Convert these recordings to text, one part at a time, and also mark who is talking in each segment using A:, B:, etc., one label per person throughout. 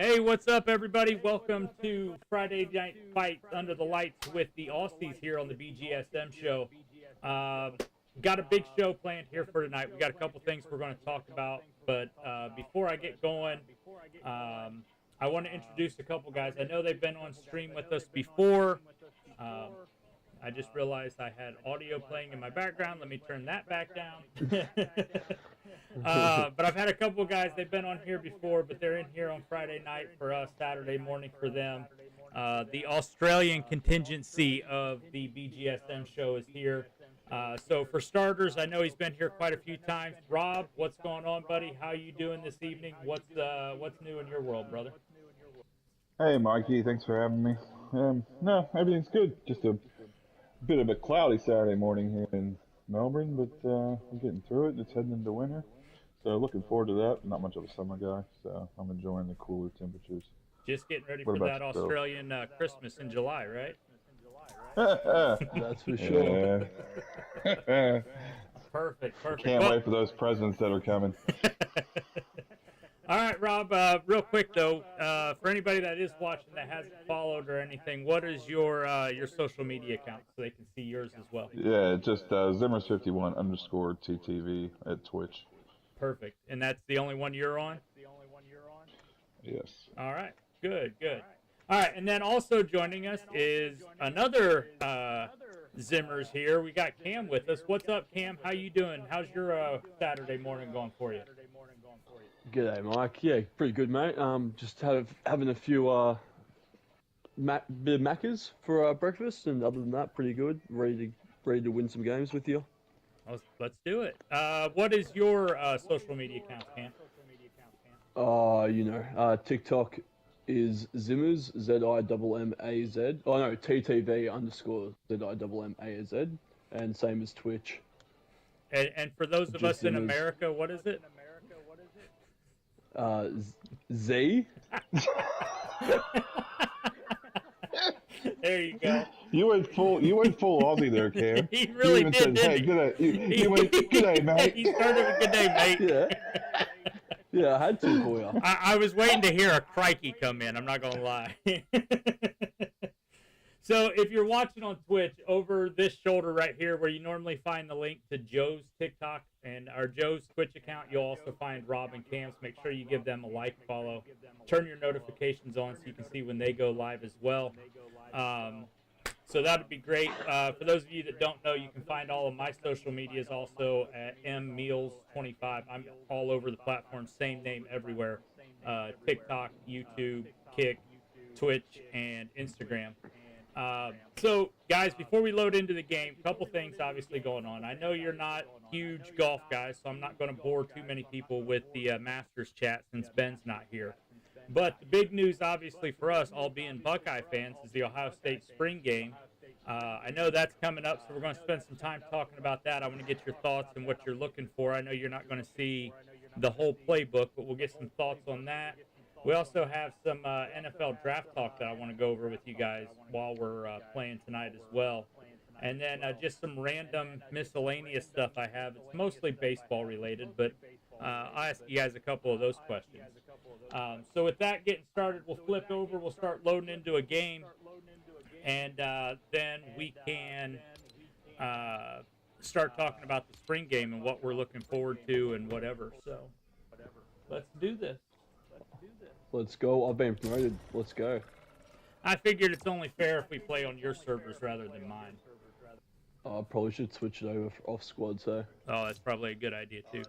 A: Hey, what's up, everybody? Welcome to Friday Night Fights Under the Lights with the Aussies here on the BGSM Show. Got a big show planned here for tonight. We got a couple things we're going to talk about, but before I get going, I want to introduce a couple guys. I know they've been on stream with us before. Um, I just realized I had audio playing in my background. Let me turn that back down. But I've had a couple of guys. They've been on here before, but they're in here on Friday night for us, Saturday morning for them. The Australian contingency of the BGSM show is here. So for starters, I know he's been here quite a few times. Rob, what's going on, buddy? How you doing this evening? What's new in your world, brother?
B: Hey, Mikey, thanks for having me. No, everything's good. Just a bit of a cloudy Saturday morning here in Melbourne, but we're getting through it. It's heading into winter, so looking forward to that. Not much of a summer guy, so I'm enjoying the cooler temperatures.
A: Just getting ready
B: What
A: for
B: about
A: that
B: yourself?
A: Australian Christmas in July, right?
C: That's for sure.
B: Yeah.
A: Perfect.
B: Can't
A: Well,
B: wait for those presents that are coming.
A: all right, Rob. Real quick though, for anybody that is watching that hasn't followed or anything, what is your social media account so they can see yours as well?
B: Yeah, just Zimmers51_TTV at Twitch.
A: Perfect. And that's the only one you're on?
B: Yes.
A: All right. Good. All right, and then also joining us is another Zimmers here. We got Cam with us. What's up, Cam? How you doing? How's your Saturday morning going for you?
C: G'day, Mike. Yeah, pretty good, mate. Just having a few bit of Maccas for breakfast, and other than that, pretty good. Ready to win some games with you.
A: Let's do it. What is your social media account, Cam?
C: TikTok is Zimmers, ZIMMAZ. Oh no, TTV_ZIMMAZ, and same as Twitch.
A: And for those of us in America, what is it?
C: Z.
A: There you go.
B: You went full Aussie there, Cam.
A: He really
B: you
A: did,
B: said,
A: didn't
B: hey,
A: he?
B: you went, good day, mate.
A: He started with good day, mate.
C: Yeah. Yeah, I had to for you.
A: I was waiting to hear a crikey come in. I'm not going to lie. So if you're watching on Twitch, over this shoulder right here where you normally find the link to Joe's TikTok and our Joe's Twitch account, you'll also find Rob and Cam's. Make sure you give them a like, follow. Turn your notifications on so you can see when they go live as well. So that would be great. For those of you that don't know, you can find all of my social medias also at mmeals25. I'm all over the platform, same name everywhere. TikTok, YouTube, Kick, Twitch, and Instagram. So, guys, before we load into the game, a couple things obviously going on. I know you're not huge golf guys, so I'm not going to bore too many people with the Masters chat since Ben's not here. But the big news, obviously, for us, all being Buckeye fans, is the Ohio State spring game. I know that's coming up, so we're going to spend some time talking about that. I want to get your thoughts and what you're looking for. I know you're not going to see the whole playbook, but we'll get some thoughts on that. We also have some NFL draft talk that I want to go over with you guys while we're playing tonight as well. And then just some random miscellaneous stuff I have. It's mostly baseball related, but I'll ask you guys a couple of those questions. So with that getting started, we'll flip over. We'll start loading into a game. And then we can start talking about the spring game and what we're looking forward to and whatever. So let's do this.
C: Let's go. I've been promoted. Let's go.
A: I figured it's only fair if we play on your servers rather than mine.
C: I probably should switch it over off squad, so.
A: Oh, that's probably a good idea, too.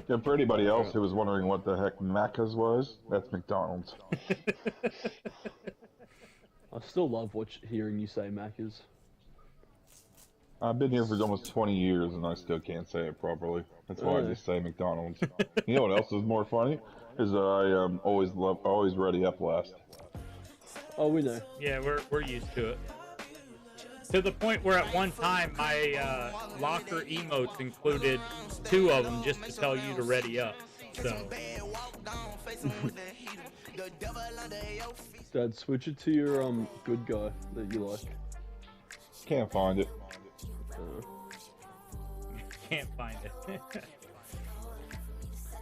B: Yeah, for anybody else who was wondering what the heck Macca's was, that's McDonald's.
C: I still love hearing you say Macca's.
B: I've been here for almost 20 years and I still can't say it properly. That's why I just say McDonald's. You know what else is more funny? Is that I always ready up last.
C: Oh, we know.
A: Yeah, we're used to it. To the point where at one time my locker emotes included 2 of them just to tell you to ready up. So.
C: Dad, switch it to your good guy that you like.
B: Can't find it.
A: Can't find it.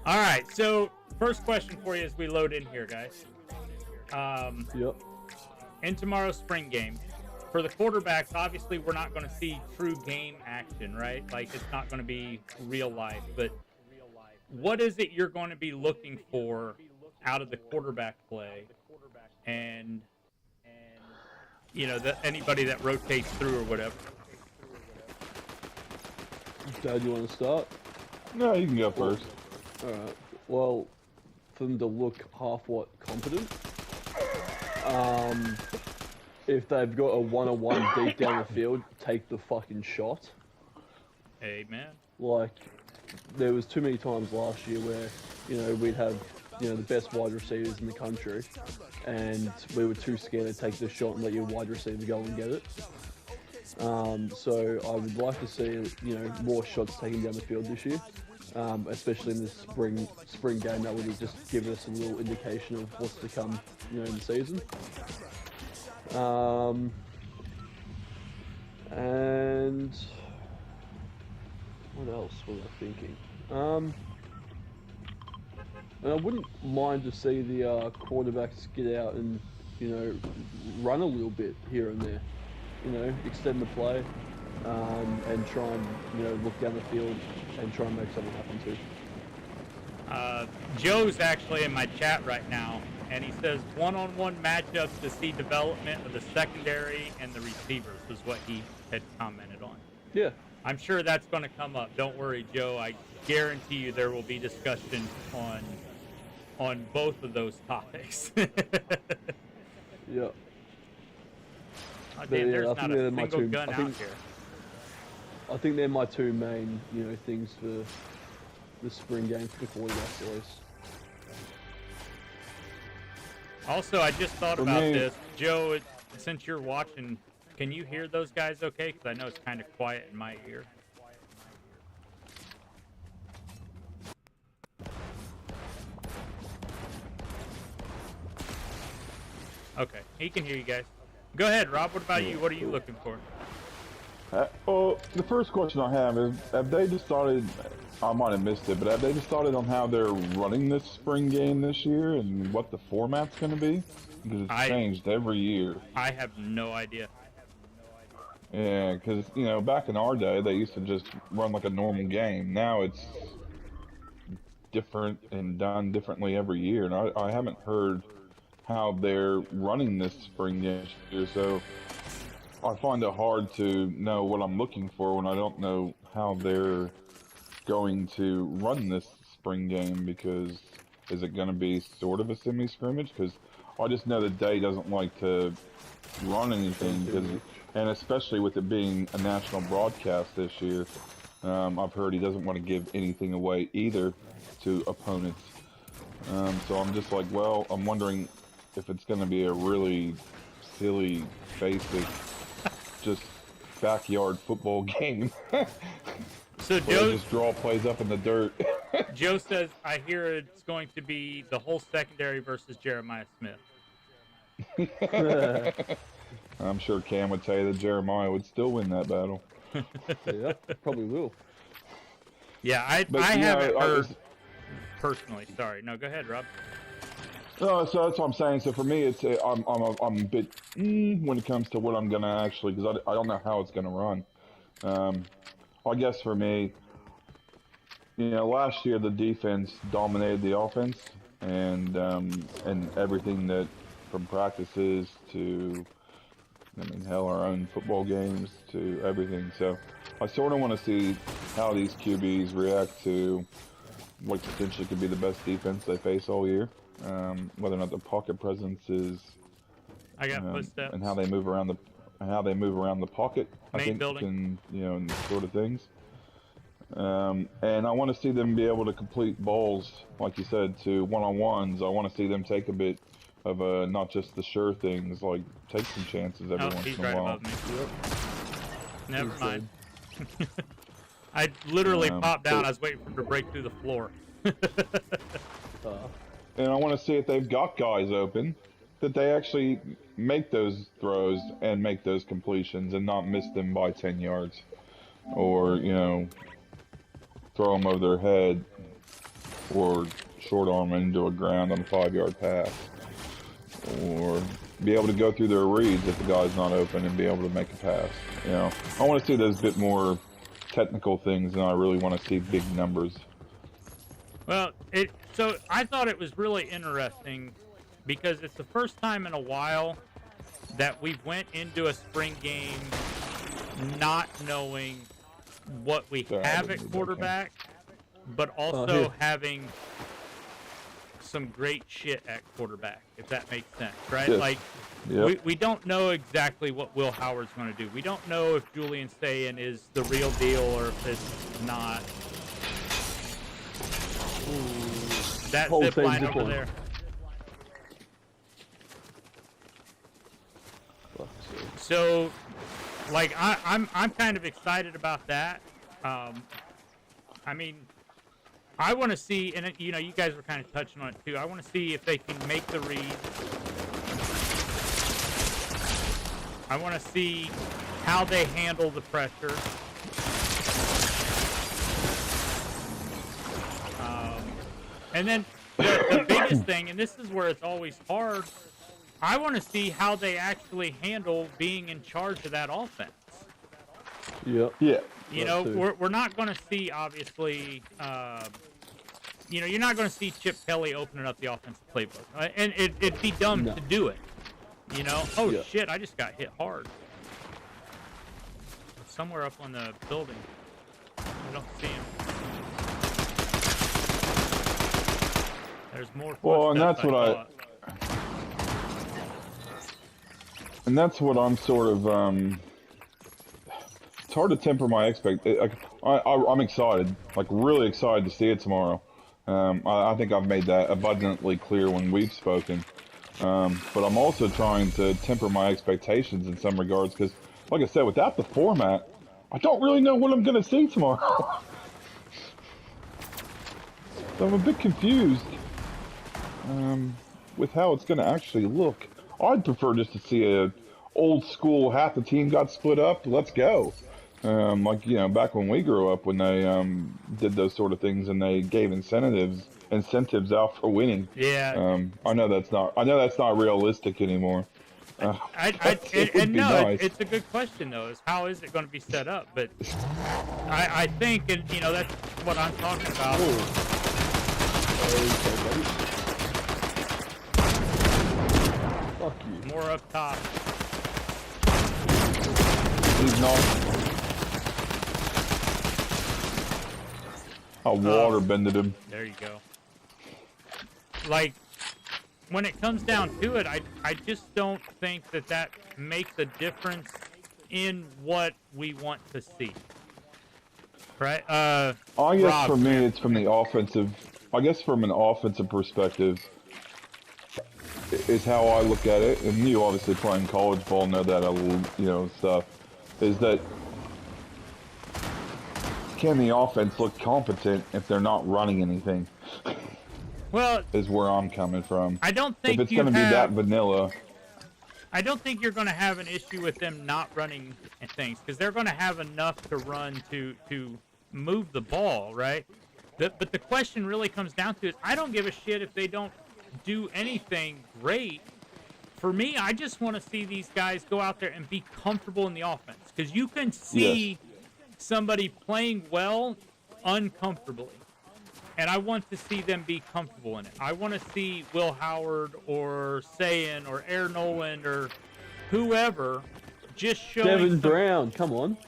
A: All right, so first question for you as we load in here, guys.
C: Yep.
A: In tomorrow's spring game, for the quarterbacks, obviously we're not going to see true game action, right? Like, it's not going to be real life. But what is it you're going to be looking for out of the quarterback play? And you know, anybody that rotates through or whatever.
C: Dad, you want to start?
B: No, you can go first.
C: Alright. Well, for them to look half-what competent, if they've got a one-on-one deep down the field, take the fucking shot.
A: Amen.
C: Like, there was too many times last year where, you know, we'd have, you know, the best wide receivers in the country, and we were too scared to take the shot and let your wide receiver go and get it. So I would like to see, you know, more shots taken down the field this year, especially in this spring game. That would have just given us a little indication of what's to come, you know, in the season. And what else was I thinking? And I wouldn't mind to see the quarterbacks get out and, you know, run a little bit here and there. You know, extend the play, and try and, you know, look down the field and try and make something happen too.
A: Joe's actually in my chat right now, and he says one-on-one matchups to see development of the secondary and the receivers was what he had commented on.
C: Yeah.
A: I'm sure that's going to come up. Don't worry, Joe. I guarantee you there will be discussion on both of those topics.
C: Yeah.
A: Oh, damn,
C: yeah,
A: there's
C: I
A: not
C: think
A: a
C: they're my
A: single
C: two-
A: gun
C: I
A: out
C: think-
A: here.
C: I think they're my two main, you know, things for the spring game for the quarterbacks at least.
A: Also, I just thought
B: For
A: about
B: me-
A: this. Joe, since you're watching, can you hear those guys okay? Because I know it's kind of quiet in my ear. Okay, he can hear you guys. Go ahead, Rob. What about you? What are you looking for?
B: Well, the first question I have is, have they decided, I might have missed it, but have they decided on how they're running this spring game this year and what the format's going to be? Because it's changed every year.
A: I have no idea.
B: Yeah, because, you know, back in our day, they used to just run like a normal game. Now it's different and done differently every year, and I haven't heard how they're running this spring game this year, so I find it hard to know what I'm looking for when I don't know how they're going to run this spring game, because is it going to be sort of a semi-scrimmage? Because I just know that Day doesn't like to run anything, and especially with it being a national broadcast this year, I've heard he doesn't want to give anything away either to opponents. So I'm just like, well, I'm wondering if it's going to be a really silly, basic, just backyard football game.
A: So
B: where
A: Joe
B: they just draw plays up in the dirt.
A: Joe says, I hear it's going to be the whole secondary versus Jeremiah Smith.
B: I'm sure Cam would tell you that Jeremiah would still win that battle.
C: Yeah, probably will.
A: Yeah, I
B: But, you know,
A: haven't
B: I
A: heard
B: was-
A: personally. Sorry. No, go ahead, Rob.
B: No, so that's what I'm saying. So for me, it's I'm a bit when it comes to what I'm gonna actually, because I don't know how it's gonna run. I guess for me, you know, last year the defense dominated the offense, and everything that, from practices to, I mean, hell, our own football games to everything. So I sort of want to see how these QBs react to what potentially could be the best defense they face all year. Whether or not the pocket presence is,
A: I got footsteps.
B: and how they move around the pocket, I
A: Main
B: think,
A: building.
B: and, you know, and sort of things. And I want to see them be able to complete balls, like you said, to one-on-ones. I want to see them take a bit of not just the sure things, like take some chances every
A: Oh,
B: once
A: he's
B: in a
A: right
B: while.
A: above me. Never
C: He's
A: mind. I literally popped down.
B: so-
A: I was waiting for him to break through the floor.
B: And I want to see if they've got guys open, that they actually make those throws and make those completions and not miss them by 10 yards. Or, you know, throw them over their head or short arm into a ground on a 5-yard pass, or be able to go through their reads if the guy's not open and be able to make a pass. You know, I want to see those bit more technical things, and I really want to see big numbers.
A: Well, so I thought it was really interesting because it's the first time in a while that we went into a spring game not knowing what we have at quarterback, but also having some great shit at quarterback, if that makes sense, right?
B: Yes.
A: Like, we don't know exactly what Will Howard's going to do. We don't know if Julian Sayin is the real deal or if it's not. Ooh, that zip line over there. So, like, I'm kind of excited about that. I mean, I want to see, and you know, you guys were kind of touching on it too. I want to see if they can make the read. I want to see how they handle the pressure. And then the biggest thing, and this is where it's always hard, I want to see how they actually handle being in charge of that offense.
C: Yeah.
A: You know, we're not going to see, obviously, you know, you're not going to see Chip Kelly opening up the offensive playbook. And it'd be dumb to do it. You know? Oh, shit, I just got hit hard. Somewhere up on the building. I don't see him. There's more.
B: Well, and that's what and that's what I'm sort of, it's hard to temper my I'm excited, like really excited to see it tomorrow. I think I've made that abundantly clear when we've spoken. But I'm also trying to temper my expectations in some regards because, like I said, without the format, I don't really know what I'm going to see tomorrow. So I'm a bit confused with how it's going to actually look. I'd prefer just to see a old school, half the team got split up, let's go. Like, you know, back when we grew up, when they did those sort of things and they gave incentives out for winning.
A: Yeah.
B: I know that's not realistic anymore.
A: It's a good question though. Is how is it going to be set up? But I think, and you know, that's what I'm talking about.
C: Fuck you.
A: More up top.
B: He's not. I water bended him.
A: There you go. Like, when it comes down to it, I just don't think that makes a difference in what we want to see. Right?
B: I guess
A: Rob,
B: for me, it's from the offensive. I guess from an offensive perspective, is how I look at it. And you obviously playing college ball know that, you know, stuff. Is that can the offense look competent if they're not running anything?
A: Well,
B: is where I'm coming from.
A: I don't think
B: if it's going to be that vanilla.
A: I don't think you're going to have an issue with them not running things because they're going to have enough to run to move the ball, right? But the question really comes down to is I don't give a shit if they don't do anything great. For me, I just want to see these guys go out there and be comfortable in the offense because you can see somebody playing well uncomfortably. And I want to see them be comfortable in it. I want to see Will Howard or Sayin or Air Noland or whoever just showing
C: Devin Brown, come on.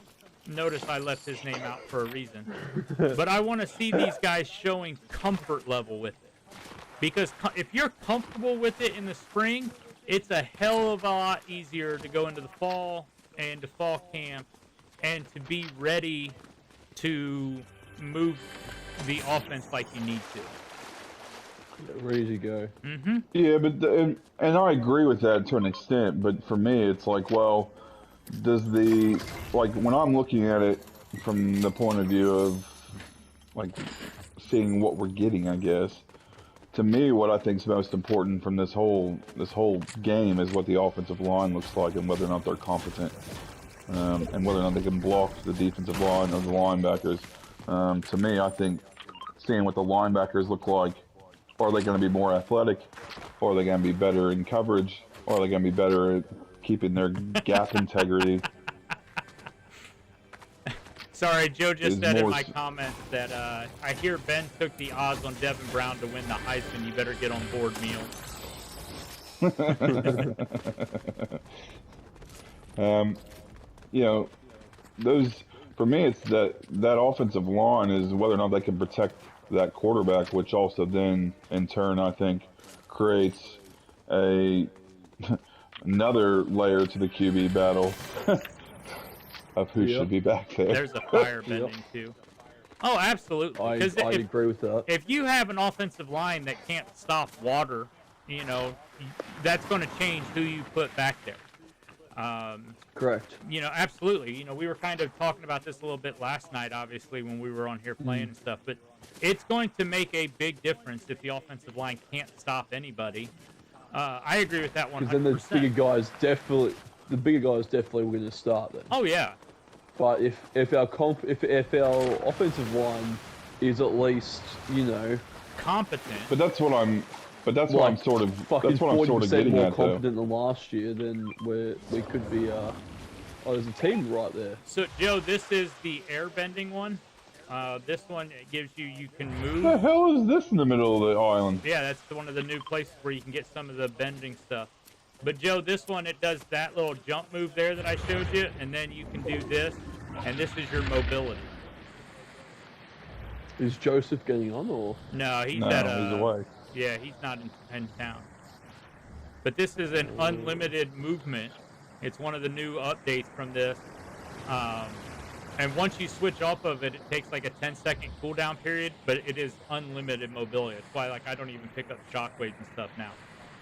A: Notice I left his name out for a reason. But I want to see these guys showing comfort level with it. Because if you're comfortable with it in the spring, it's a hell of a lot easier to go into the fall and to fall camp and to be ready to move the offense like you need to.
C: Ready to go.
A: Mm-hmm.
B: Yeah, but and I agree with that to an extent. But for me, it's like, well, does when I'm looking at it from the point of view of like seeing what we're getting, I guess. To me, what I think is most important from this whole game is what the offensive line looks like and whether or not they're competent, and whether or not they can block the defensive line or the linebackers. To me, I think seeing what the linebackers look like Or are they going to be more athletic? Or are they going to be better in coverage? Or are they going to be better at keeping their gap integrity?
A: Sorry, Joe just
B: Is
A: said in
B: more
A: my comments that I hear Ben took the odds on Devin Brown to win the Heisman. You better get on board, Neil.
B: You know, those, for me, it's that offensive line is whether or not they can protect that quarterback, which also then, in turn, I think, creates another layer to the QB battle of who should be back there.
A: There's a fire bending too. Oh, absolutely.
C: I agree with that.
A: If you have an offensive line that can't stop water, you know, that's going to change who you put back there.
C: Correct.
A: You know, absolutely. You know, we were kind of talking about this a little bit last night, obviously, when we were on here playing and stuff. But it's going to make a big difference if the offensive line can't stop anybody. I agree with that 100%.
C: Because then the bigger guys definitely were going to start then.
A: Oh yeah.
C: But if our offensive line is at least, you know,
A: competent.
B: But that's what I'm sort of getting
C: more
B: at,
C: competent than last year, then we could be there's a team right there.
A: So Joe, this is the air bending one. This one, it gives you can move.
B: What the hell is this in the middle of the island?
A: Yeah, that's one of the new places where you can get some of the bending stuff. But Joe, this one, it does that little jump move there that I showed you, and then you can do this, and this is your mobility.
C: Is Joseph getting on, or?
A: No, he's
B: away.
A: Yeah, he's not in town. But this is an unlimited movement. It's one of the new updates from this. And once you switch off of it, it takes like a 10-second cooldown period, but it is unlimited mobility. That's why, like, I don't even pick up shockwaves and stuff now.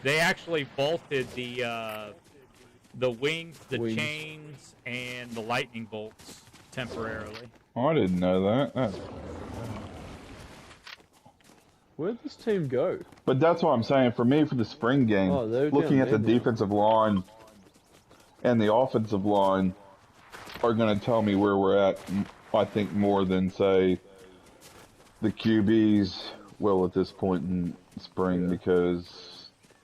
A: They actually bolted the wings, the chains, and the lightning bolts temporarily.
B: Oh, I didn't know that.
C: Where'd this team go?
B: But that's what I'm saying. For me, for the spring game, looking at the defensive line and the offensive line are going to tell me where we're at, I think, more than, say, the QBs will at this point in spring, because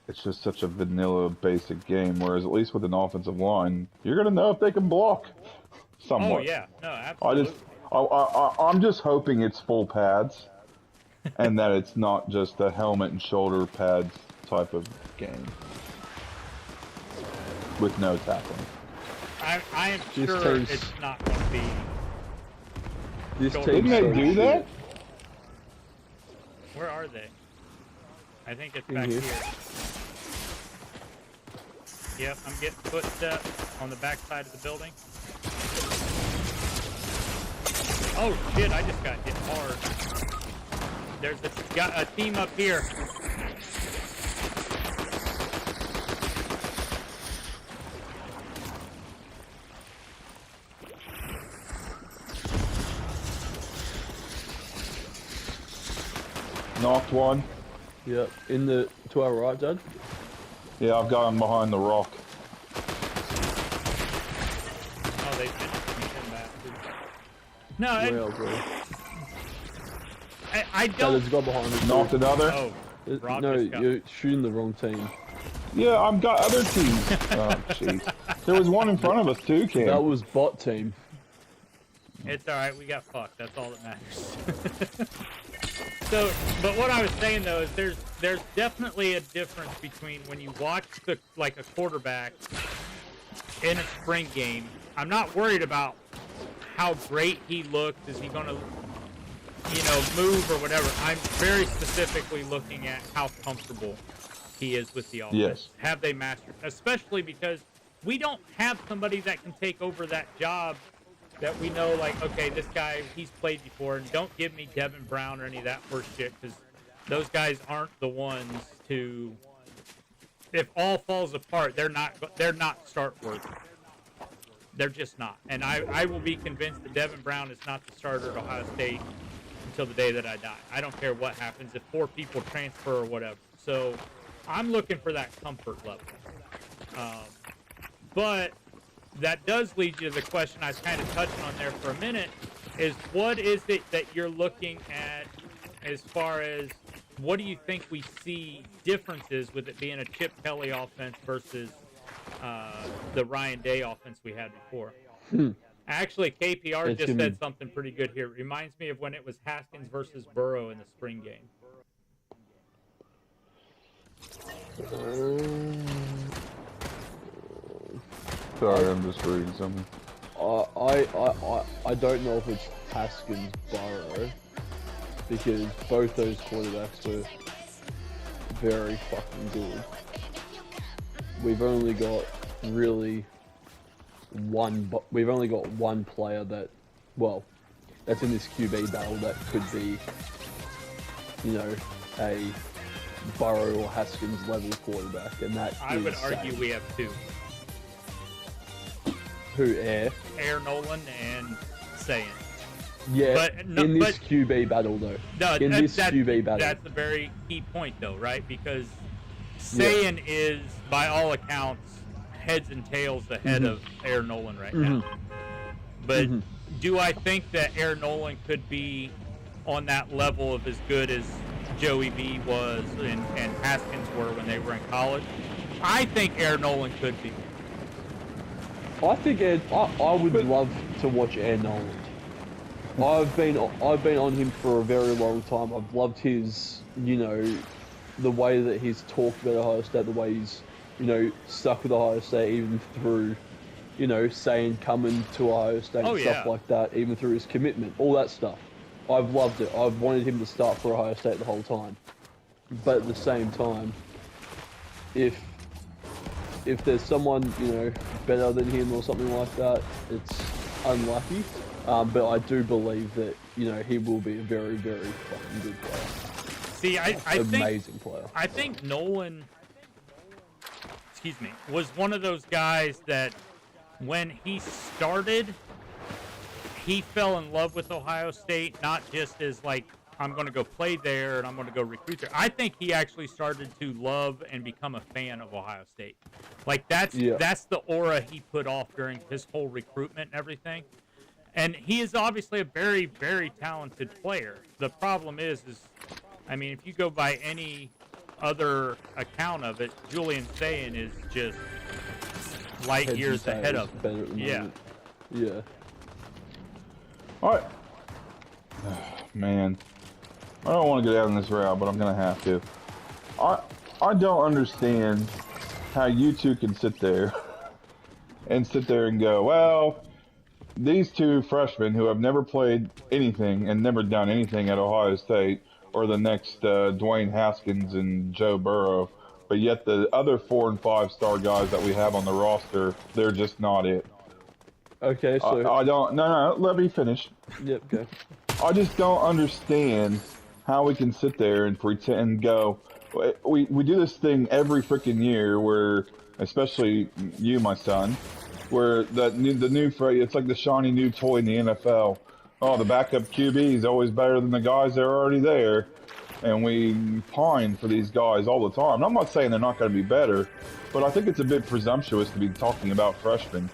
B: it's just such a vanilla, basic game, whereas at least with an offensive line, you're going to know if they can block somewhat.
A: Oh, yeah. No, absolutely.
B: I'm just hoping it's full pads and that it's not just a helmet and shoulder pads type of game with no tackling.
A: I am sure it's not going to be.
B: Didn't they do that?
A: Where are they? I think it's back here. Yep, I'm getting footsteps on the back side of the building. Oh shit, I just got hit hard. There's a team up here.
B: Knocked one.
C: Yep, to our right, Dad.
B: Yeah, I've got him behind the rock.
A: Oh, they finished me, them bastards. No, I don't.
C: There's a guy behind us.
B: Knocked another.
A: Oh,
C: no, you're shooting the wrong team.
B: Yeah, I've got other teams. Oh, jeez. There was one in front of us too, Cam.
C: That was bot team.
A: It's alright, we got fucked. That's all that matters. So, but what I was saying though is there's definitely a difference between when you watch a quarterback in a spring game. I'm not worried about how great he looks. Is he going to, move or whatever? I'm very specifically looking at how comfortable he is with the offense.
B: Yes.
A: Have they mastered? Especially because we don't have somebody that can take over that job. That we know, like, okay, this guy, he's played before, and don't give me Devin Brown or any of that horse shit, because those guys aren't the ones to, if all falls apart, they're not start worthy. They're just not. And I will be convinced that Devin Brown is not the starter at Ohio State until the day that I die. I don't care what happens, if 4 people transfer or whatever. So I'm looking for that comfort level. But that does lead you to the question I was kind of touching on there for a minute, is what is it that you're looking at as far as what do you think we see differences with it being a Chip Kelly offense versus the Ryan Day offense we had before? Actually, KPR just said something pretty good here. It reminds me of when it was Haskins versus Burrow in the spring game.
B: Sorry, I'm just reading something.
C: I don't know if it's Haskins Burrow, because both those quarterbacks were very fucking good. We've only got one player that, well, that's in this QB battle that could be, you know, a Burrow or Haskins level quarterback, and that
A: I would argue we have two.
C: Who, Air
A: Nolan and Sayin.
C: Yeah, but in this QB battle though.
A: No,
C: in this QB battle.
A: That's a very key point though, right? Because Sayin is, by all accounts, heads and tails ahead of Air Nolan right now. But do I think that Air Nolan could be on that level of as good as Joey B was and Haskins were when they were in college? I think Air Nolan could be.
C: I think I would love to watch Air Nolan. I've been on him for a very long time. I've loved his, you know, the way that he's talked about Ohio State, the way he's, you know, stuck with Ohio State even through, you know, saying coming to Ohio State and stuff like that, even through his commitment, all that stuff. I've loved it. I've wanted him to start for Ohio State the whole time. But at the same time, if there's someone, you know, better than him or something like that, it's unlucky. But I do believe that, you know, he will be a very, very fucking good player.
A: See, I think
C: amazing player.
A: I think Nolan, was one of those guys that when he started, he fell in love with Ohio State, not just as like, I'm going to go play there and I'm going to go recruit there. I think he actually started to love and become a fan of Ohio State. Like that's the aura he put off during his whole recruitment and everything. And he is obviously a very, very talented player. The problem is I mean, if you go by any other account of it, Julian Sayin is just light years ahead of him.
C: Yeah.
B: All right. Man, I don't want to go down this route, but I'm going to have to. I don't understand how you two can sit there and go, well, these two freshmen who have never played anything and never done anything at Ohio State are the next Dwayne Haskins and Joe Burrow, but yet the other 4- and 5-star guys that we have on the roster, they're just not it.
C: Okay, so
B: I don't. No, let me finish.
C: Yep, go.
B: I just don't understand how we can sit there and pretend and go. We do this thing every freaking year where, especially you, my son, where the new phrase, it's like the shiny new toy in the NFL. Oh, the backup QB is always better than the guys that are already there. And we pine for these guys all the time. And I'm not saying they're not going to be better, but I think it's a bit presumptuous to be talking about freshmen.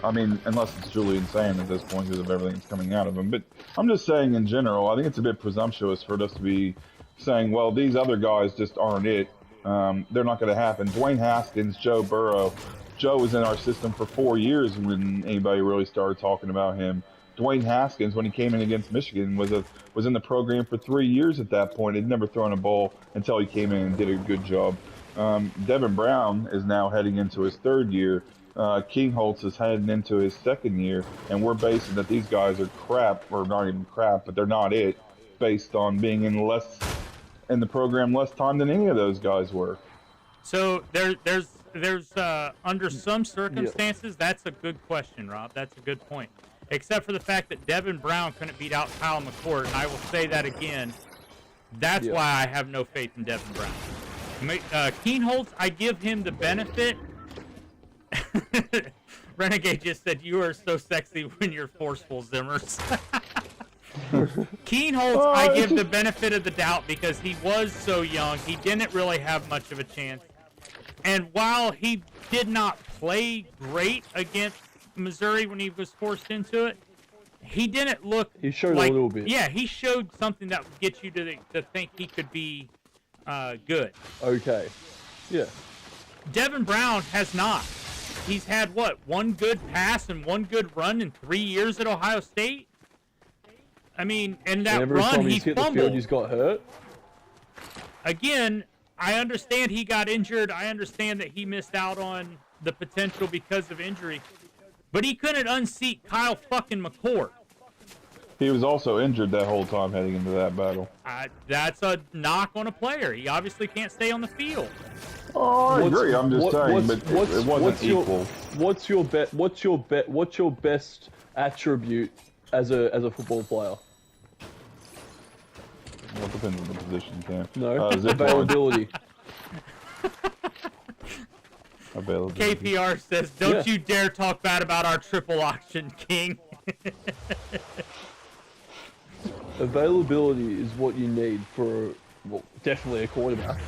B: I mean, unless it's Julian Sayin at this point because of everything that's coming out of him. But I'm just saying in general, I think it's a bit presumptuous for us to be saying, well, these other guys just aren't it. They're not going to happen. Dwayne Haskins, Joe Burrow. Joe was in our system for 4 years when anybody really started talking about him. Dwayne Haskins, when he came in against Michigan, was in the program for 3 years at that point. He'd never thrown a ball until he came in and did a good job. Devin Brown is now heading into his 3rd year. Holtz is heading into his 2nd year, and we're basing that these guys are crap, or not even crap, but they're not it, based on being in the program less time than any of those guys were.
A: So there's under some circumstances, that's a good question, Rob. That's a good point. Except for the fact that Devin Brown couldn't beat out Kyle McCord, and I will say that again. That's why I have no faith in Devin Brown. Holtz, I give him the benefit. Renegade just said, you are so sexy when you're forceful, Zimmers. Holtz, I give the benefit of the doubt because he was so young. He didn't really have much of a chance. And while he did not play great against Missouri when he was forced into it, he didn't look.
C: He showed
A: like,
C: a little bit.
A: Yeah, he showed something that would get you to think he could be good.
C: Okay. Yeah.
A: Devin Brown has not. He's had, what, one good pass and one good run in 3 years at Ohio State? I mean, and that
C: every
A: run,
C: time
A: he
C: he's hit the
A: fumbled.
C: field, he's got hurt.
A: Again, I understand he got injured. I understand that he missed out on the potential because of injury. But he couldn't unseat Kyle fucking McCord.
B: He was also injured that whole time heading into that battle.
A: That's a knock on a player. He obviously can't stay on the field.
B: Oh, I agree. I'm just saying, but it wasn't equal.
C: What's your best attribute as a football player?
B: Well, it depends on the position, Cam.
C: No, availability.
B: Availability.
A: KPR says, "Don't you dare talk bad about our triple auction king."
C: Availability is what you need for, well, definitely a quarterback.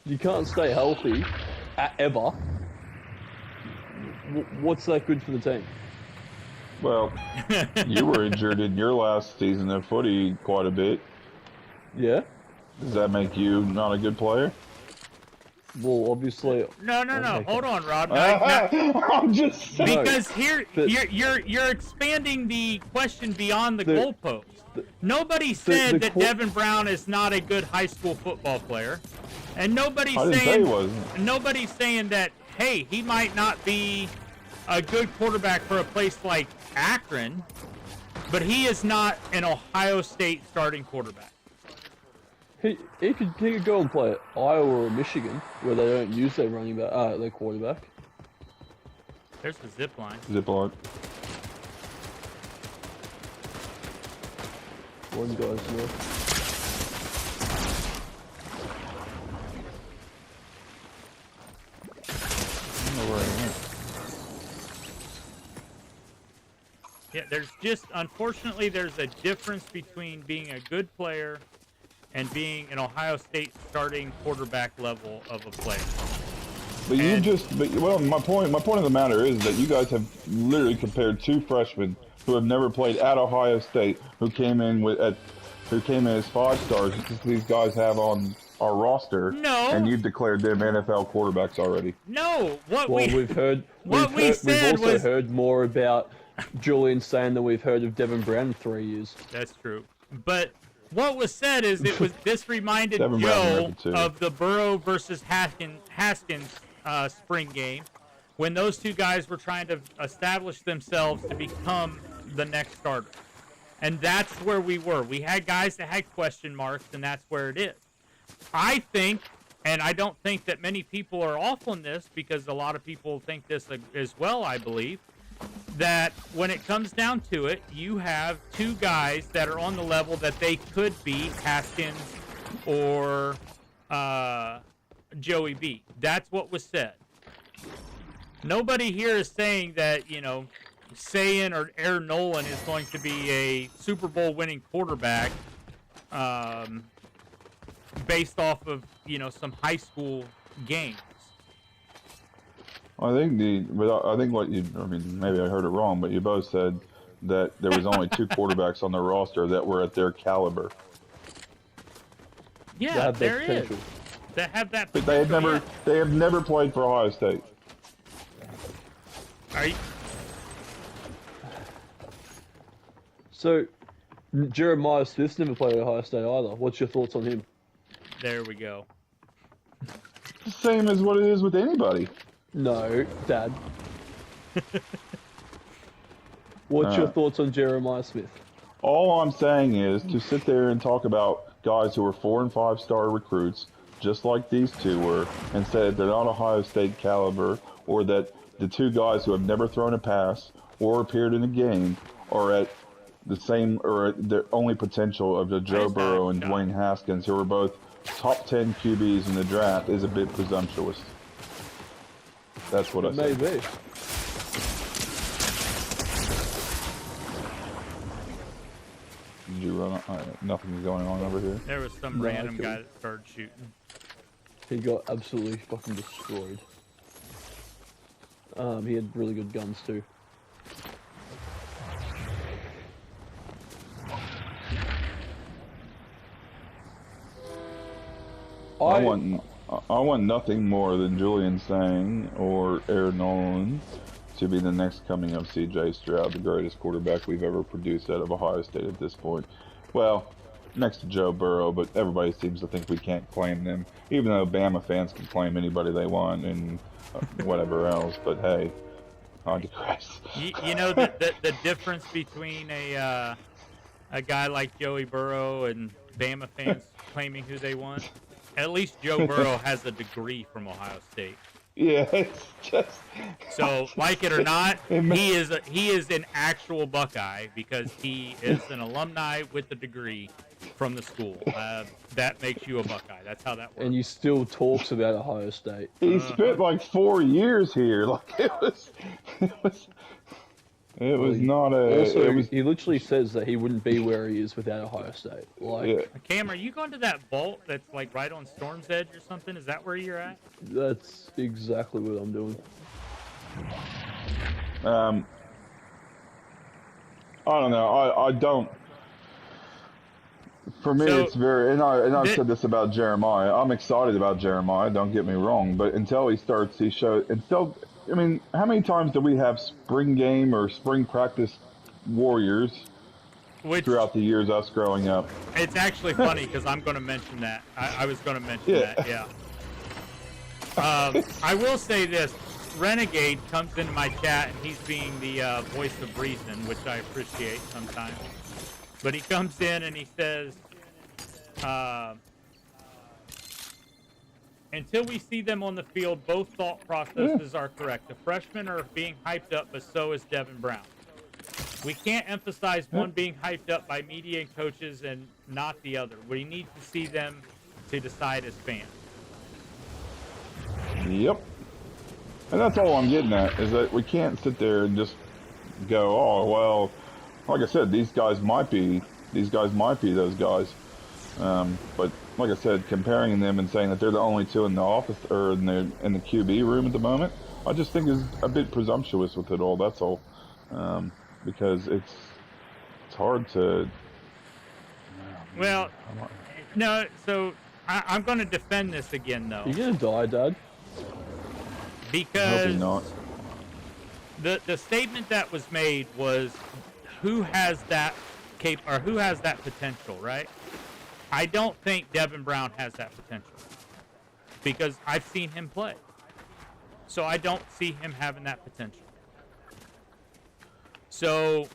C: You can't stay healthy ever. What's that good for the team?
B: Well, you were injured in your last season of footy quite a bit.
C: Yeah.
B: Does that make you not a good player?
C: Well, obviously.
A: No. Hold on, Rod.
B: I'm just saying.
A: Because you're expanding the question beyond the goalpost. Nobody said that Devin Brown is not a good high school football player, and nobody's saying that, hey, he might not be a good quarterback for a place like Akron, but he is not an Ohio State starting quarterback.
C: He could go and play at Iowa or Michigan, where they don't use their their quarterback.
A: There's the zip line.
C: One guy's there.
A: Yeah, unfortunately, there's a difference between being a good player and being an Ohio State starting quarterback level of a player.
B: But my point of the matter is that you guys have literally compared two freshmen who have never played at Ohio State, who came in as 5 stars, just these guys have on our roster.
A: No.
B: And you've declared them NFL quarterbacks already.
A: No.
C: We've also heard more about Julian saying than we've heard of Devin Brown in 3 years.
A: That's true. But what was said is this reminded Joe of the Burrow versus Haskins spring game, when those two guys were trying to establish themselves to become the next starter. And that's where we were. We had guys that had question marks, and that's where it is. I think, and I don't think that many people are off on this, because a lot of people think this as well, I believe, that when it comes down to it, you have two guys that are on the level that they could be Haskins or Joey B. That's what was said. Nobody here is saying that, Sayan or Aaron Nolan is going to be a Super Bowl winning quarterback based off of, some high school games.
B: I think maybe I heard it wrong, but you both said that there was only 2 quarterbacks on the roster that were at their caliber.
A: Yeah, there is. That have that
B: But
A: potential.
B: they have never played for Ohio State.
A: Are you?
C: So, Jeremiah Smith's never played at Ohio State either. What's your thoughts on him?
A: There we go.
B: The same as what it is with anybody.
C: No, Dad. What's your thoughts on Jeremiah Smith?
B: All I'm saying is to sit there and talk about guys who are 4- and 5-star recruits, just like these two were, and say they're not Ohio State caliber, or that the 2 guys who have never thrown a pass or appeared in a game are at the same, or at the only potential of the Joe Burrow and Dwayne Haskins, who are both top 10 QBs in the draft, is a bit presumptuous. That's what I say.
C: Maybe.
B: Did you run? Nothing's going on over here.
A: There was some random guy that started shooting.
C: He got absolutely fucking destroyed. He had really good guns too.
B: I want nothing more than Julian Sang or Aaron Nolan to be the next coming of C.J. Stroud, the greatest quarterback we've ever produced out of Ohio State at this point. Well, next to Joe Burrow, but everybody seems to think we can't claim them, even though Bama fans can claim anybody they want and whatever else. But hey, I digress.
A: You know the difference between a guy like Joey Burrow and Bama fans claiming who they want? At least Joe Burrow has a degree from Ohio State.
B: Yeah, it's just
A: so, like it or not, he is an actual Buckeye because he is an alumni with a degree from the school. That makes you a Buckeye. That's how that works.
C: And he still talks about Ohio State.
B: He spent like 4 years here. Like it was not a.
C: Also, he literally says that he wouldn't be where he is without Ohio State. Like,
A: Cam, are you going to that vault that's like right on Storm's Edge or something? Is that where you're at?
C: That's exactly what I'm doing.
B: I don't know. I don't. For me, it's very. And I've said this about Jeremiah. I'm excited about Jeremiah. Don't get me wrong. But until he starts, I mean, how many times do we have spring game or spring practice warriors throughout the years us growing up?
A: It's actually funny because I'm going to mention that. I was going to mention that, yeah. I will say this. Renegade comes into my chat, and he's being the voice of reason, which I appreciate sometimes. But he comes in and he says, until we see them on the field, both thought processes are correct. The freshmen are being hyped up, but so is Devin Brown. We can't emphasize one being hyped up by media and coaches and not the other. We need to see them to decide as fans.
B: Yep. And that's all I'm getting at, is that we can't sit there and just go, oh, well, like I said, these guys might be those guys. But like I said, comparing them and saying that they're the only two in the office or in the QB room at the moment, I just think is a bit presumptuous with it all. That's all, because it's hard to.
A: Well, no. So I'm going to defend this again, though.
C: You gonna die, Dad?
A: Because
B: not.
A: The statement that was made was, who has that who has that potential, right? I don't think Devin Brown has that potential because I've seen him play. So I don't see him having that potential. So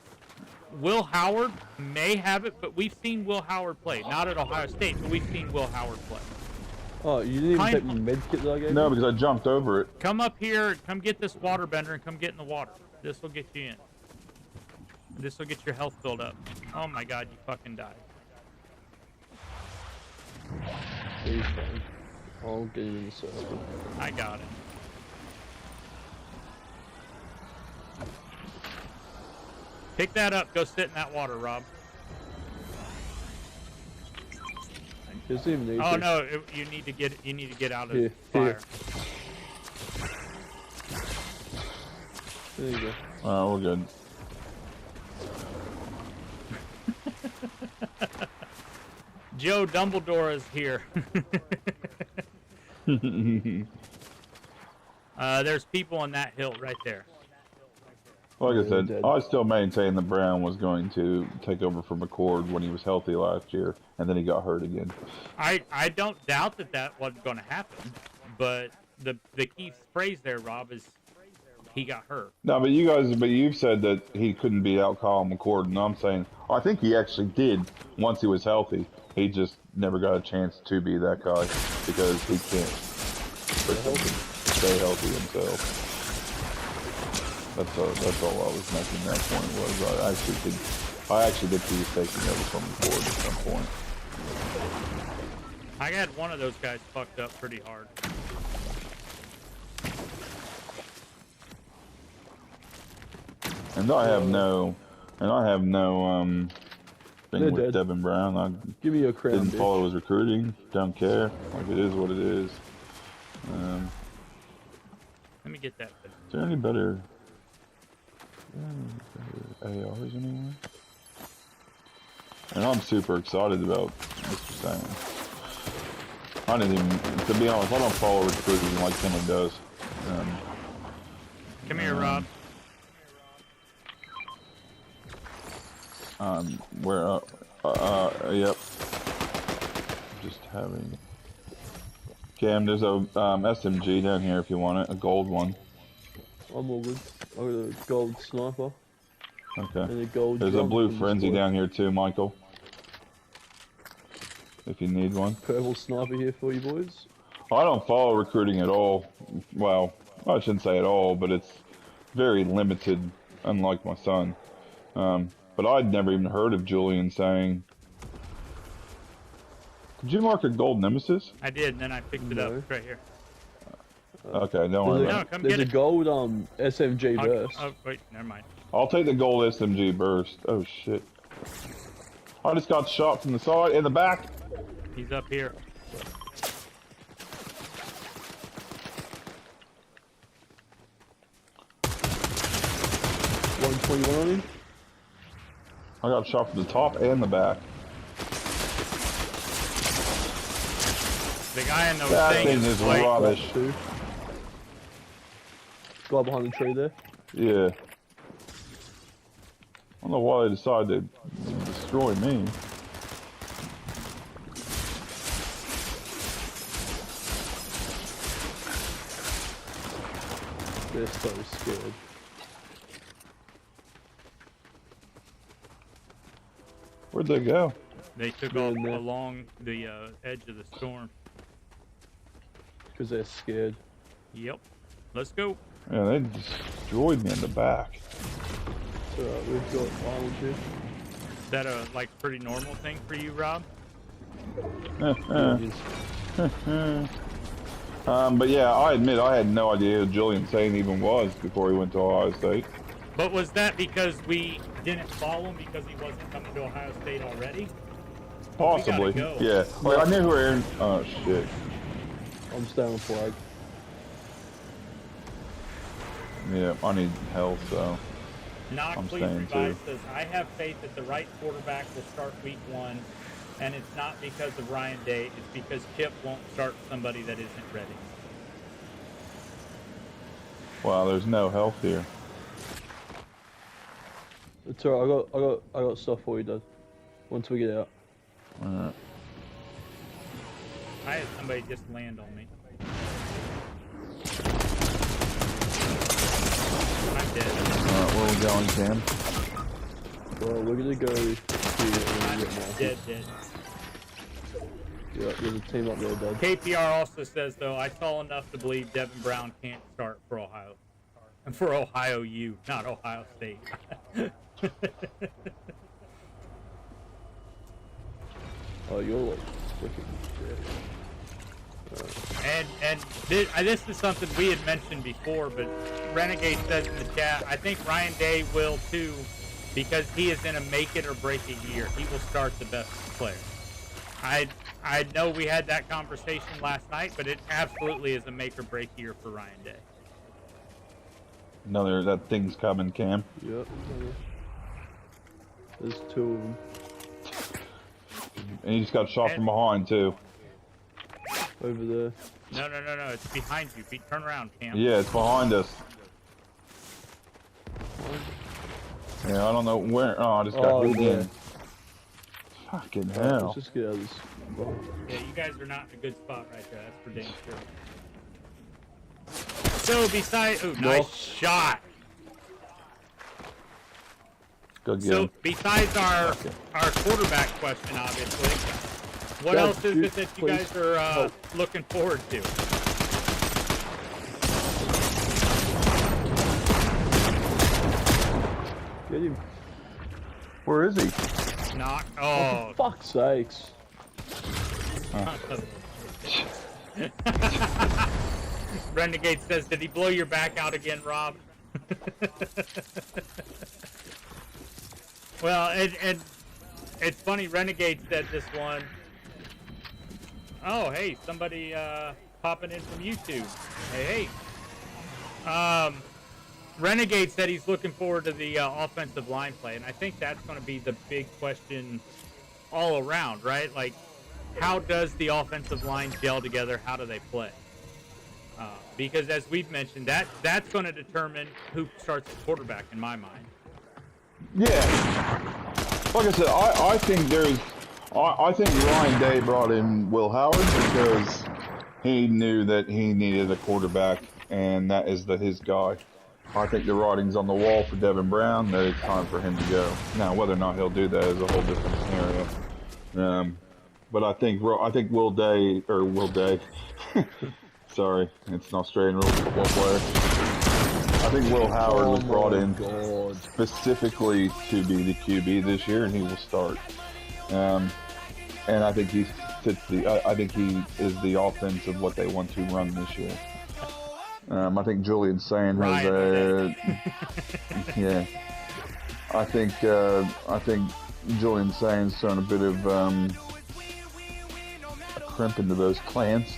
A: Will Howard may have it, but we've seen Will Howard play. Not at Ohio State, but we've seen Will Howard play.
C: Oh, you didn't even take my med kit that I gave you?
B: No, because I jumped over it.
A: Come up here, come get this water bender and come get in the water. This will get you in. This will get your health filled up. Oh my god, you fucking died.
C: He's fine. I'll get you in the circle.
A: I got it. Pick that up, go sit in that water, Rob. Oh no, you need to get out of the fire.
C: There you go.
B: We're good.
A: Joe Dumbledore is here. There's people on that hill right there.
B: Like I said, I still maintain that Brown was going to take over for McCord when he was healthy last year, and then he got hurt again.
A: I don't doubt that wasn't going to happen, but the key phrase there, Rob, is he got hurt.
B: No, but you've said that he couldn't be out Kyle McCord, and I'm saying I think he actually did once he was healthy. He just never got a chance to be that guy because he can't stay healthy himself. That's all I was making that point was. I actually think he was taking over from McCord at some point.
A: I had one of those guys fucked up pretty hard.
B: And I have no thing with Devin Brown.
C: Give me your crown.
B: Didn't follow his recruiting. Don't care. Like it is what it is.
A: Let me get that.
B: Is there any better ARs anywhere? And I'm super excited about Mr. Sam. I didn't even, to be honest, I don't follow recruiting like Timmy does.
A: Come here, Rob.
B: Where, yep. Just having... Cam, there's a SMG down here if you want it, a gold one.
C: I'm all good. I got a gold sniper.
B: Okay.
C: And a gold
B: There's a
C: drum
B: blue
C: from
B: frenzy
C: Sport.
B: down here too, Michael. If you need one.
C: Purple sniper here for you boys.
B: I don't follow recruiting at all. Well, I shouldn't say at all, but it's very limited, unlike my son. But I'd never even heard of Julian saying... Did you mark a gold nemesis?
A: I did, and then I picked it up. It's right here.
B: Okay, don't worry about it.
A: Come
C: There's
A: get
C: a
A: it.
C: gold SMG burst.
A: Oh, wait, never mind.
B: I'll take the gold SMG burst. Oh shit. I just got shot from the side, in the back.
A: He's up here.
C: $121 on him.
B: I got shot from the top and the back.
A: The guy in the
B: That
A: thing
B: thing
A: is
B: is
A: white.
B: rubbish.
C: Guy behind the tree there.
B: Yeah. I don't know why they decided to destroy me.
C: They're so scared.
B: Where'd they go?
A: They took
C: They're
A: off
C: in there.
A: along the edge of the storm.
C: Because they're scared.
A: Yep. Let's go.
B: Yeah, they destroyed me in the back.
C: So we've got island here.
A: Is that a pretty normal thing for you, Rob?
C: Yeah, it is.
B: But yeah, I admit I had no idea who Julian Sane even was before he went to Ohio State.
A: But was that because we didn't follow him because he wasn't coming to Ohio State already?
B: Possibly.
A: We gotta go.
B: Yeah. Like, I knew who Aaron... Oh, shit.
C: I'm staying on flag.
B: Yeah, I need health, so...
A: Knock,
B: I'm
A: please
B: staying
A: revise
B: too.
A: says, I have faith that the right quarterback will start week 1, and it's not because of Ryan Day, it's because Chip won't start somebody that isn't ready.
B: Wow, there's no health here.
C: It's alright, I got stuff for you, Dad. Once we get out.
B: Alright.
A: I had somebody just land on me. I'm dead.
B: Alright, where are we going, Cam?
C: Well, we're gonna go here and
A: I'm
C: get more.
A: dead.
C: Yeah, there's a team up there, Dad.
A: KPR also says, though, I saw enough to believe Devin Brown can't start for Ohio. For Ohio U, not Ohio State.
C: Oh, you're like freaking dead.
A: And this is something we had mentioned before, but Renegade says in the chat, I think Ryan Day will too, because he is in a make it or break it year. He will start the best player. I know we had that conversation last night, but it absolutely is a make or break year for Ryan Day.
B: That thing's coming, Cam.
C: Yep. There's 2 of them.
B: And he just got shot from behind, too.
C: Over there.
A: No, it's behind you. Turn around, Cam.
B: Yeah, it's behind us. Yeah, I don't know where. Oh, I just got hit
C: yeah.
B: in. Fucking
C: Let's
B: hell.
C: just get out of this.
A: Yeah, you guys are not in a good spot right there. That's for damn sure. So besides, ooh, nice shot.
B: Go get
A: So
B: him.
A: besides our quarterback question, obviously, what
C: Dad,
A: else is
C: shoot,
A: it that you
C: please.
A: guys are looking forward to?
C: Get him.
B: Where is he?
A: Knock.
C: Oh,
A: Oh.
C: for fuck's sakes.
A: Renegade says, did he blow your back out again, Rob? Well, and it's funny, Renegade said this one. Oh, hey, somebody popping in from YouTube. Hey. Renegade said he's looking forward to the offensive line play, and I think that's going to be the big question all around, right? Like, how does the offensive line gel together? How do they play? Because as we've mentioned, that's going to determine who starts the quarterback in my mind.
B: Yeah. Like I said, I think Ryan Day brought in Will Howard because he knew that he needed a quarterback, and that is his guy. I think the writing's on the wall for Devin Brown that it's time for him to go. Now, whether or not he'll do that is a whole different scenario. But I think Will Day. Sorry, it's an Australian rule football player. I think Will Howard was brought in specifically to be the QB this year, and he will start. And I think he is the offense of what they want to run this year. I think Julian Sain has a yeah. I think Julian Sain's thrown a bit of a crimp into those plans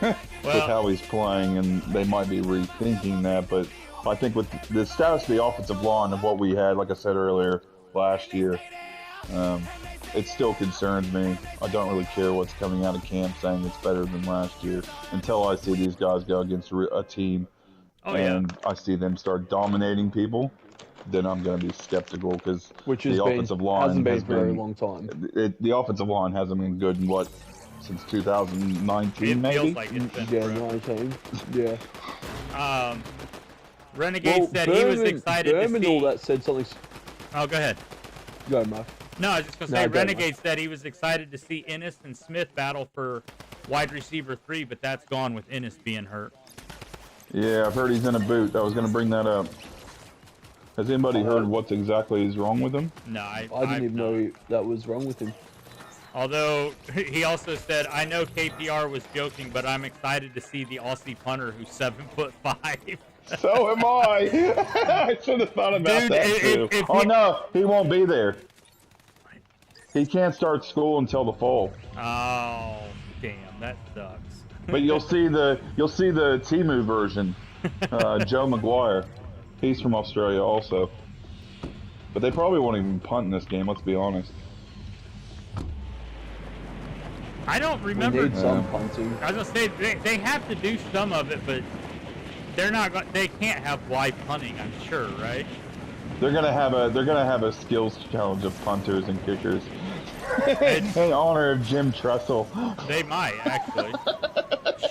B: with how he's playing, and they might be rethinking that. But I think with the status of the offensive line of what we had, like I said earlier, last year, it still concerns me. I don't really care what's coming out of camp saying it's better than last year until I see these guys go against a team I see them start dominating people. Then I'm going to be skeptical because the offensive line
C: hasn't been for a very long time.
B: The offensive line hasn't been good in what, since 2019 maybe?
A: Feels like it's been
C: 19. Yeah.
A: Renegade said he was excited to see.
C: All that said something.
A: Oh, go ahead.
C: Go, Mark.
A: No, I was just going to say, Renegade said he was excited to see Ennis and Smith battle for wide receiver 3, but that's gone with Ennis being hurt.
B: Yeah, I've heard he's in a boot. I was going to bring that up. Has anybody heard what exactly is wrong with him?
A: No, I
C: didn't even know that was wrong with him.
B: Although,
A: he also said, I know KPR was joking, but I'm excited to see the Aussie punter who's 7'5".
B: So am I. I should have thought about that too. No, he won't be there. He can't start school until the fall.
A: Oh, damn, that sucks.
B: But you'll see the Temu version, Joe Maguire. He's from Australia also. But they probably won't even punt in this game. Let's be honest.
A: I don't remember.
C: We need some punting.
A: I was gonna say they have to do some of it, but they're not. They can't have live punting. I'm sure, right?
B: They're gonna have a skills challenge of punters and kickers in honor of Jim Tressel.
A: They might actually.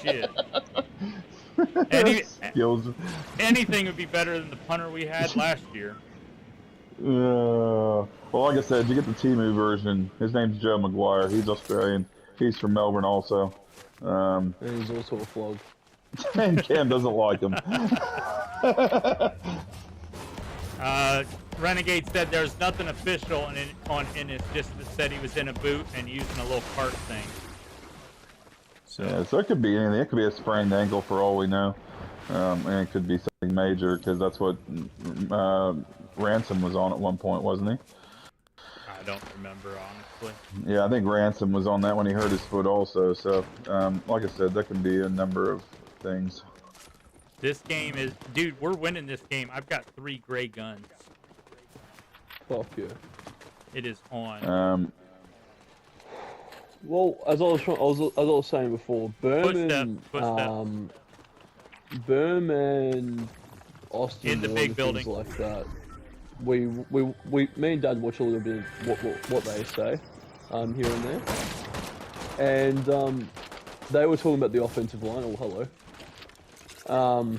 A: Shit. Anything would be better than the punter we had last year.
B: Well, like I said, you get the Temu version. His name's Joe Maguire. He's Australian. He's from Melbourne also.
C: And he's also a flog.
B: And Cam doesn't like him.
A: Renegade said there's nothing official on Ennis, just said he was in a boot and using a little cart thing.
B: So it could be anything. It could be a sprained ankle for all we know. And it could be something major because that's what Ransom was on at one point, wasn't he?
A: I don't remember, honestly.
B: Yeah, I think Ransom was on that when he hurt his foot also. So, like I said, that can be a number of things.
A: This game is... Dude, we're winning this game. I've got 3 gray guns.
C: Fuck yeah.
A: It is on.
C: Well, as I was saying before, Berman, Austin,
A: in the big building
C: like that. Me and Dad watch a little bit of what they say, here and there, and they were talking about the offensive line. Oh, hello.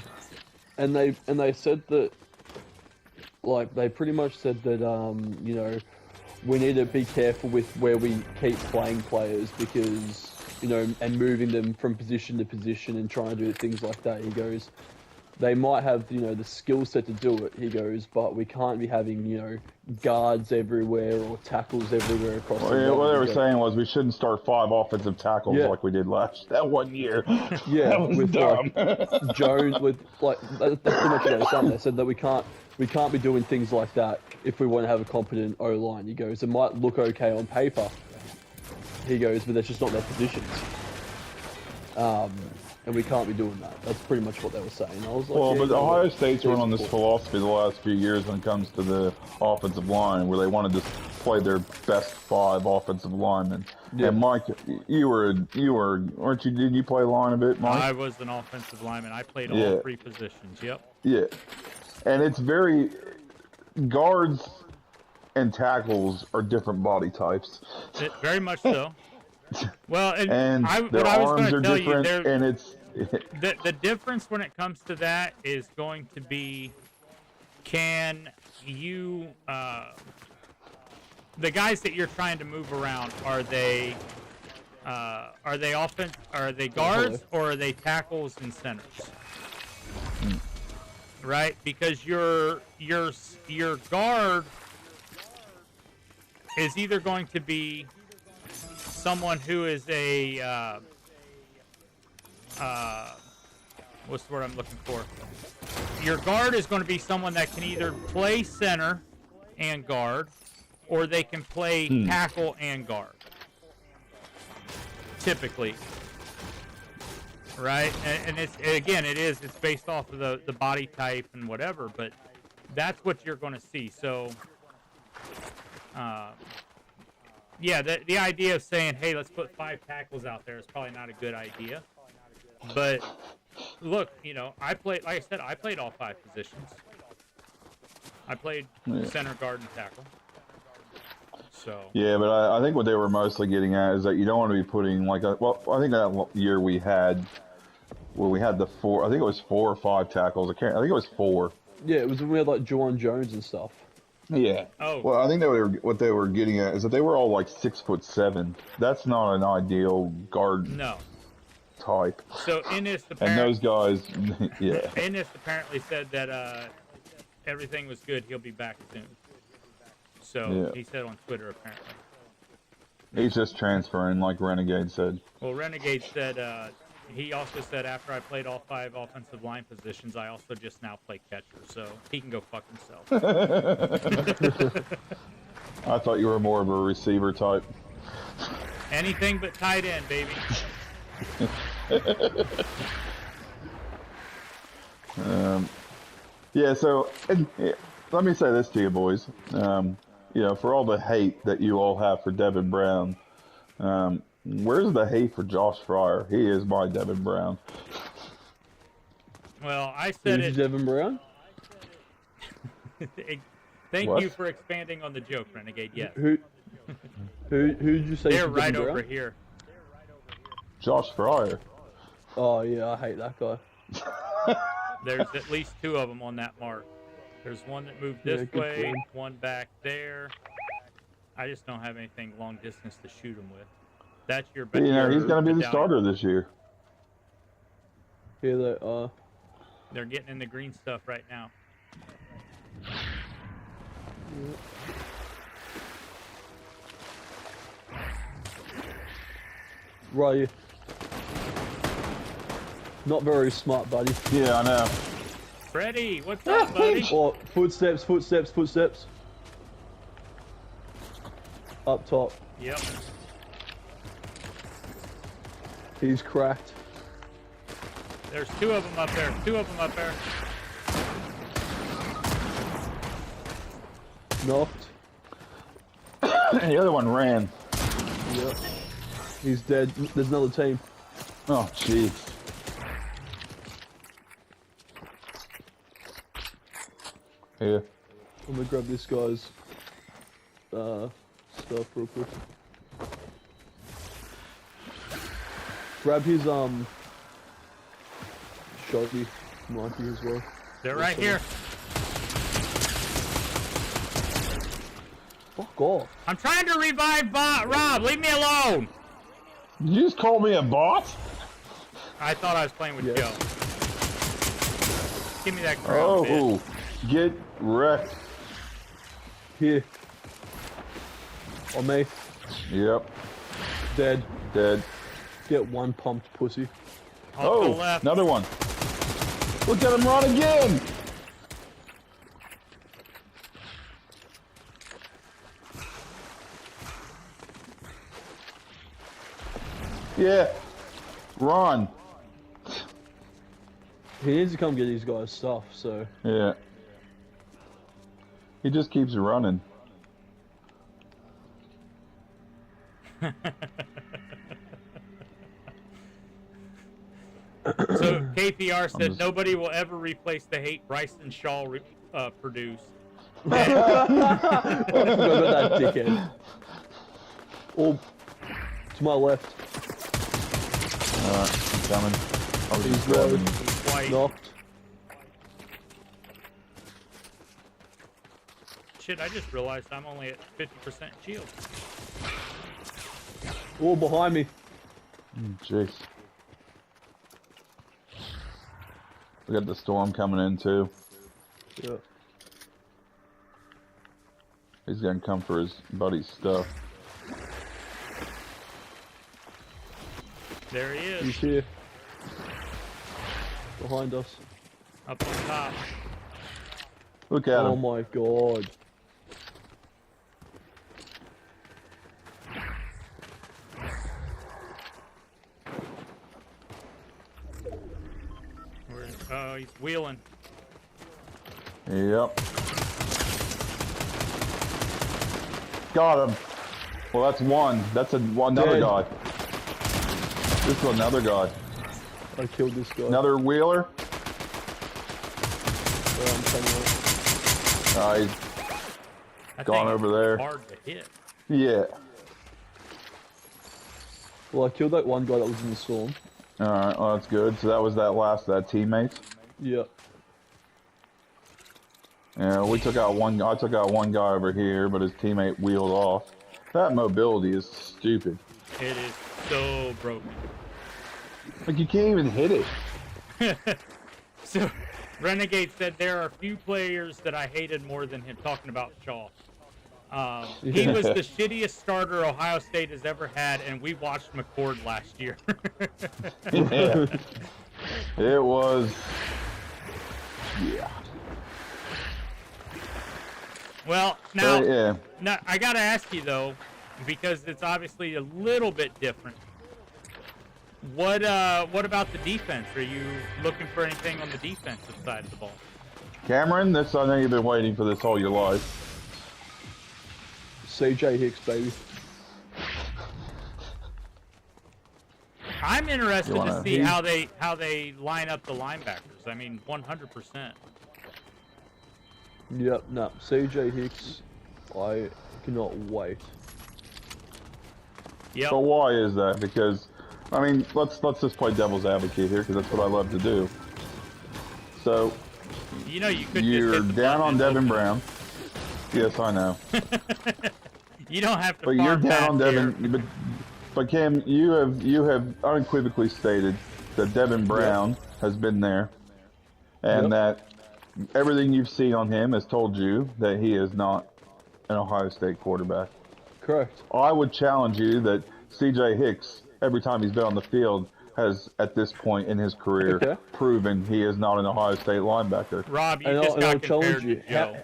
C: And they said that, like, they pretty much said that you know, we need to be careful with where we keep playing players because, you know, and moving them from position to position and trying to do things like that. He goes, they might have, you know, the skill set to do it, he goes, but we can't be having, you know, guards everywhere or tackles everywhere across the
B: field. What they were saying was we shouldn't start 5 offensive tackles like we did that one year.
C: Yeah,
B: that was
C: with
B: dumb.
C: Like, Jones, with, like, that's pretty much what they were saying. They said that we can't be doing things like that if we want to have a competent O-line. He goes, it might look okay on paper. He goes, but that's just not their positions. and we can't be doing that. That's pretty much what they were saying. I was like,
B: Well,
C: yeah,
B: but
C: no,
B: Ohio State's run on this
C: cool.
B: philosophy the last few years when it comes to the offensive line, where they want to just play their best 5 offensive linemen.
C: Yeah.
B: And Mike, you were, weren't you? Did you play line a bit, Mike?
A: I was an offensive lineman. I played
B: Yeah.
A: all 3 positions. Yep.
B: Yeah, and it's very guards and tackles are different body types.
A: Very much so. Well,
B: And
A: what
B: their
A: I was
B: arms
A: going
B: are
A: to tell
B: different,
A: you,
B: and it's
A: the difference when it comes to that is going to be, can you, the guys that you're trying to move around, are they guards or are they tackles and centers? Right, because your guard is either going to be someone who is a what's the word I'm looking for? Your guard is going to be someone that can either play center and guard, or they can play tackle and guard. Typically. Right? And it's based off of the body type and whatever, but that's what you're going to see. So, yeah, the idea of saying, hey, let's put 5 tackles out there is probably not a good idea. But look, I played all 5 positions. I played center, guard, and tackle. So.
B: Yeah, but I think what they were mostly getting at is that you don't want to be putting I think that year we had the 4. I think it was 4 or 5 tackles. I think it was 4.
C: Yeah, it was when we had like Juwan Jones and stuff.
B: Yeah.
A: Oh.
B: Well, I think what they were getting at is that they were all like 6'7". That's not an ideal guard.
A: No.
B: Type.
A: So Ennis
B: and those guys, yeah.
A: Ennis apparently said that everything was good. He'll be back soon. So he said on Twitter apparently.
B: He's just transferring, like Renegade said.
A: Well, Renegade said he also said after I played all 5 offensive line positions, I also just now play catcher. So he can go fuck himself.
B: I thought you were more of a receiver type.
A: Anything but tight end, baby.
B: Yeah, so let me say this to you, boys. For all the hate that you all have for Devin Brown, where's the hate for Josh Fryer? He is my Devin Brown.
A: Well, I said
C: Who's Devin Brown?
A: Thank
B: What?
A: you for expanding on the joke, Renegade. Yes.
C: Who did you say?
A: They're right
C: Devin
A: over
C: Brown?
A: here.
B: Josh Fryer.
C: Oh yeah, I hate that guy.
A: There's at least 2 of them on that mark. There's one that moved this
C: good
A: way,
C: point.
A: one back there. I just don't have anything long distance to shoot him with. That's your best.
B: He's going to be the starter this year.
C: Yeah, they
A: They're getting in the green stuff right now.
C: Right. Not very smart, buddy.
B: Yeah, I know.
A: Freddy, what's up, buddy?
C: Oh, footsteps. Up top.
A: Yep.
C: He's cracked.
A: There's 2 of them up there. 2 of them up there.
C: Knocked.
B: And the other one ran.
C: Yep. He's dead. There's another team.
B: Oh, jeez. Here.
C: I'm gonna grab this guy's stuff real quick. Grab his shotty, Mikey as well.
A: They're right here.
C: Fuck off.
A: I'm trying to revive Rob. Leave me alone.
B: Did you just call me a bot?
A: I thought I was playing with
C: Yeah.
A: Joe. Give me that crown, bitch.
B: Get wrecked.
C: Here. On me.
B: Yep.
C: Dead.
B: Dead.
C: Get one pumped, pussy.
A: Off the left.
B: Another one. Look at him run again. Yeah. Run.
C: He needs to come get these guys stuff, so...
B: Yeah. He just keeps running.
A: So KPR said nobody will ever replace the hate Bryson Shaw produced.
C: Oh, I forgot about that dickhead. Oh, to my left.
B: Alright, I'm coming. I was
C: He's
B: just grabbing.
A: White.
C: Knocked.
A: Shit, I just realized I'm only at 50% shield.
C: Oh, behind me.
B: Jeez. We got the storm coming in too.
C: Yeah.
B: He's gonna come for his buddy's stuff.
A: There he is,
C: He's here. Behind us.
A: up on top.
B: Look at
C: Oh
B: him.
C: my god.
A: Oh, he's wheeling.
B: Yep. Got him. Well, that's one. That's another
C: Dead.
B: guy. This is another guy.
C: I killed this guy.
B: Another wheeler. He's
A: That
B: gone
A: thing
B: over
A: is
B: there.
A: hard to hit.
B: Yeah.
C: Well, I killed that one guy that was in the storm.
B: Alright, well, that's good. So that was that teammate.
C: Yeah.
B: Yeah, we took out one. I took out one guy over here, but his teammate wheeled off. That mobility is stupid.
A: It is so broken.
B: Like, you can't even hit it.
A: So, Renegade said there are few players that I hated more than him, talking about Shaw. He was the shittiest starter Ohio State has ever had, and we watched McCord last year.
B: Yeah. It was. Yeah.
A: Well, now,
B: Yeah.
A: now I gotta ask you though, because it's obviously a little bit different. What about the defense? Are you looking for anything on the defensive side of the ball?
B: Cameron, I know you've been waiting for this all your life.
C: CJ Hicks, baby.
A: I'm interested to
B: wanna-
A: see how they line up the linebackers. I mean, 100%.
C: Yep, no. CJ Hicks, I cannot wait.
A: Yep.
B: So why is that? Because, I mean, let's just play devil's advocate here, because that's what I love to do. So,
A: You know, you could
B: you're
A: just hit the
B: down
A: button
B: on
A: and
B: Devin
A: open
B: Brown. Yes, I know.
A: it. You don't have to.
B: But you're
A: farm
B: down on
A: back
B: Devin.
A: here.
B: But Cam, you have unequivocally stated that Devin Brown has been there, and that everything you've seen on him has told you that he is not an Ohio State quarterback.
C: Correct.
B: I would challenge you that C.J. Hicks, every time he's been on the field, has at this point in his career proven he is not an Ohio State linebacker.
A: Rob, you
C: And
A: just
C: I'll
A: got
C: challenge
A: compared
C: you.
A: to Joe.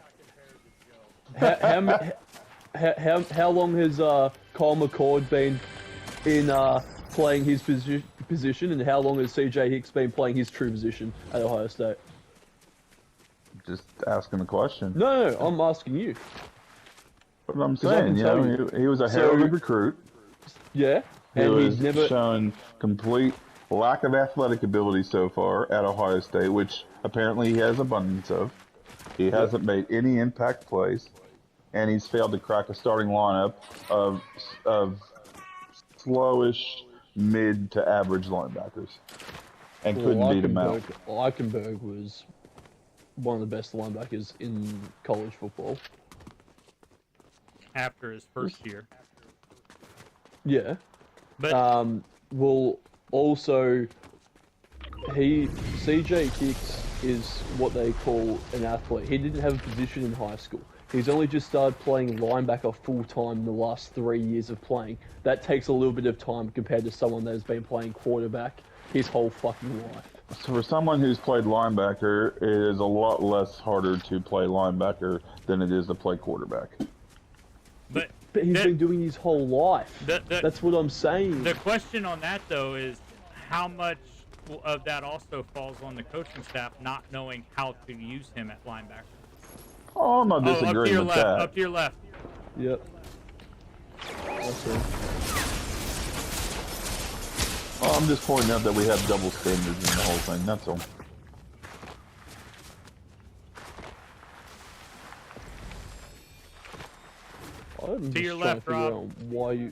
C: How long has Kyle McCord been in playing his position, and how long has CJ Hicks been playing his true position at Ohio State?
B: Just asking the question.
C: No, I'm asking you.
B: But I'm
C: 'Cause I
B: saying,
C: can
B: you
C: tell
B: know,
C: you.
B: he was a
C: So-
B: heralded recruit.
C: Yeah,
B: He
C: and
B: was
C: he's never.
B: shown complete lack of athletic ability so far at Ohio State, which apparently he has abundance of. He hasn't made any impact plays, and he's failed to crack a starting lineup of slowish mid to average linebackers, and couldn't beat him out.
C: Eichenberg was one of the best linebackers in college football.
A: After his first year,
C: Yeah.
A: but
C: Well, also, CJ Hicks is what they call an athlete. He didn't have a position in high school. He's only just started playing linebacker full-time in the last 3 years of playing. That takes a little bit of time compared to someone that's been playing quarterback his whole fucking life.
B: So for someone who's played linebacker, it is a lot less harder to play linebacker than it is to play quarterback.
A: but
C: But he's
A: that-
C: been doing his whole life.
A: the
C: That's what I'm saying.
A: the question on that though is how much of that also falls on the coaching staff not knowing how to use him at linebacker.
B: Oh, I'm not disagreeing
A: up to your
B: with
A: left.
B: that.
A: Up to your left.
C: Yep. That's it.
B: Oh, I'm just pointing out that we have double standards in the whole thing. That's all.
C: I'm
A: To your
C: just trying
A: left,
C: to figure
A: Rob.
C: out why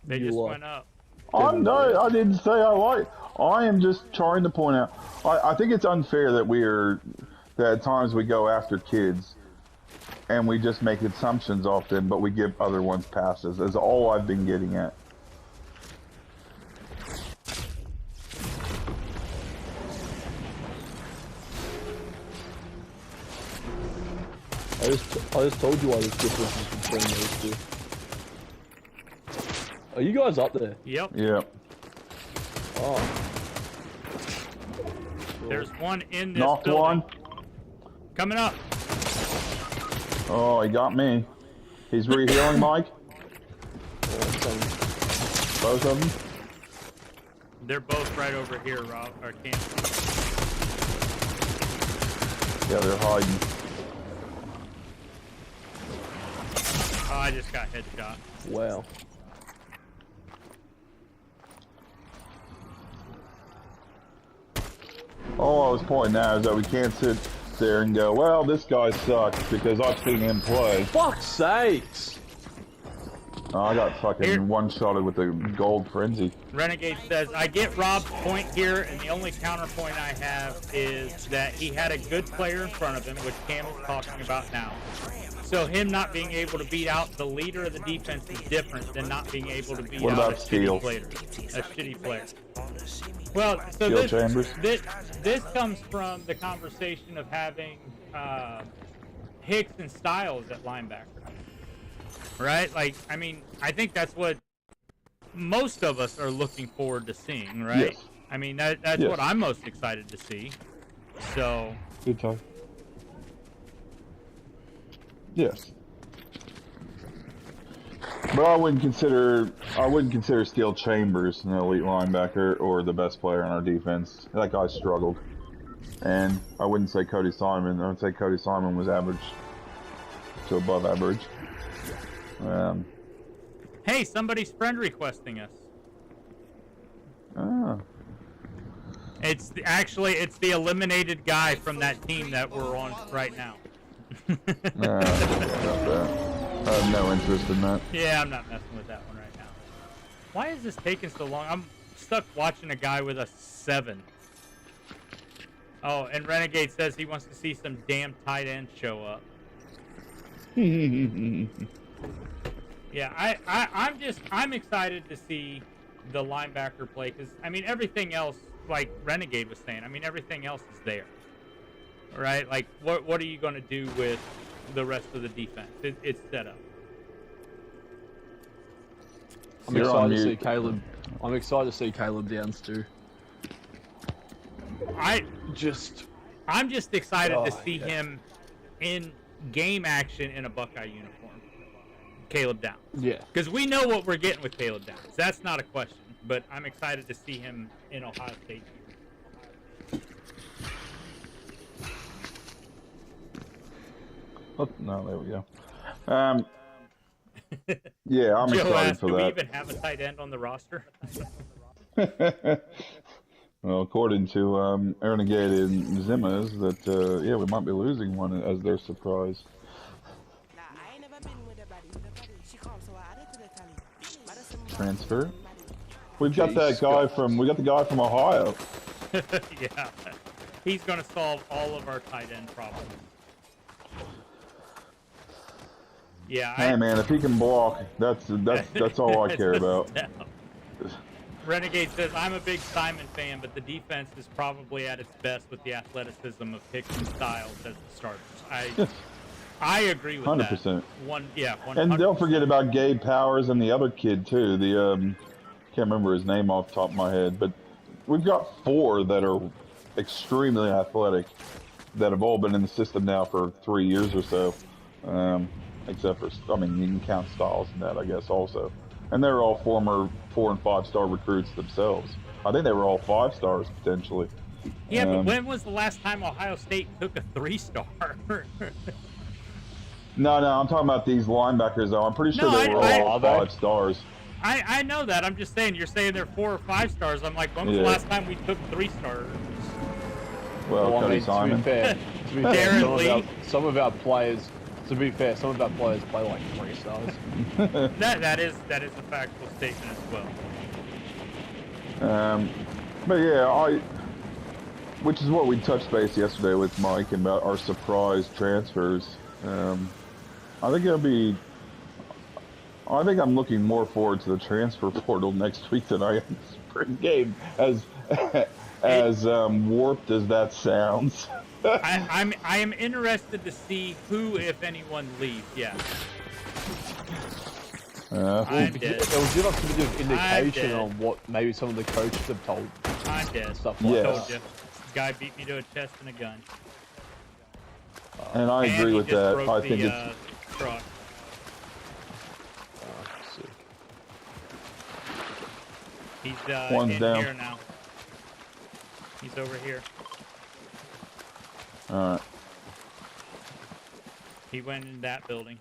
A: They
C: you
A: just
C: like-
A: went up.
B: I'm no, I didn't say I like. I am just trying to point out. I think it's unfair that that at times we go after kids, and we just make assumptions off them, but we give other ones passes. Is all I've been getting at.
C: I just told you why there's differences between those two. Are you guys up there?
A: Yep.
B: Yeah.
C: Oh.
A: There's one in this
B: Knocked
A: building.
B: one.
A: Coming up.
B: Oh, he got me. He's re-healing, Mike. Both of them.
A: They're both right over here, Rob. Or Cam.
B: Yeah, they're hiding.
A: Oh, I just got headshot.
C: Wow.
B: All I was pointing out is that we can't sit there and go, well, this guy sucks because I've seen him play.
C: Fuck's sakes!
B: Oh, I got fucking
A: Here.
B: one-shotted with the gold frenzy.
A: Renegade says, I get Rob's point here, and the only counterpoint I have is that he had a good player in front of him, which Cam is talking about now. So him not being able to beat out the leader of the defense is different than not being able to beat
B: What
A: out
B: about
A: a
B: Steele?
A: shitty player. Well, so
B: Steel Chambers?
A: this comes from the conversation of having Hicks and Styles at linebacker. Right? Like, I mean, I think that's what most of us are looking forward to seeing, right?
B: Yes.
A: I mean, that's
B: Yes.
A: what I'm most excited to see. So,
B: Good time. Yes. But I wouldn't consider Steel Chambers an elite linebacker or the best player on our defense. That guy struggled. And I wouldn't say Cody Simon. I would say Cody Simon was average to above average.
A: hey, somebody's friend requesting us.
B: Ah.
A: It's the eliminated guy from that team that we're on right now.
B: I have no interest in that.
A: Yeah, I'm not messing with that one right now. Why is this taking so long? I'm stuck watching a guy with a 7. Oh, and Renegade says he wants to see some damn tight end show up. Yeah, I'm excited to see the linebacker play because I mean everything else, like Renegade was saying, I mean everything else is there, right? Like what are you going to do with the rest of the defense? It's set up.
C: I'm
B: You're on
C: excited to see
B: mute.
C: Caleb. I'm excited to see Caleb Downs too.
A: I'm
C: Just
A: just excited to
C: Oh,
A: see
C: yeah.
A: him in game action in a Buckeye uniform. Caleb Downs.
C: yeah.
A: Because we know what we're getting with Caleb Downs. That's not a question. But I'm excited to see him in Ohio State.
B: Oh, no, there we go. Yeah, I'm
A: Joe
B: excited
A: asked,
B: for
A: do we
B: that.
A: even have a tight end on the roster?
B: Well, according to Renegade and Zimmers, that yeah, we might be losing one as their surprise. Transfer. We got the guy from Ohio.
A: Yeah. He's going to solve all of our tight end problems. Yeah.
B: Hey man, if he can block, that's all I care
A: That's a
B: about.
A: step. Renegade says, I'm a big Simon fan, but the defense is probably at its best with the athleticism of Hicks and Styles as the starters. I agree with
B: 100%.
A: that. 100%.
B: And don't forget about Gabe Powers and the other kid too. The can't remember his name off the top of my head, but we've got 4 that are extremely athletic that have all been in the system now for 3 years or so. Except for, I mean, you can count Styles in that, I guess, also. And they're all former 4- and 5-star recruits themselves. I think they were all 5 stars potentially.
A: Yeah, but when was the last time Ohio State took a 3-star?
B: No, I'm talking about these linebackers though. I'm pretty sure they were all 5 stars.
A: I know that. I'm just saying. You're saying they're 4 or 5 stars. I'm like, when was the last time we took 3 stars?
B: Well, Cody Simon.
C: To be fair, some of our players. To be fair, some of our players play like 3 stars.
A: that is a factual statement as well.
B: But yeah, which is what we touched base yesterday with Mike about our surprise transfers. I think I'm looking more forward to the transfer portal next week than I am the spring game, as warped as that sounds.
A: I am interested to see who, if anyone, leaves. Yeah. I'm dead.
C: It will give us a bit of indication on what maybe some of the coaches have told.
A: I'm dead.
C: Stuff like
A: that. Told you. Guy beat me to a chest and a gun.
B: And I agree with that. I think it's
A: truck.
C: Sick.
A: He's
B: One's
A: in
B: down.
A: here now. He's over here.
B: Alright.
A: He went in that building.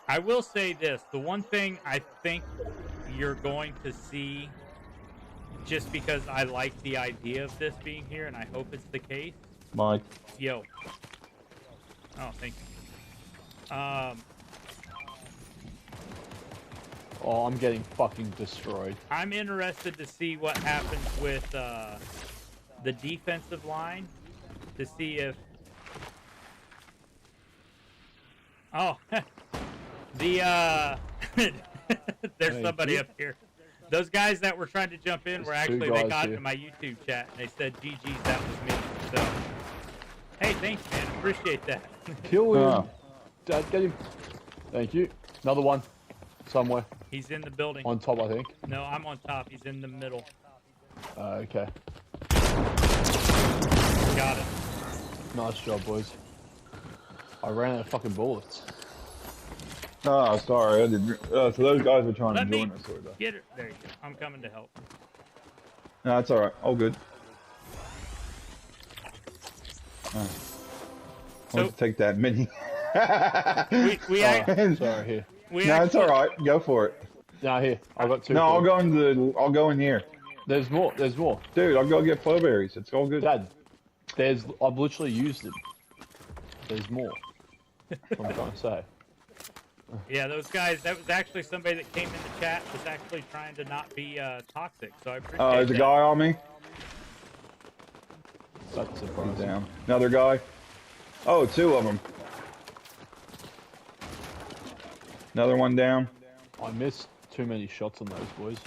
A: I will say this, the one thing I think you're going to see, just because I like the idea of this being here, and I hope it's the case.
B: Mike.
A: Yo. Oh, thank you.
C: Oh, I'm getting fucking destroyed.
A: I'm interested to see what happens with the defensive line, to see if... Oh, there's somebody up here. Those guys that were trying to jump in were actually, they got into my YouTube chat and they said, GG's, that was me. So, hey, thanks, man. Appreciate that.
C: Kill him. Dad, get him. Thank you. Another one. Somewhere.
A: He's in the building.
C: On top, I think.
A: No, I'm on top. He's in the middle.
C: Okay.
A: Got it.
C: Nice job, boys. I ran out of fucking bullets.
B: Oh, sorry. I didn't. So those guys were trying to join us.
A: Get it. There you go. I'm coming to help.
B: No, that's all right. All good. Let's take that mini.
C: Sorry, here.
B: No, it's all right. Go for it.
C: No, here. I got 2.
B: No, I'll go in here.
C: There's more. There's more.
B: Dude, I'll go get flowberries. It's all good.
C: Dad, I've literally used them. There's more. That's what I'm trying to say.
A: Yeah, those guys, that was actually somebody that came in the chat, was actually trying to not be toxic, so I appreciate
B: there's a guy on me.
C: That's surprising.
B: Down. Another guy. Oh, 2 of them. Another one down.
C: I missed too many shots on those boys.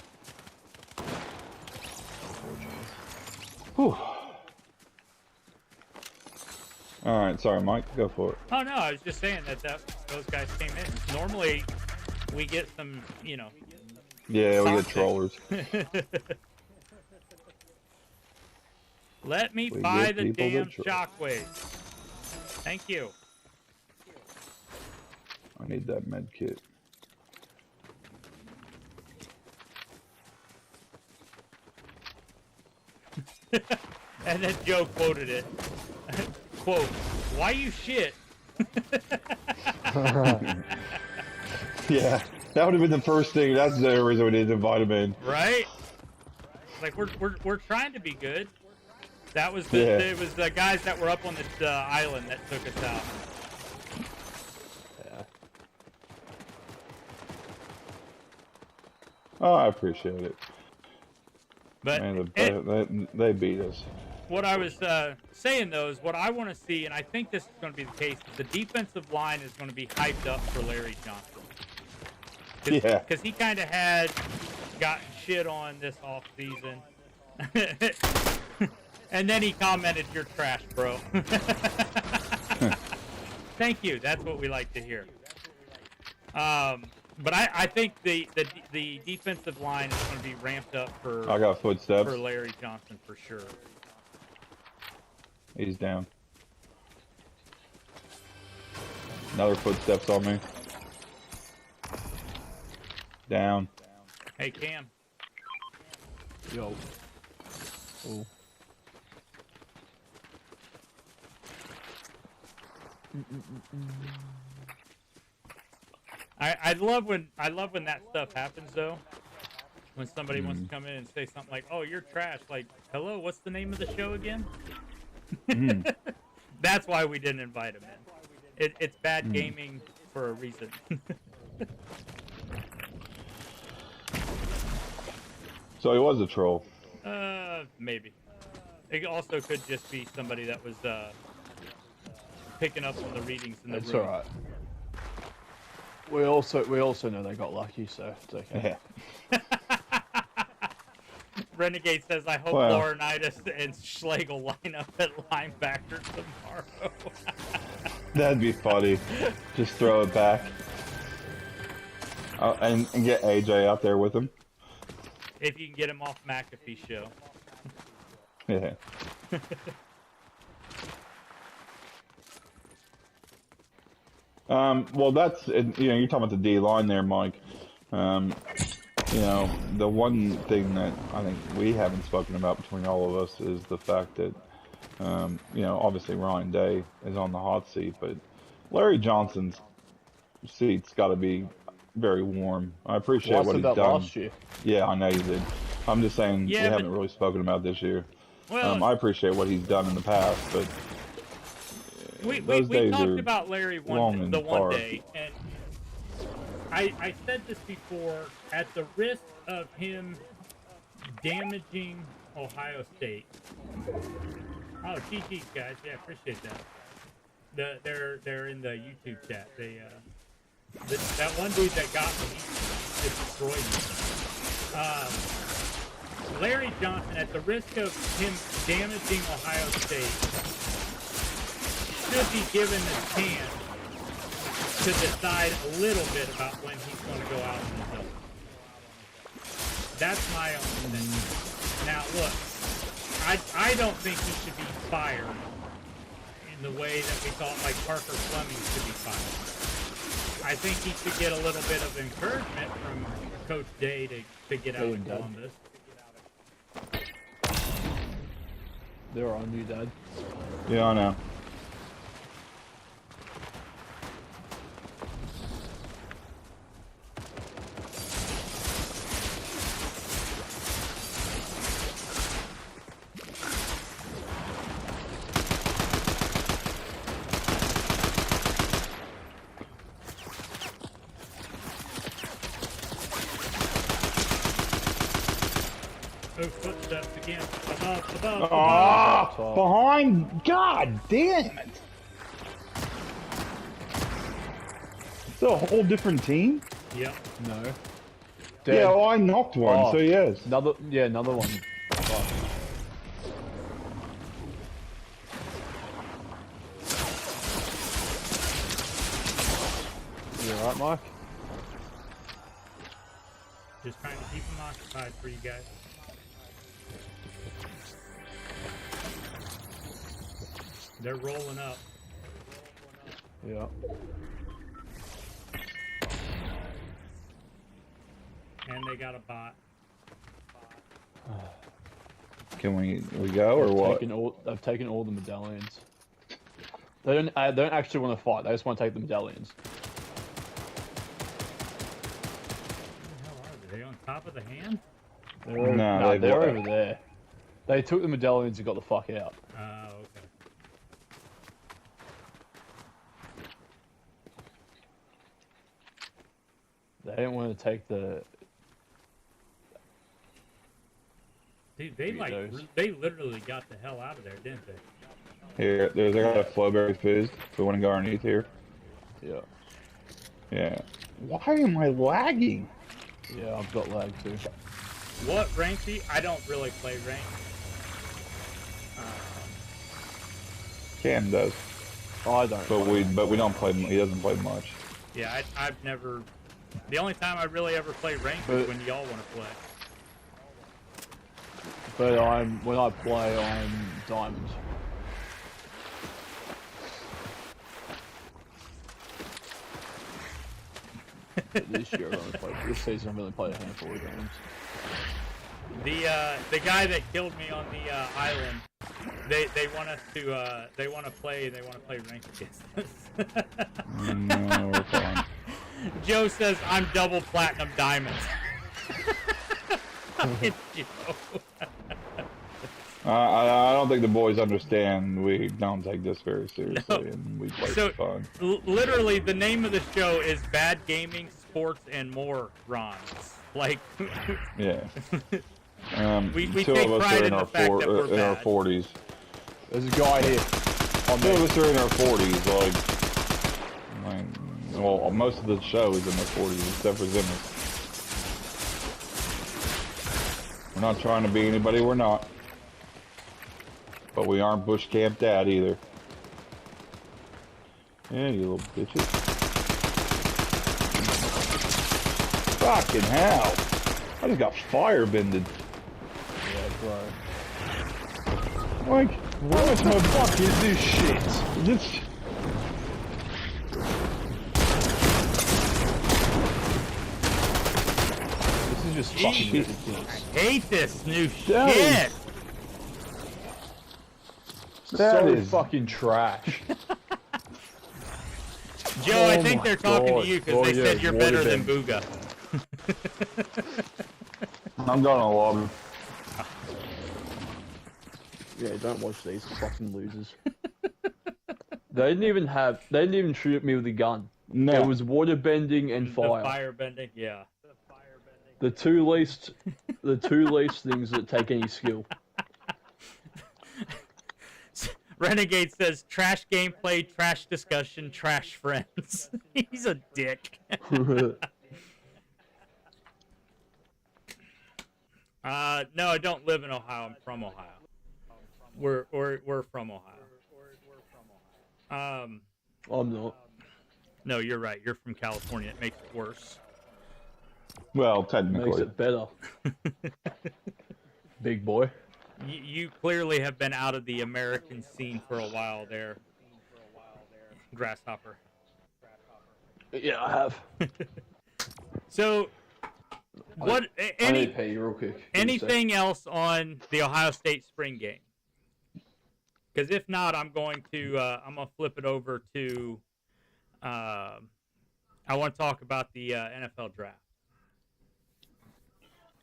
C: Whew.
B: Alright, sorry, Mike. Go for it.
A: Oh, no, I was just saying that those guys came in. Normally, we get some, you know...
B: Yeah, we get trollers.
A: Let me buy the damn shockwave. Thank you.
B: I need that med kit.
A: And then Joe quoted it. Quote, why you shit?
B: Yeah, that would have been the first thing. That's the reason we didn't invite him in.
A: Right? Like, we're trying to be good. That was it was the guys that were up on this island that took us out.
C: Yeah.
B: Oh, I appreciate it.
A: But
B: man, they beat us.
A: What I was saying, though, is what I want to see, and I think this is going to be the case, is the defensive line is going to be hyped up for Larry Johnson.
B: Yeah.
A: Because he kind of had gotten shit on this offseason. And then he commented, "You're trash, bro." Thank you. That's what we like to hear. But I think the defensive line is going to be ramped up for.
B: I got footsteps.
A: For Larry Johnson, for sure.
B: He's down. Another footsteps on me. Down.
A: Hey, Cam.
C: Yo. Oh.
A: I love when that stuff happens though. When somebody wants to come in and say something like, "Oh, you're trash." Like, hello, what's the name of the show again? That's why we didn't invite him in. It's bad gaming for a reason.
B: So he was a troll.
A: Maybe. It also could just be somebody that was picking up on the readings in the room.
C: It's alright. We also know they got lucky, so it's okay.
B: Yeah.
A: Renegade says, I hope Laurinaitis and Schlegel line up at linebacker tomorrow.
B: That'd be funny. Just throw it back. And get AJ out there with him.
A: If you can get him off McAfee show.
B: Yeah. Well, that's, you're talking about the D line there, Mike. The one thing that I think we haven't spoken about between all of us is the fact that, obviously Ryan Day is on the hot seat, but Larry Johnson's seat's got to be very warm. I appreciate what he's done.
C: Last year.
B: Yeah, I know you did. I'm just saying we haven't really spoken about this year.
A: Well,
B: I appreciate what he's done in the past, but
A: we talked about Larry one day, and I said this before, at the risk of him damaging Ohio State. Oh, GG's guys, yeah, appreciate that. They're in the YouTube chat. That one dude that got me destroyed me. Larry Johnson, at the risk of him damaging Ohio State, should be given the chance to decide a little bit about when he's going to go out on his own. That's my own thing. Now, look, I don't think he should be fired in the way that we thought, like Parker Fleming should be fired. I think he should get a little bit of encouragement from Coach Day to get out of Columbus.
C: They're on you, Dad.
B: Yeah, I know.
A: Footsteps again. Above.
B: Oh, behind. God damn it. It's a whole different team?
A: Yep.
C: No.
B: Dead. Yeah, well, I knocked one, so yes.
C: Another one. You alright, Mike?
A: Just trying to keep them occupied for you guys. They're rolling up.
C: Yeah.
A: And they got a bot.
B: Can we go or what?
C: They've taken all the medallions. They don't actually want to fight. They just want to take the medallions.
A: Where the hell are they? Are they on top of the hand?
C: They're over there. They took the medallions and got the fuck out.
A: Oh, okay.
C: They didn't want to take the...
A: Dude, they literally got the hell out of there, didn't they?
B: Here, there's got a flowberry fizz. If we want to go underneath here.
C: Yeah.
B: Yeah. Why am I lagging?
C: Yeah, I've got lag too.
A: What rank do you... I don't really play rank.
B: Cam does.
C: Oh, I don't.
B: But we don't play. He doesn't play much.
A: Yeah, I've never... The only time I really ever play ranked is when y'all want to play.
C: But when I play, I'm diamond. This year, this season, I've only played a handful of games.
A: The guy that killed me on the island, they want us to they want to play ranked against us.
B: No, we're fine.
A: Joe says I'm double platinum diamonds. It's Joe.
B: I don't think the boys understand. We don't take this very seriously, and we play for fun.
A: Literally, the name of the show is Bad Gaming, Sports, and More Rons. Like,
B: yeah.
A: We
B: Two
A: take
B: of us
A: pride
B: are
A: in the fact that we're
B: in our
A: bad.
B: 40s.
C: There's a guy here.
B: Two of us are in our 40s. Like, well, most of the show is in their 40s, except for Zimmer. We're not trying to be anybody we're not. But we aren't bush camp dad either. Yeah, you little bitches. Fucking hell! I just got firebended.
C: Yeah, bro.
B: Like, how much more fuck is this shit? This.
C: This is just fucking ridiculous.
A: I hate this new
B: That
A: shit.
B: That
C: So
B: is
C: fucking trash.
A: Joe, I
C: Oh
A: think
C: my
A: they're talking
C: God.
A: to you because
C: Oh,
A: they
C: yeah,
A: said you're
C: water
A: better than
C: bend.
A: Booga.
B: I'm going to lobby.
C: Yeah, don't watch these fucking losers. They didn't even shoot at me with a gun.
B: No.
C: It was water bending and fire.
A: The fire bending, yeah.
C: The two least things that take any skill.
A: Renegade says trash gameplay, trash discussion, trash friends. He's a dick. No, I don't live in Ohio. I'm from Ohio. We're from Ohio.
C: I'm not.
A: No, you're right. You're from California. It makes it worse.
B: Well,
C: Makes
B: technically.
C: it better. Big boy.
A: You clearly have been out of the American scene for a while there, Grasshopper.
C: Yeah, I have.
A: So, what?
C: I need to pay you real quick.
A: Anything else on the Ohio State spring game? Because if not, I'm gonna flip it over to. I want to talk about the NFL draft.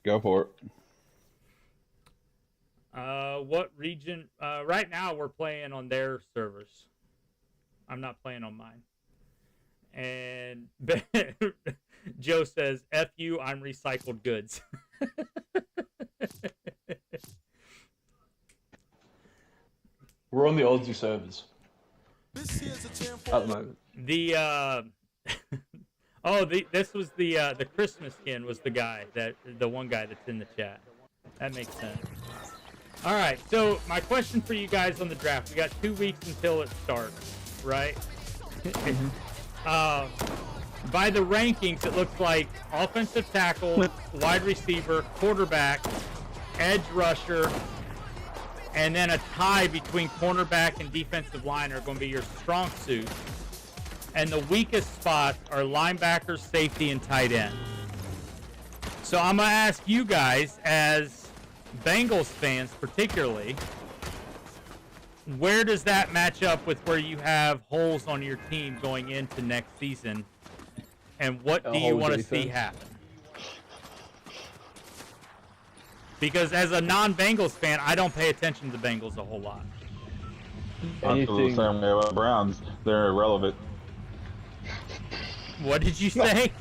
B: Go for it.
A: What region? Right now, we're playing on their servers. I'm not playing on mine. And Joe says, "F you, I'm recycled goods."
C: We're on the Aussie servers. At the moment.
A: This was the Christmas skin was the one guy that's in the chat. That makes sense. All right, so my question for you guys on the draft: we got 2 weeks until it starts, right? By the rankings, it looks like offensive tackle, wide receiver, quarterback, edge rusher, and then a tie between cornerback and defensive line are going to be your strong suit. And the weakest spots are linebacker, safety, and tight end. So I'm going to ask you guys, as Bengals fans particularly, where does that match up with where you have holes on your team going into next season? And what do you want to see happen? Because as a non-Bengals fan, I don't pay attention to the Bengals a whole lot.
B: I feel the same way about Browns. They're irrelevant.
A: What did you say?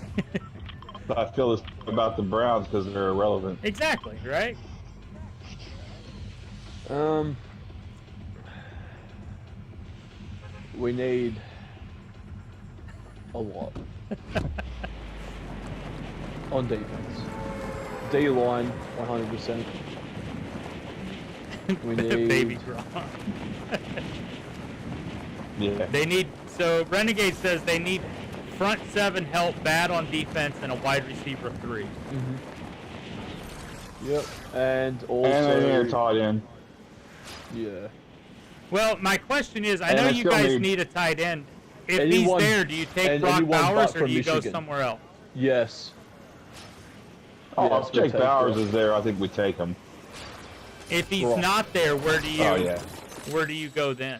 B: I feel this about the Browns because they're irrelevant.
A: Exactly, right?
C: We need a lot on defense. D-line, 100%. We need
A: Baby Gronk.
B: Yeah.
A: They need. So Renegade says they need front seven help, bad on defense, and a wide receiver 3.
C: Yep, and also.
B: And they're tight end.
C: Yeah.
A: Well, my question is, I
B: And
A: know
B: I
A: you
B: still
A: guys
B: need-
A: need a tight end. If
C: Anyone-
A: he's there, do you take
C: and
A: Brock
C: anyone
A: Bowers
C: but
A: or
C: from
A: do you go
C: Michigan.
A: somewhere else?
C: Yes.
B: Oh,
C: Yes,
B: if
C: we'll
B: Jake
C: take
B: Bowers
C: that.
B: is there, I think we take him.
A: If he's
C: Right.
A: not there, where do you
B: Oh, yeah.
A: where do you go then?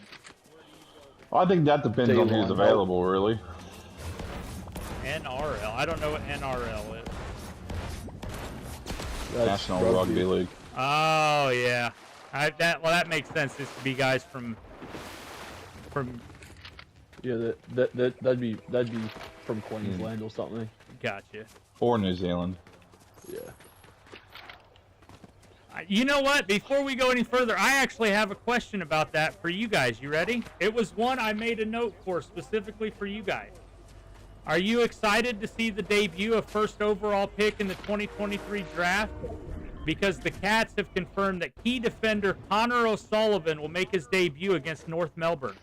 B: I think that depends on who's
C: D-line
B: available, really.
A: NRL. I don't know what NRL is.
C: That's
B: National Rugby League.
A: Oh yeah, that makes sense. This to be guys from.
C: Yeah, that'd be from Queensland or something.
A: Gotcha.
B: Or New Zealand.
C: Yeah.
A: You know what? Before we go any further, I actually have a question about that for you guys. You ready? It was one I made a note for specifically for you guys. Are you excited to see the debut of first overall pick in the 2023 draft? Because the Cats have confirmed that key defender Connor O'Sullivan will make his debut against North Melbourne.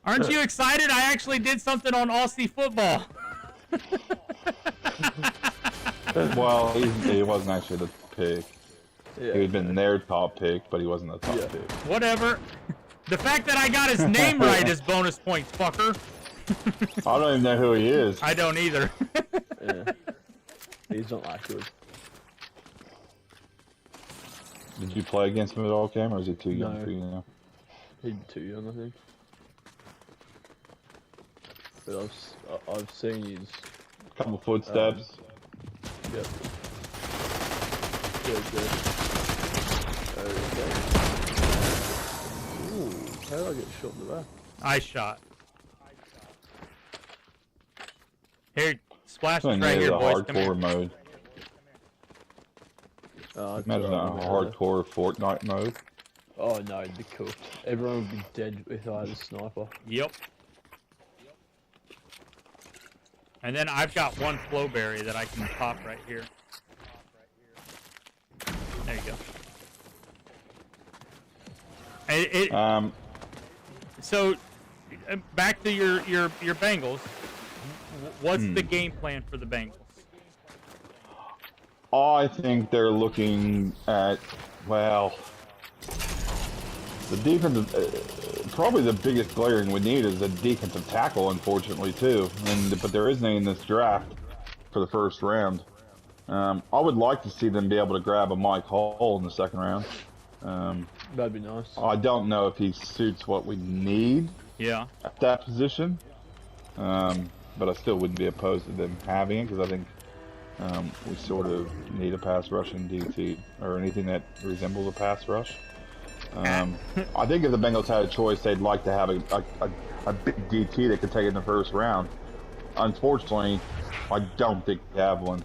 A: Aren't you excited? I actually did something on Aussie football.
B: Well, he wasn't actually the pick.
C: Yeah.
B: He had been their top pick, but he wasn't the top pick.
A: Whatever. The fact that I got his name right is bonus points, fucker.
B: I don't even know who he is.
A: I don't either.
C: Yeah. He's not that good.
B: Did you play against him at all, Cam, or is he too young
C: No.
B: for you now?
C: He's too young, I think. But I've seen his.
B: Couple footsteps.
C: Yep. Good. Okay. Ooh, how did I get shot in the back?
A: I shot. Here, splash
B: Playing
A: right
B: the
A: here, boys. Come here.
B: hardcore mode. Imagine a hardcore Fortnite mode.
C: Oh no, it'd be cooked. Everyone would be dead if I had a sniper.
A: Yep. And then I've got one flowberry that I can pop right here. There you go. So, back to your Bengals. What's the game plan for the Bengals?
B: I think they're looking at, well, the defensive, probably the biggest glaring we need is a defensive tackle, unfortunately, too. But there isn't any in this draft for the first round. I would like to see them be able to grab a Mike Hall in the second round.
C: That'd be nice.
B: I don't know if he suits what we need at that position. But I still wouldn't be opposed to them having it, because I think we sort of need a pass rushing DT, or anything that resembles a pass rush. I think if the Bengals had a choice, they'd like to have a big DT that could take it in the first round. Unfortunately, I don't think we have one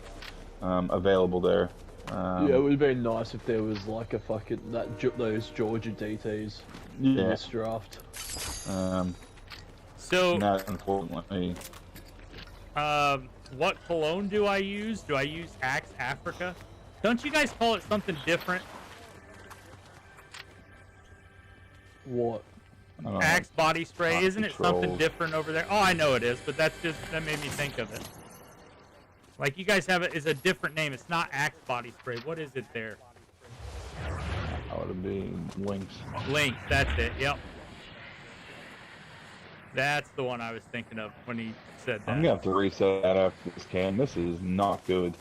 B: available there.
C: Yeah, it would have been nice if there was like a fucking those Georgia DTs in this draft.
A: So,
B: not unfortunately.
A: what cologne do I use? Do I use Axe Africa? Don't you guys call it something different?
C: What?
A: Axe body spray,
B: Not
A: isn't it something
B: controlled.
A: different over there? Oh, I know it is, but that made me think of it. Like, you guys have it is a different name. It's not Axe body spray. What is it there?
B: That would have been Lynx.
A: Lynx, that's it. Yep. That's the one I was thinking of when he said that.
B: I'm gonna have to reset that after this, Cam. This is not good.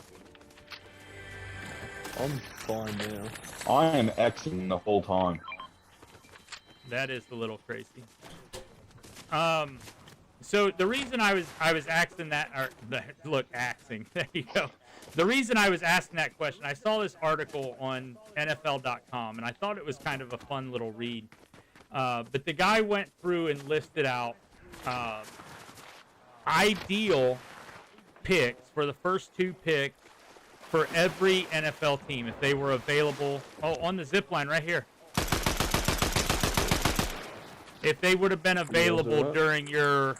C: I'm fine now.
B: I am Xing the whole time.
A: That is a little crazy. So the reason I was asking that, or look, axing. There you go. The reason I was asking that question, I saw this article on NFL.com, and I thought it was kind of a fun little read. But the guy went through and listed out ideal picks for the first two picks for every NFL team if they were available. Oh, on the zip line right here. If they would have been available during your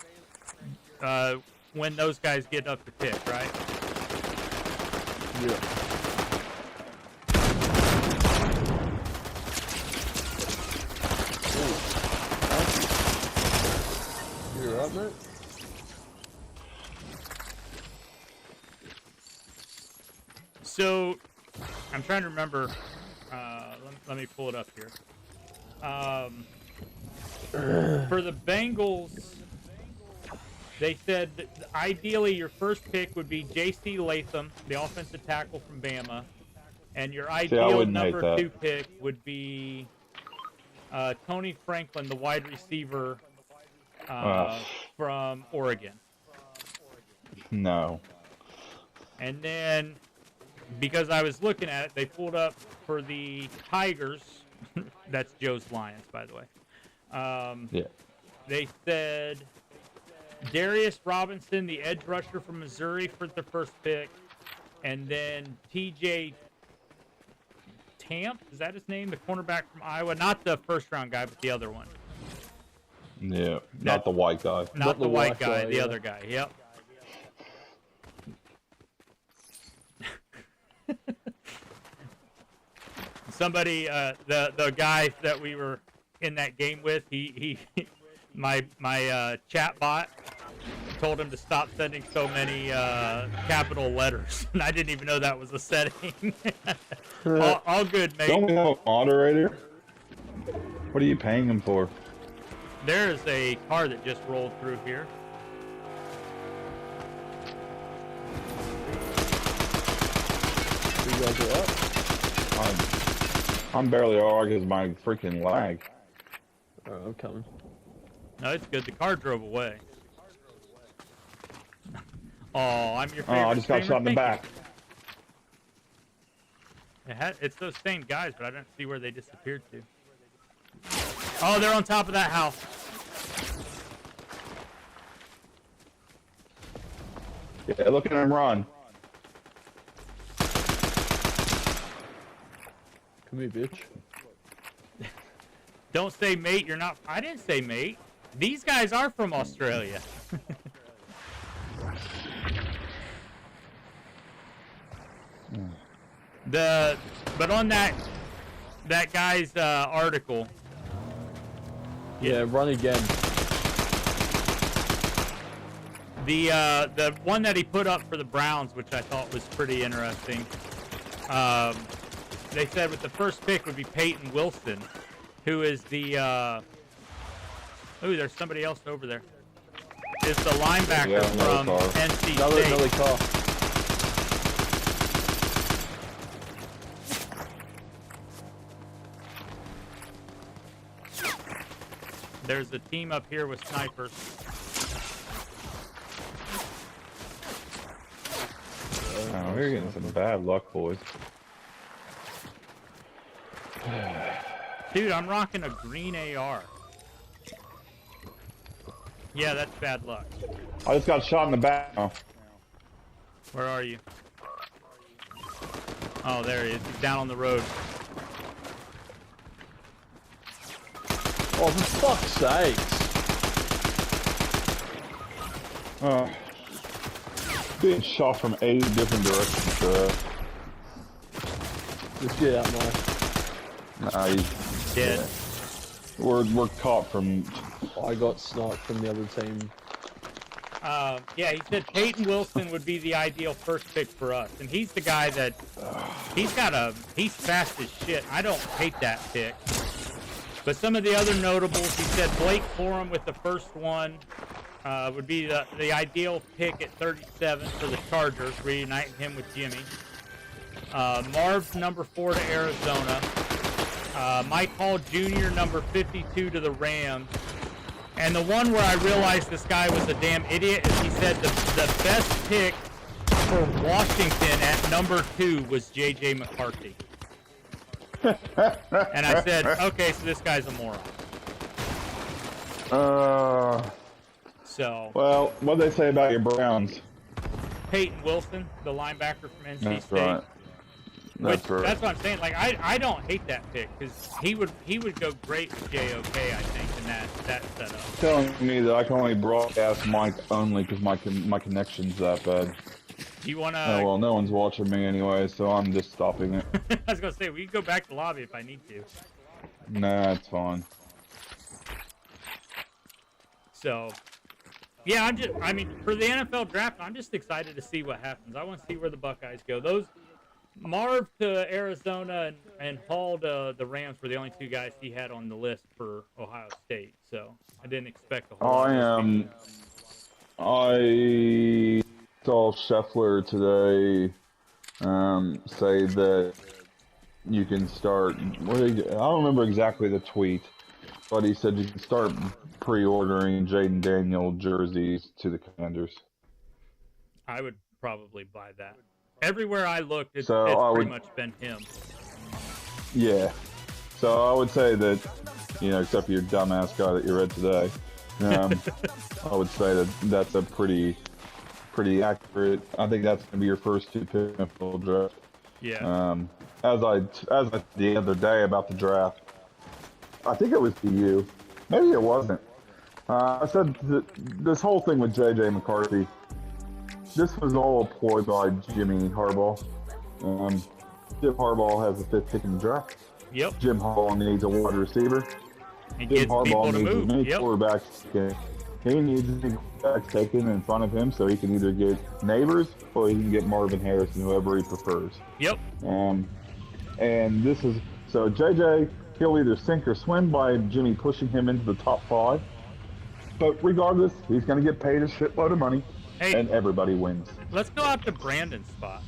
A: when those guys get up to pick, right?
C: Yeah. You're up, mate?
A: So, I'm trying to remember. Let me pull it up here. For the Bengals, They said that ideally your first pick would be J.C. Latham, the offensive tackle from Bama, and your ideal number 2 pick would be Tony Franklin, the wide receiver from Oregon.
B: No.
A: And then, because I was looking at it, they pulled up for the Tigers. That's Joe's Lions, by the way.
B: Yeah.
A: They said Darius Robinson, the edge rusher from Missouri, for the first pick. And then TJ Tamp, is that his name? The cornerback from Iowa. Not the first-round guy, but the other one.
B: Yeah, not the white guy.
A: Not the white guy, the other guy. Yep. Somebody, the guy that we were in that game with, my chat bot told him to stop sending so many capital letters, and I didn't even know that was a setting. all good, mate.
B: Don't we have a moderator? What are you paying him for?
A: There's a car that just rolled through here.
C: You guys are up?
B: I'm barely alright because my freaking lag.
C: Alright, I'm coming.
A: No, it's good. The car drove away. Oh, I'm your favorite.
B: Oh, I just got shot in the back.
A: It's those same guys, but I don't see where they disappeared to. Oh, they're on top of that house.
B: Yeah, look at him run.
C: Come here, bitch.
A: Don't say mate, you're not. I didn't say mate. These guys are from Australia. But on that guy's article.
C: Yeah, run again.
A: The one that he put up for the Browns, which I thought was pretty interesting. They said with the first pick would be Peyton Wilson, who is the there's somebody else over there. Is the linebacker from NC State.
C: Another car.
A: There's a team up here with snipers.
B: Oh, we're getting some bad luck, boys.
A: Dude, I'm rocking a green AR. Yeah, that's bad luck.
B: I just got shot in the back. Oh.
A: Where are you? Oh, there he is. He's down on the road.
C: Oh, for fuck's sakes.
B: Being shot from 8 different directions.
C: Just get out, Mike.
B: Nice.
A: Dead.
B: We're caught from.
C: I got sniped from the other team.
A: Yeah, he said Peyton Wilson would be the ideal first pick for us, and he's the guy that he's fast as shit. I don't hate that pick. But some of the other notables, he said Blake Corum with the first one would be the ideal pick at 37 for the Chargers, reuniting him with Jimmy. Marv, number 4 to Arizona. Mike Hall Jr., number 52 to the Rams. And the one where I realized this guy was a damn idiot is he said the best pick for Washington at number 2 was J.J. McCarthy. And I said, okay, so this guy's a moron. So.
B: Well, what'd they say about your Browns?
A: Peyton Wilson, the linebacker from NC
B: That's
A: State.
B: right. That's right.
A: That's what I'm saying. Like, I don't hate that pick because he would go great with JOK, I think, in that setup.
B: Telling me that I can only broadcast mic only because my connection's that bad.
A: Do you wanna?
B: Oh well, no one's watching me anyway, so I'm just stopping it.
A: I was gonna say we can go back to the lobby if I need to.
B: Nah, it's fine.
A: So, yeah, I mean, for the NFL draft, I'm just excited to see what happens. I want to see where the Buckeyes go. Those Marv to Arizona and Hall to the Rams were the only 2 guys he had on the list for Ohio State. So I didn't expect a whole lot.
B: I saw Scheffler today say that you can start. I don't remember exactly the tweet, but he said you can start pre-ordering Jaden Daniel jerseys to the Commanders.
A: I would probably buy that. Everywhere I looked, it's pretty much been him.
B: Yeah. So I would say that, except for your dumbass guy that you read today, I would say that that's a pretty accurate. I think that's gonna be your first 2 picks in the full draft.
A: Yeah.
B: As I the other day about the draft, I think it was to you, maybe it wasn't. I said that this whole thing with JJ McCarthy, this was all a ploy by Jimmy Harbaugh. Jim Harbaugh has the 5th pick in the draft.
A: Yep.
B: Jim Harbaugh needs a wide receiver.
A: He
B: Jim
A: gets
B: Harbaugh
A: people to
B: needs
A: move.
B: as many
A: Yep.
B: quarterbacks. He needs as many quarterbacks taken in front of him so he can either get Neighbors or he can get Marvin Harrison, whoever he prefers.
A: Yep.
B: And this is so JJ. He'll either sink or swim by Jimmy pushing him into the top 5. But regardless, he's going to get paid a shitload of money, and everybody wins.
A: Let's go out to Brandon's spot.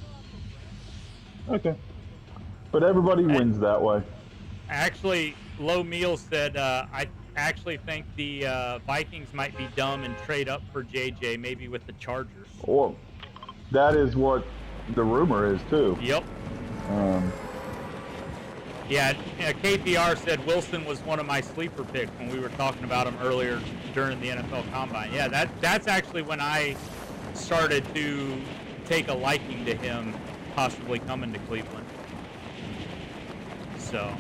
B: Okay. But everybody wins that way.
A: Actually, Low Meal said, I actually think the Vikings might be dumb and trade up for JJ, maybe with the Chargers.
B: Well, that is what the rumor is, too.
A: Yep. Yeah, KPR said Wilson was one of my sleeper picks when we were talking about him earlier during the NFL Combine. Yeah, that's actually when I started to take a liking to him possibly coming to Cleveland. So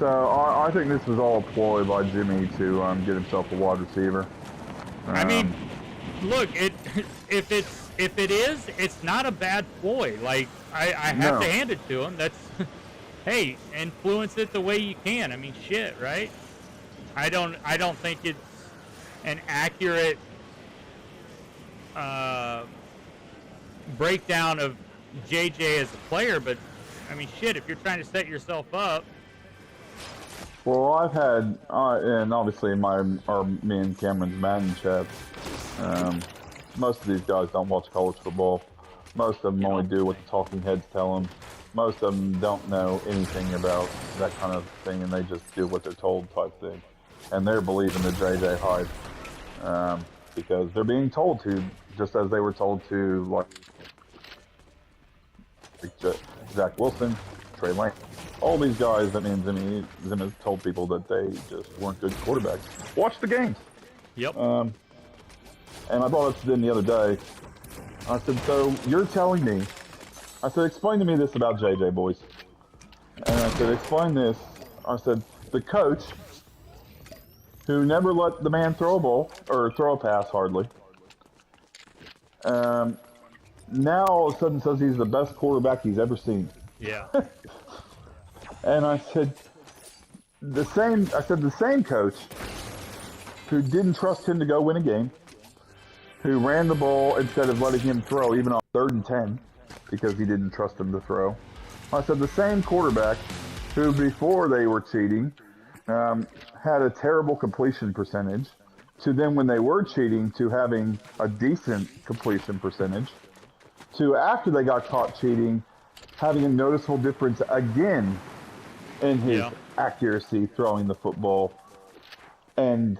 B: I think this was all a ploy by Jimmy to get himself a wide receiver.
A: I mean, look, if it is, it's not a bad ploy. Like I have to hand it to him. That's hey, influence it the way you can. I mean, shit, right? I don't think it's an accurate breakdown of JJ as a player, but I mean, shit, if you're trying to set yourself up.
B: Well, I've had, and obviously me and Cameron's Madden chat, most of these guys don't watch college football. Most of them only do what the talking heads tell them. Most of them don't know anything about that kind of thing, and they just do what they're told type thing. And they're believing the JJ hype because they're being told to, just as they were told to, like Zach Wilson, Trey Lance. All these guys that Zimmer told people that they just weren't good quarterbacks. Watch the games.
A: Yep.
B: And I brought up to them the other day. I said, so you're telling me, I said, explain to me this about JJ, boys. And I said, explain this. I said, the coach who never let the man throw a ball, or throw a pass hardly, now all of a sudden says he's the best quarterback he's ever seen.
A: Yeah.
B: And I said, the same coach who didn't trust him to go win a game, who ran the ball instead of letting him throw even on 3rd and 10 because he didn't trust him to throw. I said the same quarterback who before they were cheating had a terrible completion percentage to then when they were cheating to having a decent completion percentage to after they got caught cheating having a noticeable difference again in his accuracy throwing the football. And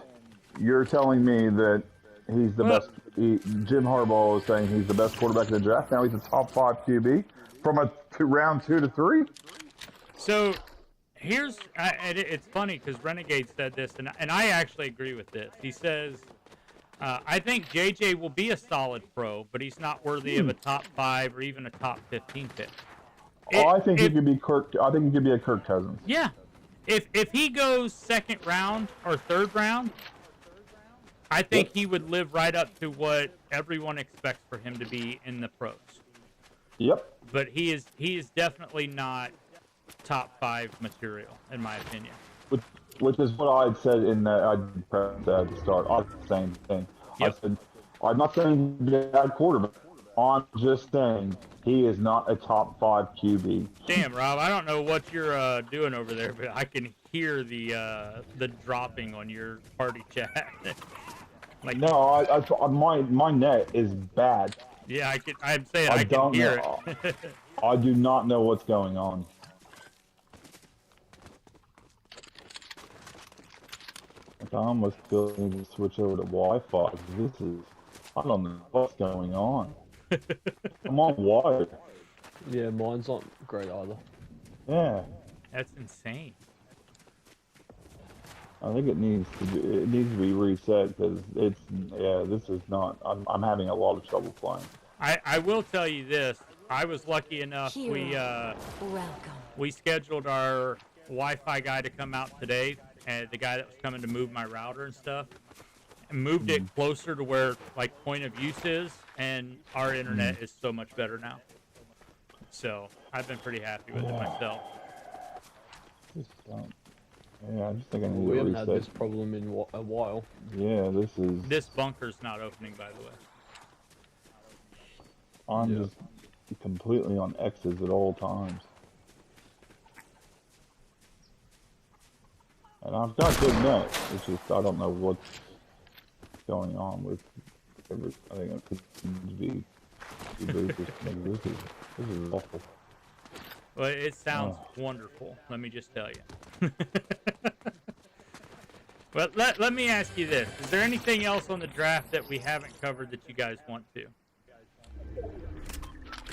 B: you're telling me that he's the best. Jim Harbaugh is saying he's the best quarterback in the draft. Now he's a top 5 QB from round 2 to 3.
A: So here's it's funny because Renegade said this, and I actually agree with this. He says, I think JJ will be a solid pro, but he's not worthy of a top 5 or even a top 15 pick.
B: I think he could be Kirk. I think he could be a Kirk Cousins.
A: Yeah, if he goes 2nd round or 3rd round, I think he would live right up to what everyone expects for him to be in the pros.
B: Yep.
A: But he is definitely not top 5 material, in my opinion.
B: Which is what I had said in at the start. I was the same thing. Yep. I said, I'm not saying he's a bad quarterback. I'm just saying he is not a top 5 QB.
A: Damn, Rob, I don't know what you're doing over there, but I can hear the dropping on your party chat. Like,
B: no, my net is bad.
A: yeah, I'm saying I can hear it.
B: I do not know what's going on. Like, I almost feel I need to switch over to Wi-Fi. I don't know what's going on. I'm on wire.
C: Yeah, mine's not great either.
B: Yeah.
A: That's insane.
B: I think it needs to be reset because this is not. I'm having a lot of trouble playing.
A: I will tell you this. I was lucky enough. We scheduled our Wi-Fi guy to come out today, and the guy that was coming to move my router and stuff, and moved it closer to where like point of use is, and our internet is so much better now. So I've been pretty happy with it myself.
B: Yeah, I just think I need to reset.
C: We haven't had this problem in a while.
B: Yeah,
A: This bunker's not opening, by the way.
B: I'm just completely on X's at all times. And I've got good net. It's just I don't know what's going on with I think it could be this is awful.
A: Well, it sounds wonderful, let me just tell you. But let me ask you this. Is there anything else on the draft that we haven't covered that you guys want to?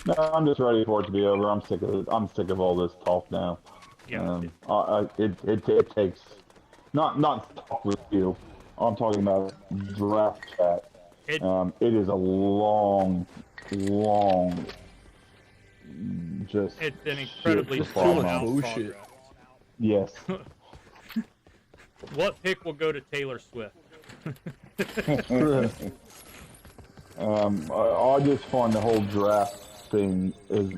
B: No, I'm just ready for it to be over. I'm sick of it. I'm sick of all this talk now.
A: Yeah.
B: It takes not talk with you. I'm talking about draft chat. It is a long just.
A: It's an incredibly
C: bullshit.
B: Yes.
A: What pick will go to Taylor Swift?
B: I just find the whole draft thing is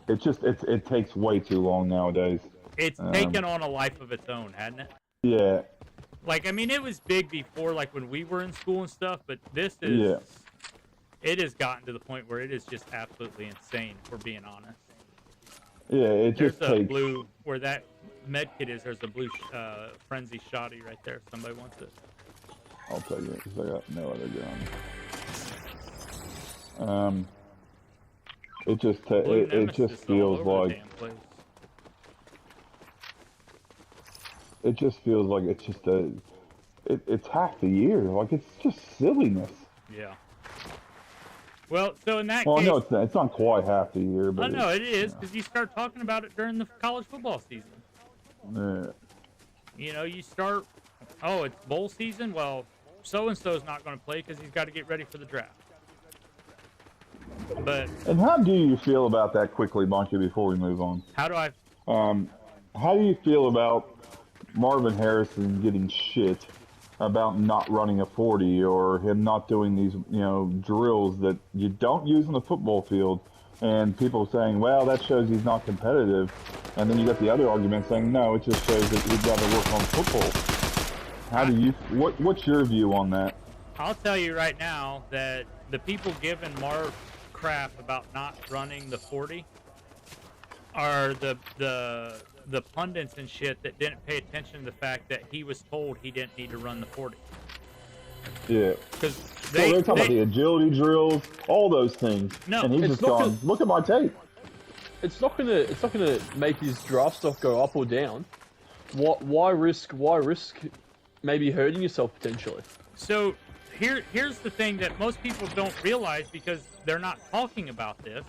B: it takes way too long nowadays.
A: It's taken on a life of its own, hasn't it?
B: Yeah.
A: Like, I mean, it was big before, like when we were in school and stuff, but this is it has gotten to the point where it is just absolutely insane, if we're being honest.
B: Yeah,
A: there's a blue where that med kit is. There's a blue frenzy shoddy right there. Somebody wants it.
B: I'll take it because I got no other gun. It just feels like it's half the year. Like it's just silliness.
A: Yeah. Well, so in that case...
B: Well, no, it's not quite half the year, but...
A: No, it is, because you start talking about it during the college football season.
B: Yeah.
A: You know, you start... Oh, it's bowl season? Well, so-and-so's not going to play because he's got to get ready for the draft. But...
B: And how do you feel about that quickly, Bonky, before we move on?
A: How do I...
B: How do you feel about Marvin Harrison getting shit about not running a 40 or him not doing these, drills that you don't use on the football field, and people saying, well, that shows he's not competitive, and then you got the other argument saying, no, it just shows that he's got to work on football. How do you, what's your view on that?
A: I'll tell you right now that the people giving Marv crap about not running the 40 are the pundits and shit that didn't pay attention to the fact that he was told he didn't need to run the 40.
B: Yeah.
A: Because
B: they're talking about the agility drills, all those things.
A: No,
B: and he's just gone, look at my tape.
C: It's not gonna make his draft stock go up or down. Why risk maybe hurting yourself potentially?
A: So here's the thing that most people don't realize because they're not talking about this.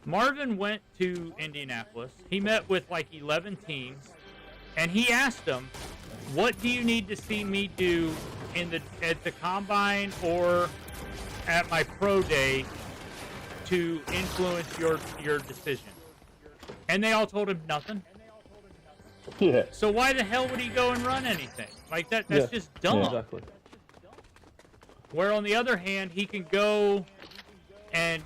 A: Marvin went to Indianapolis. He met with like 11 teams, and he asked them, "What do you need to see me do at the combine or at my pro day to influence your decision?" And they all told him nothing.
B: Yeah.
A: So why the hell would he go and run anything like that? That's just dumb.
C: Yeah, exactly.
A: Where on the other hand, he can go and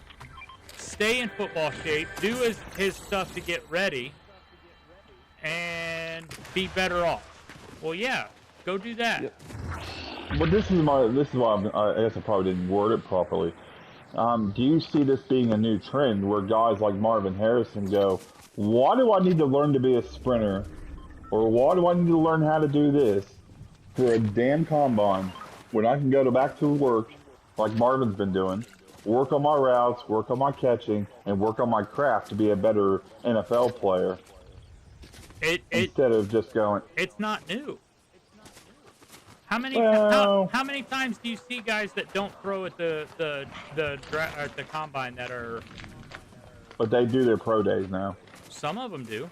A: stay in football shape, do his stuff to get ready, and be better off. Well, yeah, go do that.
B: Yep. But this is why I guess I probably didn't word it properly. Do you see this being a new trend where guys like Marvin Harrison go, why do I need to learn to be a sprinter? Or why do I need to learn how to do this for a damn combine? when I can go back to work, like Marvin's been doing, work on my routes, work on my catching, and work on my craft to be a better NFL player. Instead of just going.
A: It's not new. How many times do you see guys that don't throw at the combine that are?
B: But they do their pro days now.
A: Some of them do.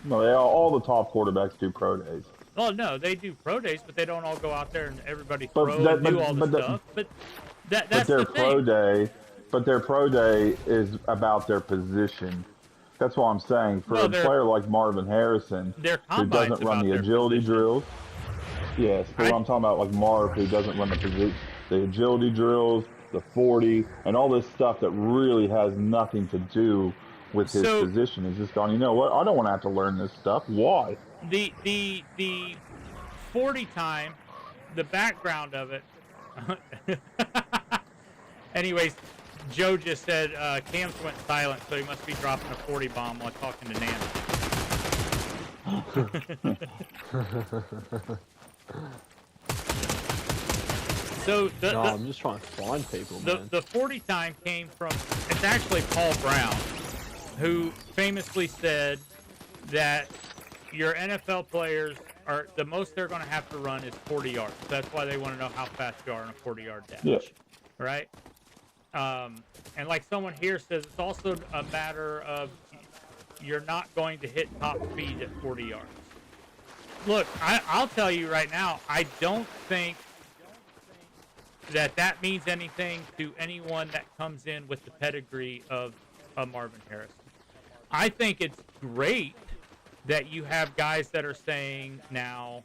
B: No, all the top quarterbacks do pro days.
A: Well, no, they do pro days, but they don't all go out there and everybody throw and do all the stuff. But that's
B: their
A: the thing.
B: Their pro day is about their position. That's what I'm saying. For a player like Marvin Harrison, who doesn't run the agility drills. Yes, but what I'm talking about, like Marv, who doesn't run the agility drills, the 40, and all this stuff that really has nothing to do with his position. He's just gone, you know what? I don't want to have to learn this stuff. Why?
A: The 40 time, the background of it. Anyways, Joe just said Cam's went silent, so he must be dropping a 40 bomb while talking to Nan. So
C: I'm just trying to find people, man.
A: The 40 time came from, it's actually Paul Brown, who famously said that your NFL players are, the most they're going to have to run is 40 yards. That's why they want to know how fast you are in a 40-yard dash.
B: Yeah.
A: Right? And like someone here says, it's also a matter of you're not going to hit top speed at 40 yards. Look, I'll tell you right now, I don't think that means anything to anyone that comes in with the pedigree of Marvin Harrison. I think it's great that you have guys that are saying now,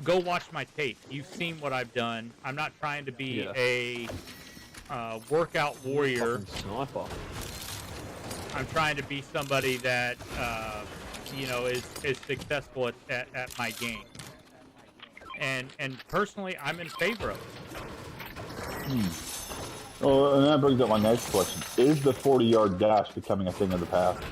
A: go watch my tape. You've seen what I've done. I'm not trying to be a workout warrior.
C: Sniper.
A: I'm trying to be somebody that is successful at my game. And personally, I'm in favor of it.
B: Well, and that brings up my next question. Is the 40-yard dash becoming a thing of the past?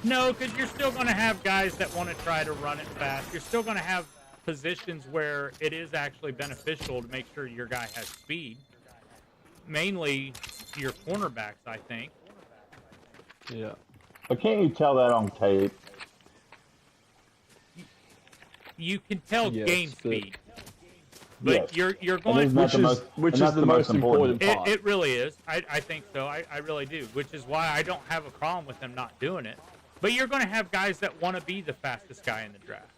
A: No, because you're still going to have guys that want to try to run it fast. You're still going to have positions where it is actually beneficial to make sure your guy has speed. Mainly your cornerbacks, I think.
C: Yeah.
B: But can't you tell that on tape?
A: You can tell game speed. But you're going,
C: which is the most important part.
A: It really is. I think so. I really do. Which is why I don't have a problem with them not doing it. But you're going to have guys that want to be the fastest guy in the draft.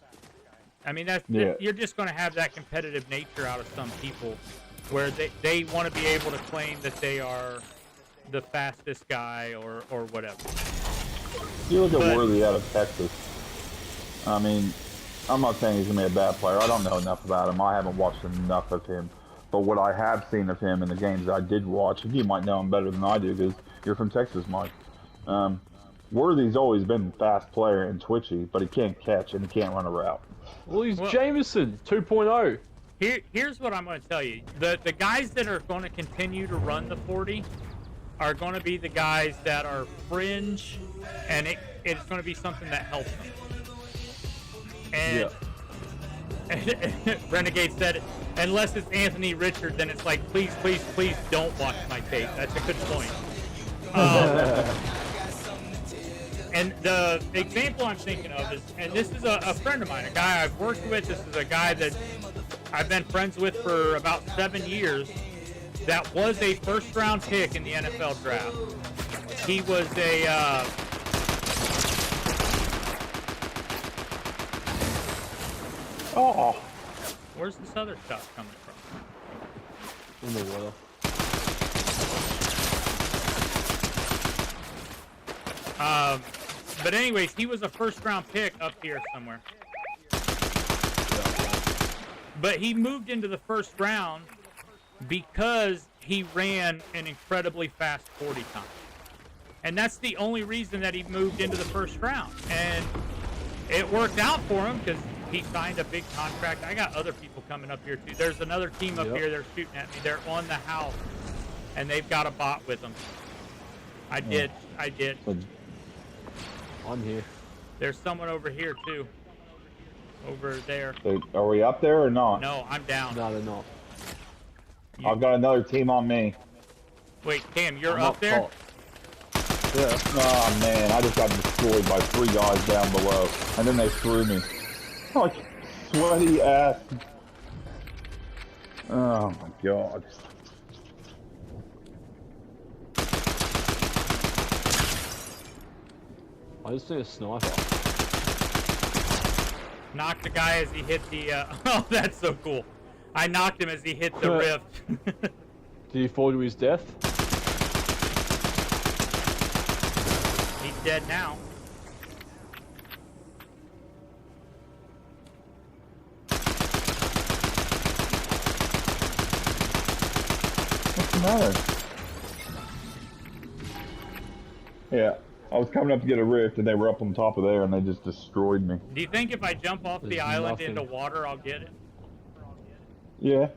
A: I mean, you're just going to have that competitive nature out of some people where they want to be able to claim that they are the fastest guy or whatever.
B: You look at Worthy out of Texas. I mean, I'm not saying he's going to be a bad player. I don't know enough about him. I haven't watched enough of him. But what I have seen of him in the games I did watch, and you might know him better than I do because you're from Texas, Mike. Worthy's always been a fast player and twitchy, but he can't catch and he can't run a route.
C: Well, he's Jameson 2.0.
A: Here's what I'm going to tell you. The guys that are going to continue to run the 40 are going to be the guys that are fringe, and it's going to be something that helps them. And Renegade said, unless it's Anthony Richard, then it's like, please, please, please don't watch my tape. That's a good point. And the example I'm thinking of is, and this is a friend of mine, a guy I've worked with. This is a guy that I've been friends with for about 7 years. That was a first-round pick in the NFL draft. He was a where's this other stuff coming from?
C: In the water.
A: But anyways, he was a first-round pick up here somewhere. But he moved into the first round because he ran an incredibly fast 40 time. And that's the only reason that he moved into the first round. And it worked out for him because he signed a big contract. I got other people coming up here too. There's another team up here. They're shooting at me. They're on the house, and they've got a bot with them. I did.
C: I'm here.
A: There's someone over here too. over there.
B: Are we up there or not?
A: No, I'm down.
C: No, they're not.
B: I've got another team on me.
A: Wait, Cam, you're
C: I'm
A: up there?
C: top. Yeah.
B: Oh man, I just got destroyed by 3 guys down below, and then they threw me. Like, sweaty ass. Oh my god.
C: I just need a sniper.
A: Knocked the guy as he hit the, oh, that's so cool. I knocked him as he hit the rift.
C: Did he fall to his death?
A: He's dead now.
B: What's the matter? Yeah, I was coming up to get a rift, and they were up on top of there, and they just destroyed me.
A: Do you think if I jump off the
C: There's
A: island
C: nothing.
A: into water, I'll get it?
B: Yeah.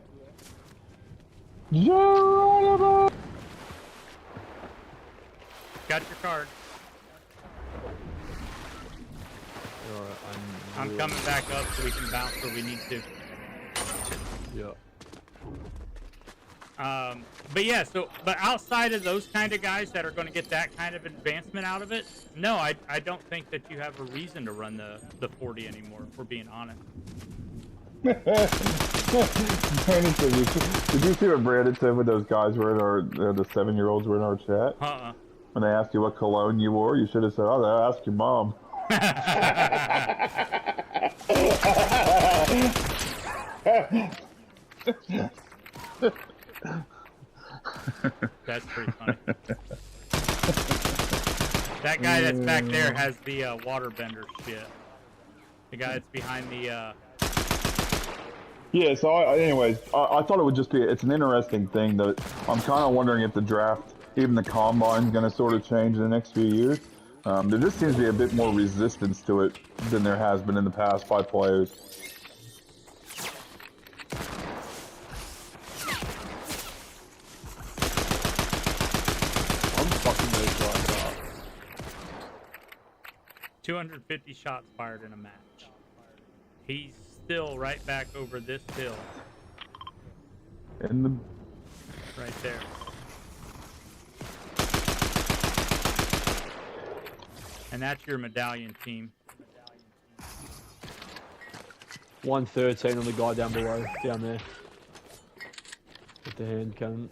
B: Geronimo!
A: Got your card.
C: Alright,
A: I'm coming back up so we can bounce where we need to.
C: Yeah.
A: But yeah, but outside of those kind of guys that are going to get that kind of advancement out of it, no, I don't think that you have a reason to run the 40 anymore, if we're being honest.
B: Brandon said, did you see what Brandon said when those guys were in our, the 7-year-olds were in our chat? When they asked you what cologne you wore, you should have said, oh, ask your mom.
A: That's pretty funny. That guy that's back there has the waterbender shit. The guy that's behind the
B: Yeah, so anyways, I thought it would just be, it's an interesting thing that I'm kind of wondering if the draft, even the combine, is going to sort of change in the next few years. There just seems to be a bit more resistance to it than there has been in the past by players.
C: I'm fucking those guys up.
A: 250 shots fired in a match. He's still right back over this hill.
B: In the...
A: Right there. And that's your medallion team.
C: 113 on the guy down below, down there. With the hand cannon.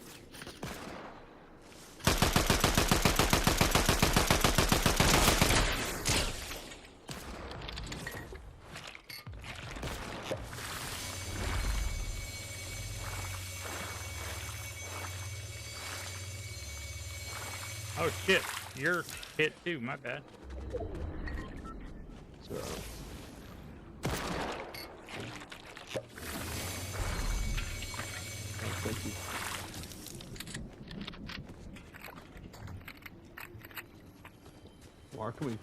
A: Oh shit, you're hit too, my bad.
C: So, thank you. Why can we?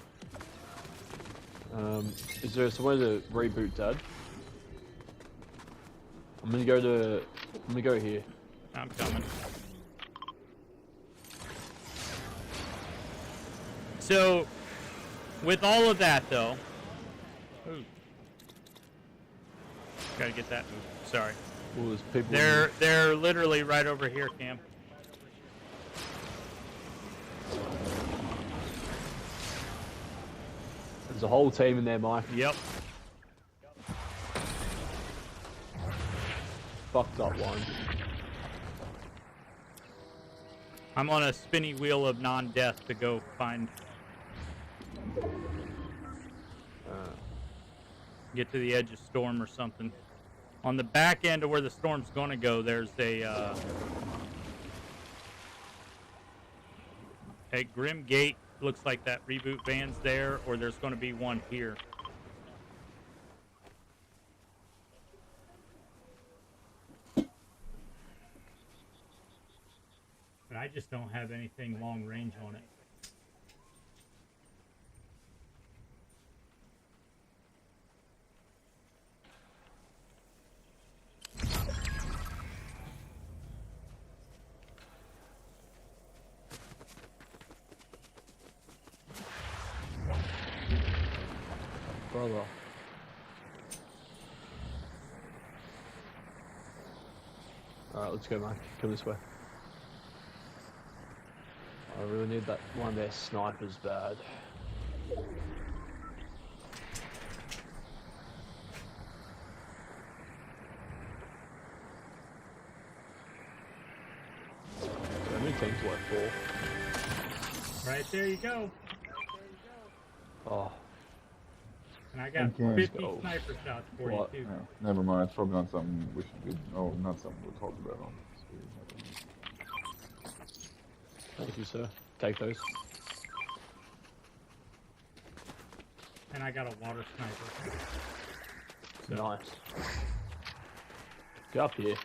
C: Is there some way to reboot Dad? I'm gonna go here.
A: I'm coming. So, with all of that though, ooh, gotta get that moved. Sorry.
C: Well, there's people. in here.
A: They're literally right over here, Cam.
C: There's a whole team in there, Mike.
A: Yep.
C: Fucked up one.
A: I'm on a spinny wheel of non-death to go find. Get to the edge of storm or something. On the back end of where the storm's gonna go, there's a Grim Gate. Looks like that reboot van's there, or there's gonna be one here. But I just don't have anything long range on it.
C: Brother. Alright, let's go, Mike. Come this way. I really need that one of their snipers bad. How many teams do I fall?
A: Right there you go.
C: Oh.
A: And I got
B: Okay.
A: 50 sniper shots for
C: What?
A: you, too.
B: Yeah, never mind. It's probably not something we should do. Oh, not something we'll talk about on this.
C: Thank you, sir. Take those.
A: And I got a water sniper. So,
C: Nice. Get up here.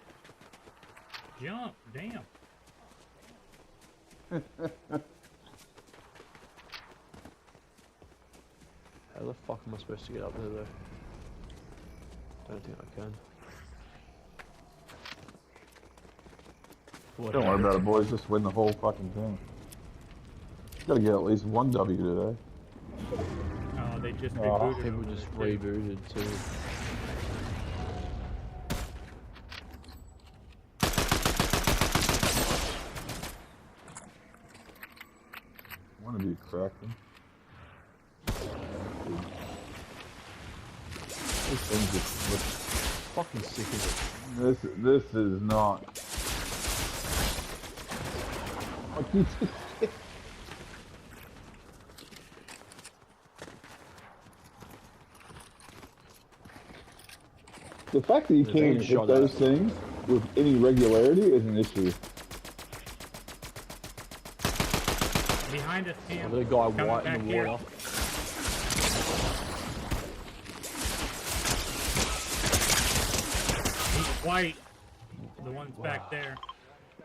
A: jump, damn.
C: How the fuck am I supposed to get up there, though? Don't think I can. What
B: Don't worry about it, boys. Just win the whole fucking thing. Gotta get at least one W today.
A: Oh, they just
B: Oh,
A: rebooted.
C: People
A: over
C: just
A: there, too.
C: rebooted too.
B: I want to be cracking. This thing just looks.
C: Fucking sick of it.
B: This is not. The fact that you
C: They're
B: can't
C: being
B: hit
C: shot
B: those
C: at.
B: things with any regularity is an issue.
A: Behind us, Cam.
C: I've got a guy
A: Coming
C: white
A: back
C: in the
A: here.
C: water.
A: He's white. The one's back there.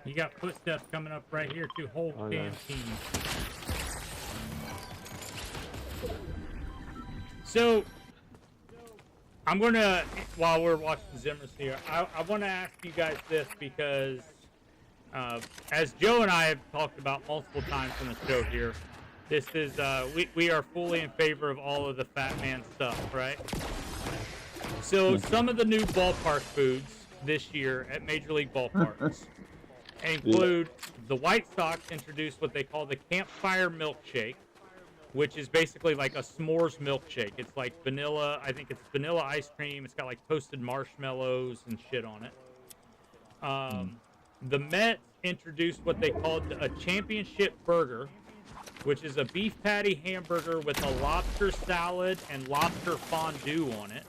A: You got footsteps coming up right here, too. Whole
C: I know.
A: damn team. So, I'm going to, while we're watching Zimmers here, I want to ask you guys this because, as Joe and I have talked about multiple times on the show here, this is, we are fully in favor of all of the Fat Man stuff, right? So, some of the new ballpark foods this year at Major League Ballparks include the White Sox introduced what they call the Campfire Milkshake, which is basically like a s'mores milkshake. It's like vanilla, I think it's vanilla ice cream. It's got like toasted marshmallows and shit on it. The Mets introduced what they called a championship burger, which is a beef patty hamburger with a lobster salad and lobster fondue on it.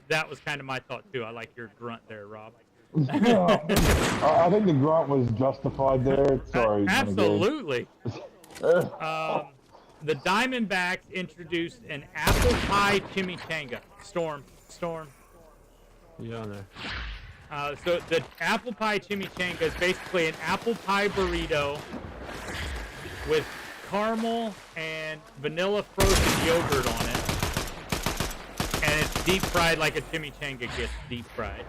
A: That was kind of my thought too. I like your grunt there, Rob.
B: I think the grunt was justified there. Sorry.
A: Absolutely. The Diamondbacks introduced an apple pie chimichanga. Storm.
C: Yeah, I know.
A: So the apple pie chimichanga is basically an apple pie burrito with caramel and vanilla frozen yogurt on it. And it's deep fried like a chimichanga gets deep fried.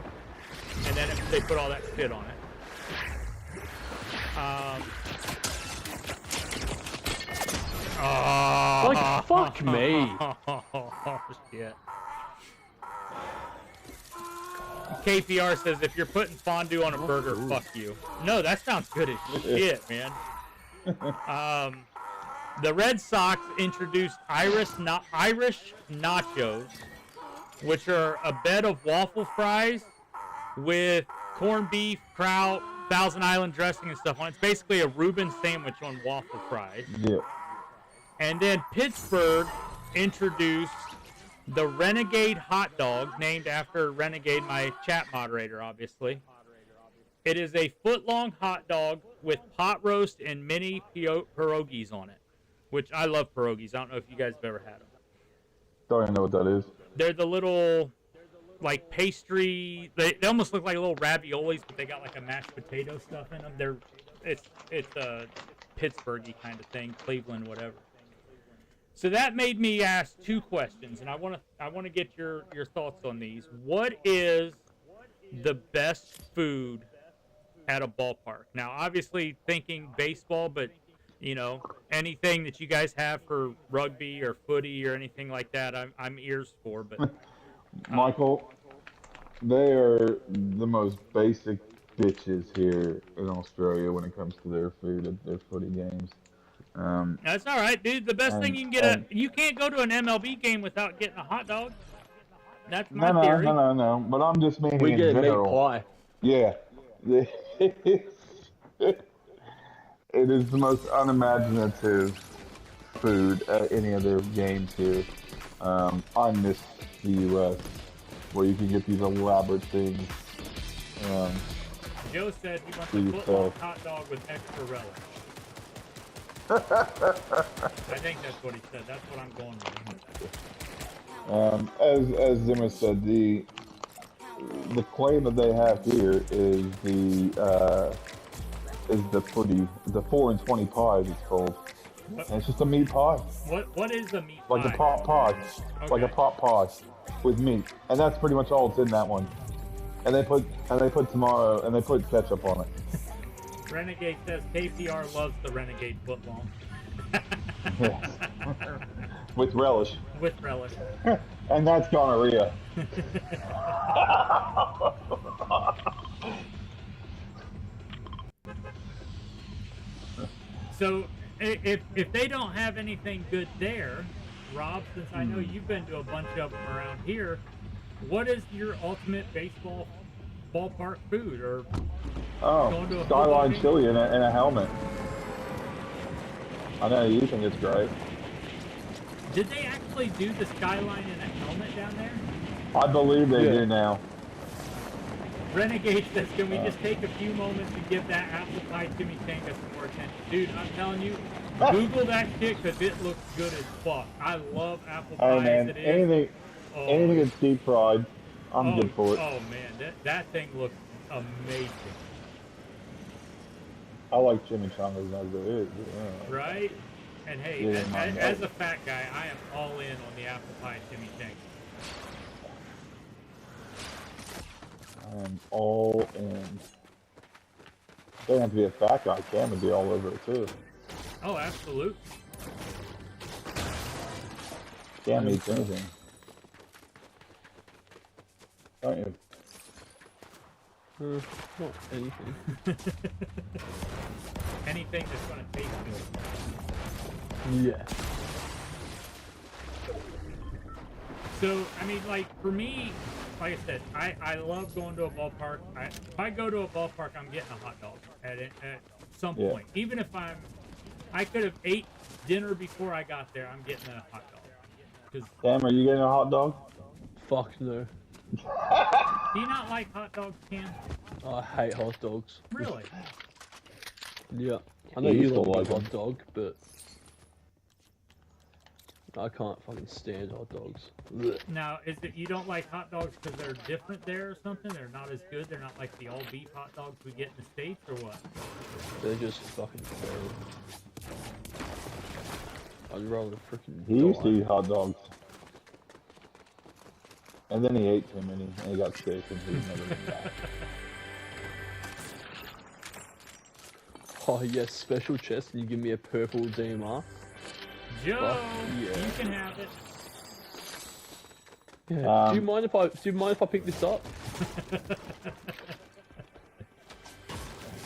A: And then they put all that shit on it.
C: Like, fuck me.
A: Oh, shit. KPR says, if you're putting fondue on a burger, fuck you. No, that sounds good as shit, man. The Red Sox introduced Irish nachos, which are a bed of waffle fries with corned beef, kraut, Thousand Island dressing and stuff on it. It's basically a Reuben sandwich on waffle fries.
B: Yeah.
A: And then Pittsburgh introduced the Renegade hot dog, named after Renegade, my chat moderator, obviously. It is a foot-long hot dog with pot roast and mini pierogies on it, which I love pierogies. I don't know if you guys have ever had them.
B: Don't even know what that is.
A: They're the little, like, pastry. They almost look like little raviolis, but they got like a mashed potato stuff in them. It's a Pittsburghy kind of thing, Cleveland, whatever. So that made me ask two questions, and I want to get your thoughts on these. What is the best food at a ballpark? Now, obviously thinking baseball, but you know, anything that you guys have for rugby or footy or anything like that, I'm ears for. But
B: Michael, They are the most basic bitches here in Australia when it comes to their food at their footy games. Um,
A: That's all right, dude. The best thing
B: and
A: you can get you can't go to an MLB game without getting a hot dog. That's my
B: no, no, no,
A: theory.
B: no, no. But I'm just meaning
C: We
B: in
C: get a meat
B: general.
C: pie.
B: Yeah, it is the most unimaginative food at any of their games here. I miss the U.S. where you can get these elaborate things. Um,
A: Joe said he wants
B: for
A: a
B: yourself.
A: foot-long hot dog with extra relish. I think that's what he said. That's what I'm going with.
B: As Zimmer said, the claim that they have here is the footy, the 4 and 20 pies it's called. And it's just a meat pie.
A: What is a meat
B: Like
A: pie?
B: a pot pie.
A: Okay.
B: Like a pot pie with meat. And that's pretty much all that's in that one. And they put tomato and they put ketchup on it.
A: Renegade says KCR loves the Renegade footlong.
B: Yes. With relish.
A: With relish.
B: And that's gonorrhea.
A: So if they don't have anything good there, Rob, since I know you've been to a bunch of them around here, what is your ultimate baseball ballpark food? Or going to a
B: Skyline
A: football
B: chili in a helmet. I know you think it's great.
A: Did they actually do the skyline in a helmet down there?
B: I believe they do now.
A: Renegade says, can we just take a few moments and give that apple pie chimichanga some more attention? Dude, I'm telling you, Google that shit because it looks good as fuck. I love apple pie
B: Oh man,
A: as it is.
B: anything that's deep fried, I'm good for it.
A: Oh man, that thing looks amazing.
B: I like chimichangas as it is. Yeah.
A: Right? And hey,
B: Yeah,
A: as a fat guy, I am all in on the apple pie chimichanga.
B: I am all in. Doesn't have to be a fat guy. Cam would be all over it too.
A: Oh, absolutely.
B: Cam eats anything. Don't you?
C: Not anything.
A: Anything that's going to taste good.
C: Yeah.
A: So, I mean, like, for me, like I said, I love going to a ballpark. If I go to a ballpark, I'm getting a hot dog at some point. Even if I could have ate dinner before I got there, I'm getting a hot dog.
B: Cam, are you getting a hot dog?
C: Fuck no.
A: Do you not like hot dogs, Cam?
C: I hate hot dogs.
A: Really?
C: Yeah. I know
B: You
C: you
B: used to
C: love
B: like
C: a hot
B: them.
C: dog, but I can't fucking stand hot dogs. Blech.
A: Now, is it you don't like hot dogs because they're different there or something? They're not as good? They're not like the all-beef hot dogs we get in the States, or what?
C: They're just fucking terrible. I'd rather freaking
B: He used to
C: die.
B: eat hot dogs. And then he ate too many, and he got sick, and he's never been back.
C: Oh yes, special chest, and you give me a purple DMR.
A: Joe,
C: yeah.
A: you can have it.
C: Yeah. Do you mind if I pick this up?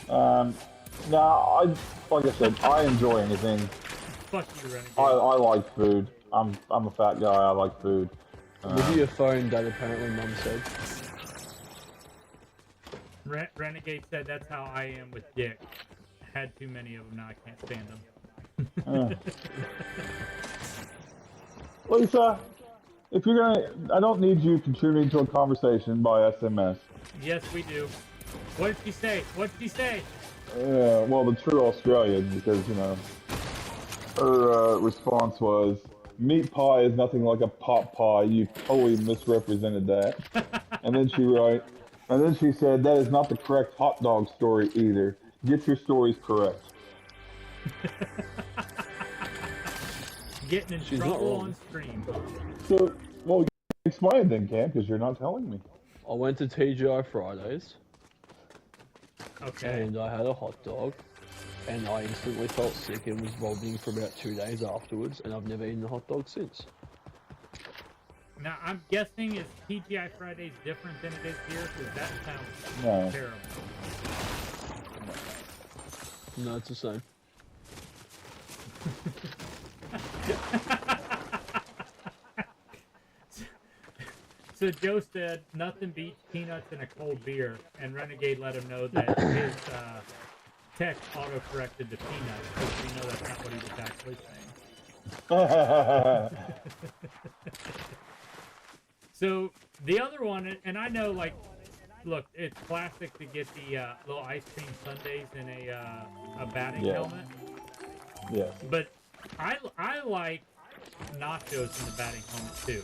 B: No, like I said, I enjoy anything.
A: Fuck you, Renegade.
B: I like food. I'm a fat guy. I like food.
C: With your phone, Dad. Apparently, Mum said.
A: Renegade said that's how I am with dick. Had too many of them, now I can't stand them.
B: Lisa, if you're gonna, I don't need you contributing to a conversation by SMS.
A: Yes, we do. What did she say? What did she say?
B: Yeah, well, the true Australian, because her response was, "Meat pie is nothing like a pot pie. You totally misrepresented that." And then she said, "That is not the correct hot dog story either. Get your stories correct."
A: Getting in
C: She's not
A: trouble
C: wrong.
A: on stream.
B: So, well, explain then, Cam, because you're not telling me.
C: I went to TGI Fridays,
A: Okay.
C: and I had a hot dog, and I instantly felt sick and was vomiting for about 2 days afterwards, and I've never eaten a hot dog since.
A: Now, I'm guessing is TGI Fridays different than it is here? Because that sounds
B: No.
A: terrible.
C: No, it's the same.
A: So Joe said nothing beats peanuts and a cold beer, and Renegade let him know that his text auto-corrected to peanuts, because we know that's not what he was actually saying. So the other one, and I know, like, look, it's classic to get the little ice cream sundaes in a batting helmet.
B: Yeah.
A: But I like nachos in the batting helmet too.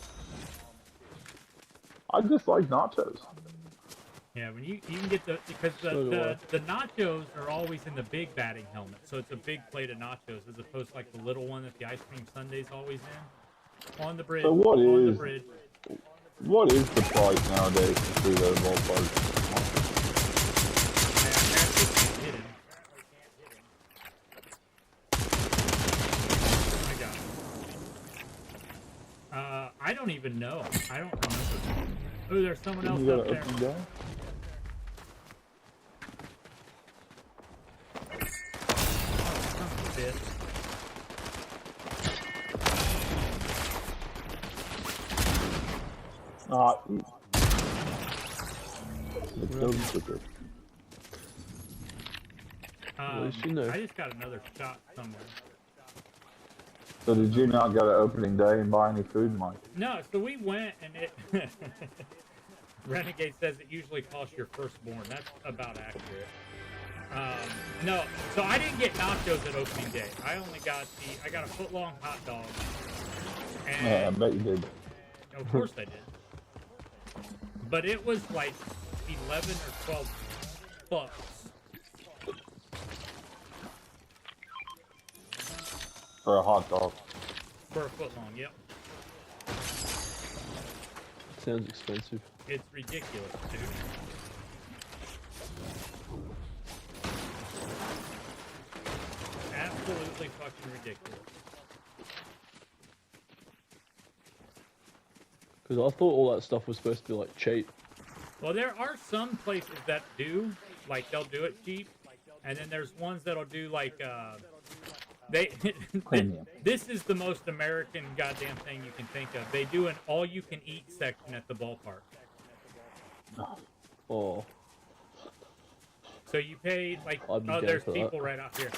B: I just like nachos.
A: Yeah, when you can get because the nachos are always in the big batting helmet, so it's a big plate of nachos as opposed to like the little one that the ice cream sundae's always in. On the bridge.
B: So what
A: on
B: is
A: the bridge.
B: What is the price nowadays to see those ballparks?
C: I
A: don't even know. I don't remember. Oh, there's someone else up there. Oh, son of a bitch. I just got another shot somewhere.
B: So did you not go to opening day and buy any food, Mike?
A: No, so we went and it... Renegade says it usually costs your firstborn. That's about accurate. No, so I didn't get nachos at opening day. I only got I got a foot-long hot dog. And,
B: Yeah, I bet you did.
A: Of course I did. But it was like 11 or 12 bucks.
B: For a hot dog.
A: For a foot-long, yep.
C: Sounds expensive.
A: It's ridiculous, dude. Absolutely fucking ridiculous.
C: Because I thought all that stuff was supposed to be like cheap.
A: Well, there are some places that do, like they'll do it cheap, and then there's ones that'll do like this is the most American goddamn thing you can think of. They do an all-you-can-eat section at the ballpark.
C: Oh.
A: So you pay like there's people right out here.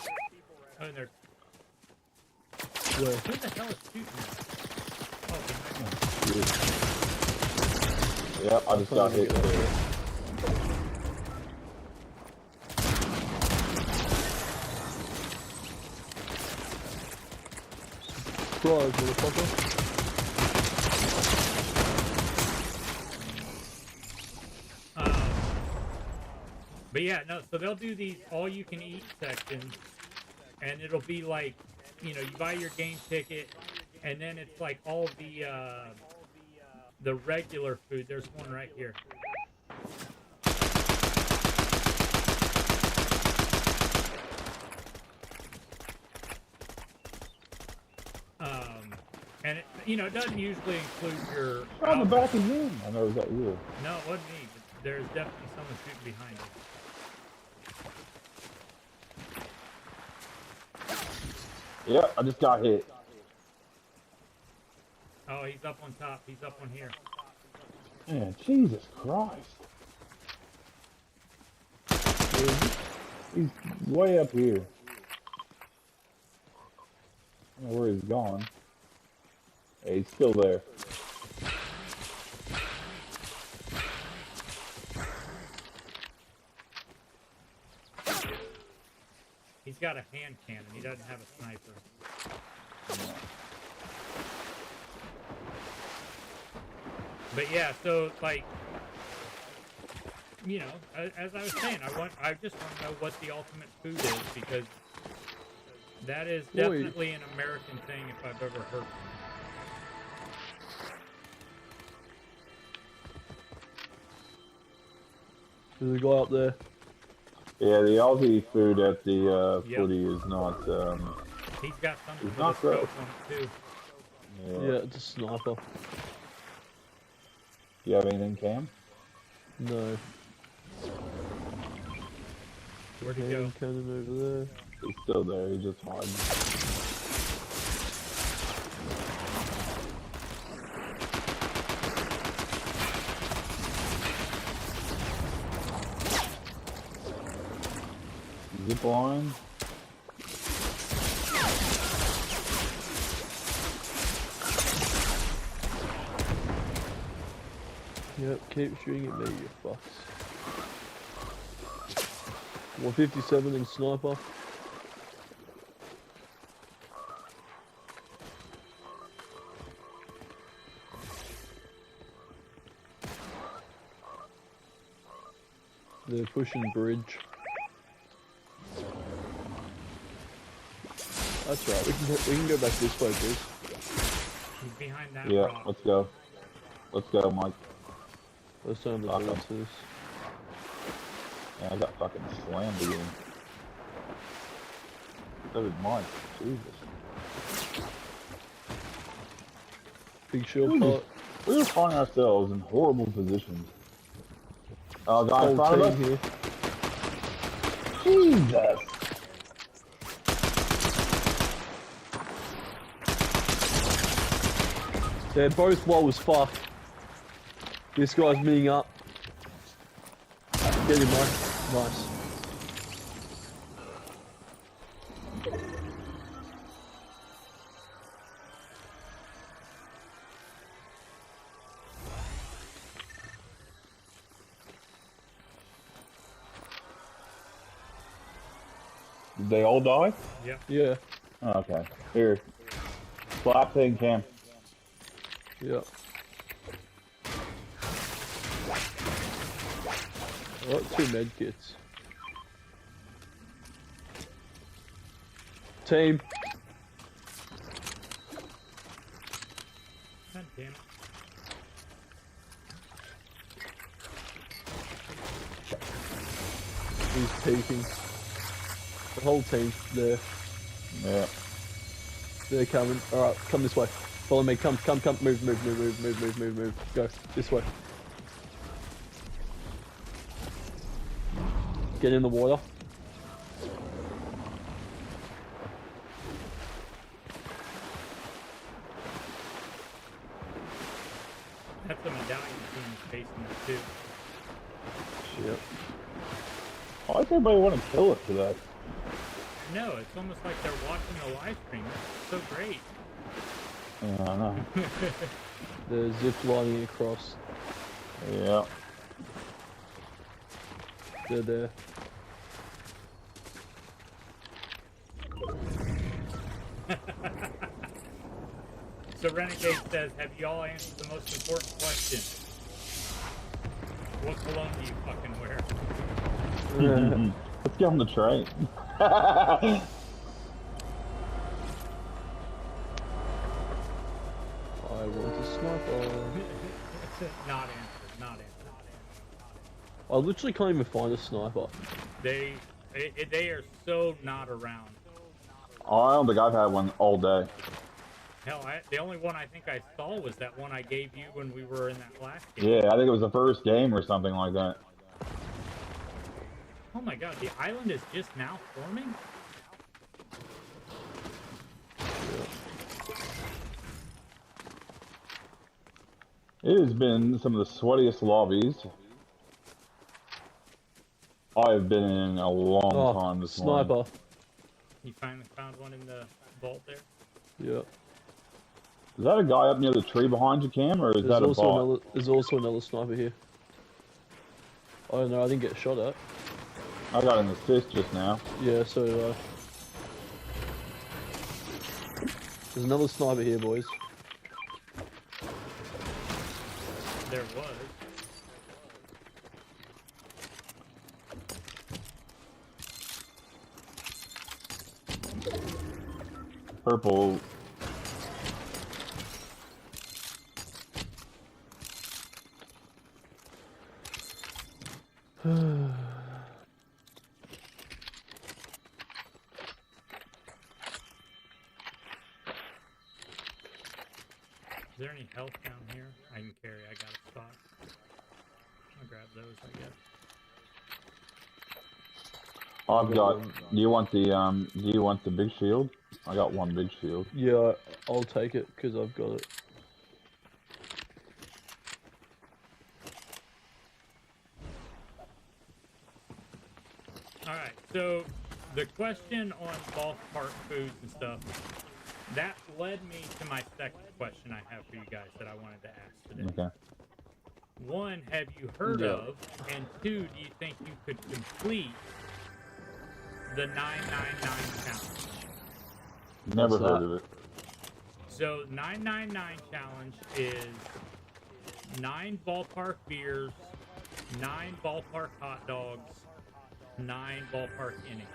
A: Oh, and there's.
C: Where?
A: Who the hell is shooting me? Oh,
B: Yep, I just got hit there.
C: Surprise, motherfucker.
A: But yeah, no, so they'll do these all-you-can-eat sections, and it'll be like, you know, you buy your game ticket, and then it's like all the regular food. There's one right here. And it, you know, it doesn't usually include your.
B: On the back of you. I know, is that you?
A: No, it wasn't me. But there's definitely someone shooting behind us.
B: Yep, I just got hit.
A: Oh, he's up on top. He's up on here.
B: Man, Jesus Christ. He's way up here. I don't know where he's gone. Yeah, he's still there.
A: He's got a hand cannon. He doesn't have a sniper. But yeah, so like, you know, as I was saying, I just want to know what the ultimate food is, because that is definitely an American thing if I've ever heard of it.
C: There's a guy up there.
B: Yeah, the Aussie food at the footy is not.
A: He's got something with a scope on it too.
C: Yeah, it's a sniper.
B: Do you have anything, Cam?
C: No.
A: Where'd he go?
C: Cannon over there.
B: He's still there. He's just hiding. Zip line.
C: Yep, keep shooting at me, you fucks. 157 in sniper. They're pushing bridge. That's right, we can go back this way, please.
A: He's behind that
B: Yeah,
A: rock.
B: let's go. Let's go, Mike.
C: Let's turn the
B: Okay.
C: bullets to this.
B: Yeah, I got fucking slammed again. So did Mike. Jesus.
C: Big shield pot.
B: We were finding ourselves in horrible positions. Oh, guy in
C: Whole
B: front of us?
C: team here.
B: Jesus!
C: They're both low as fuck. This guy's meeting up. Get him, Mike. Nice.
B: Did they all die?
A: Yep.
C: Yeah.
B: Oh, okay. Here. Slap thing, Cam.
C: Yeah. I got 2 med kits. Team.
A: God damn it.
C: He's peeking. The whole team there.
B: Yeah.
C: They're coming. Alright, come this way. Follow me. Come. Move. Go. This way. Get in the water.
A: That's the medallion team facing us too.
C: Yep.
B: Why does everybody want to kill it today?
A: No, it's almost like they're watching the live stream. That's so great.
B: Yeah, I know.
C: They're zip lining across.
B: Yeah.
C: They're there.
A: So Renegade says, have you all answered the most important question? What cologne do you fucking wear?
B: Let's get on the train.
C: I want to sniper.
A: Not answered. Not answered.
C: I literally can't even find a sniper.
A: They are so not around.
B: Oh, I don't think I've had one all day.
A: Hell, the only one I think I saw was that one I gave you when we were in that last game.
B: Yeah, I think it was the first game or something like that.
A: Oh my god, the island is just now forming?
B: It has been some of the sweatiest lobbies I've been in a long time this
C: sniper.
B: morning.
A: You finally found one in the vault there?
C: Yeah.
B: Is that a guy up near the tree behind you, Cam, or is that a bot?
C: There's also another sniper here. I don't know, I didn't get shot at.
B: I got an assist just now.
C: Yeah, so there's another sniper here, boys.
A: There was.
B: Purple.
A: there any health down here? I can carry. I got a spot. I'll grab those, I guess.
B: I've got. Do you want the big shield? I got one big shield.
C: Yeah, I'll take it because I've got it.
A: Alright, so the question on ballpark foods and stuff, that led me to my second question I have for you guys that I wanted to ask today.
B: Okay.
A: One, have you heard of, and two, do you think you could complete the 999 challenge?
B: Never heard of it.
A: So 999 challenge is 9 ballpark beers, 9 ballpark hot dogs, 9 ballpark innings.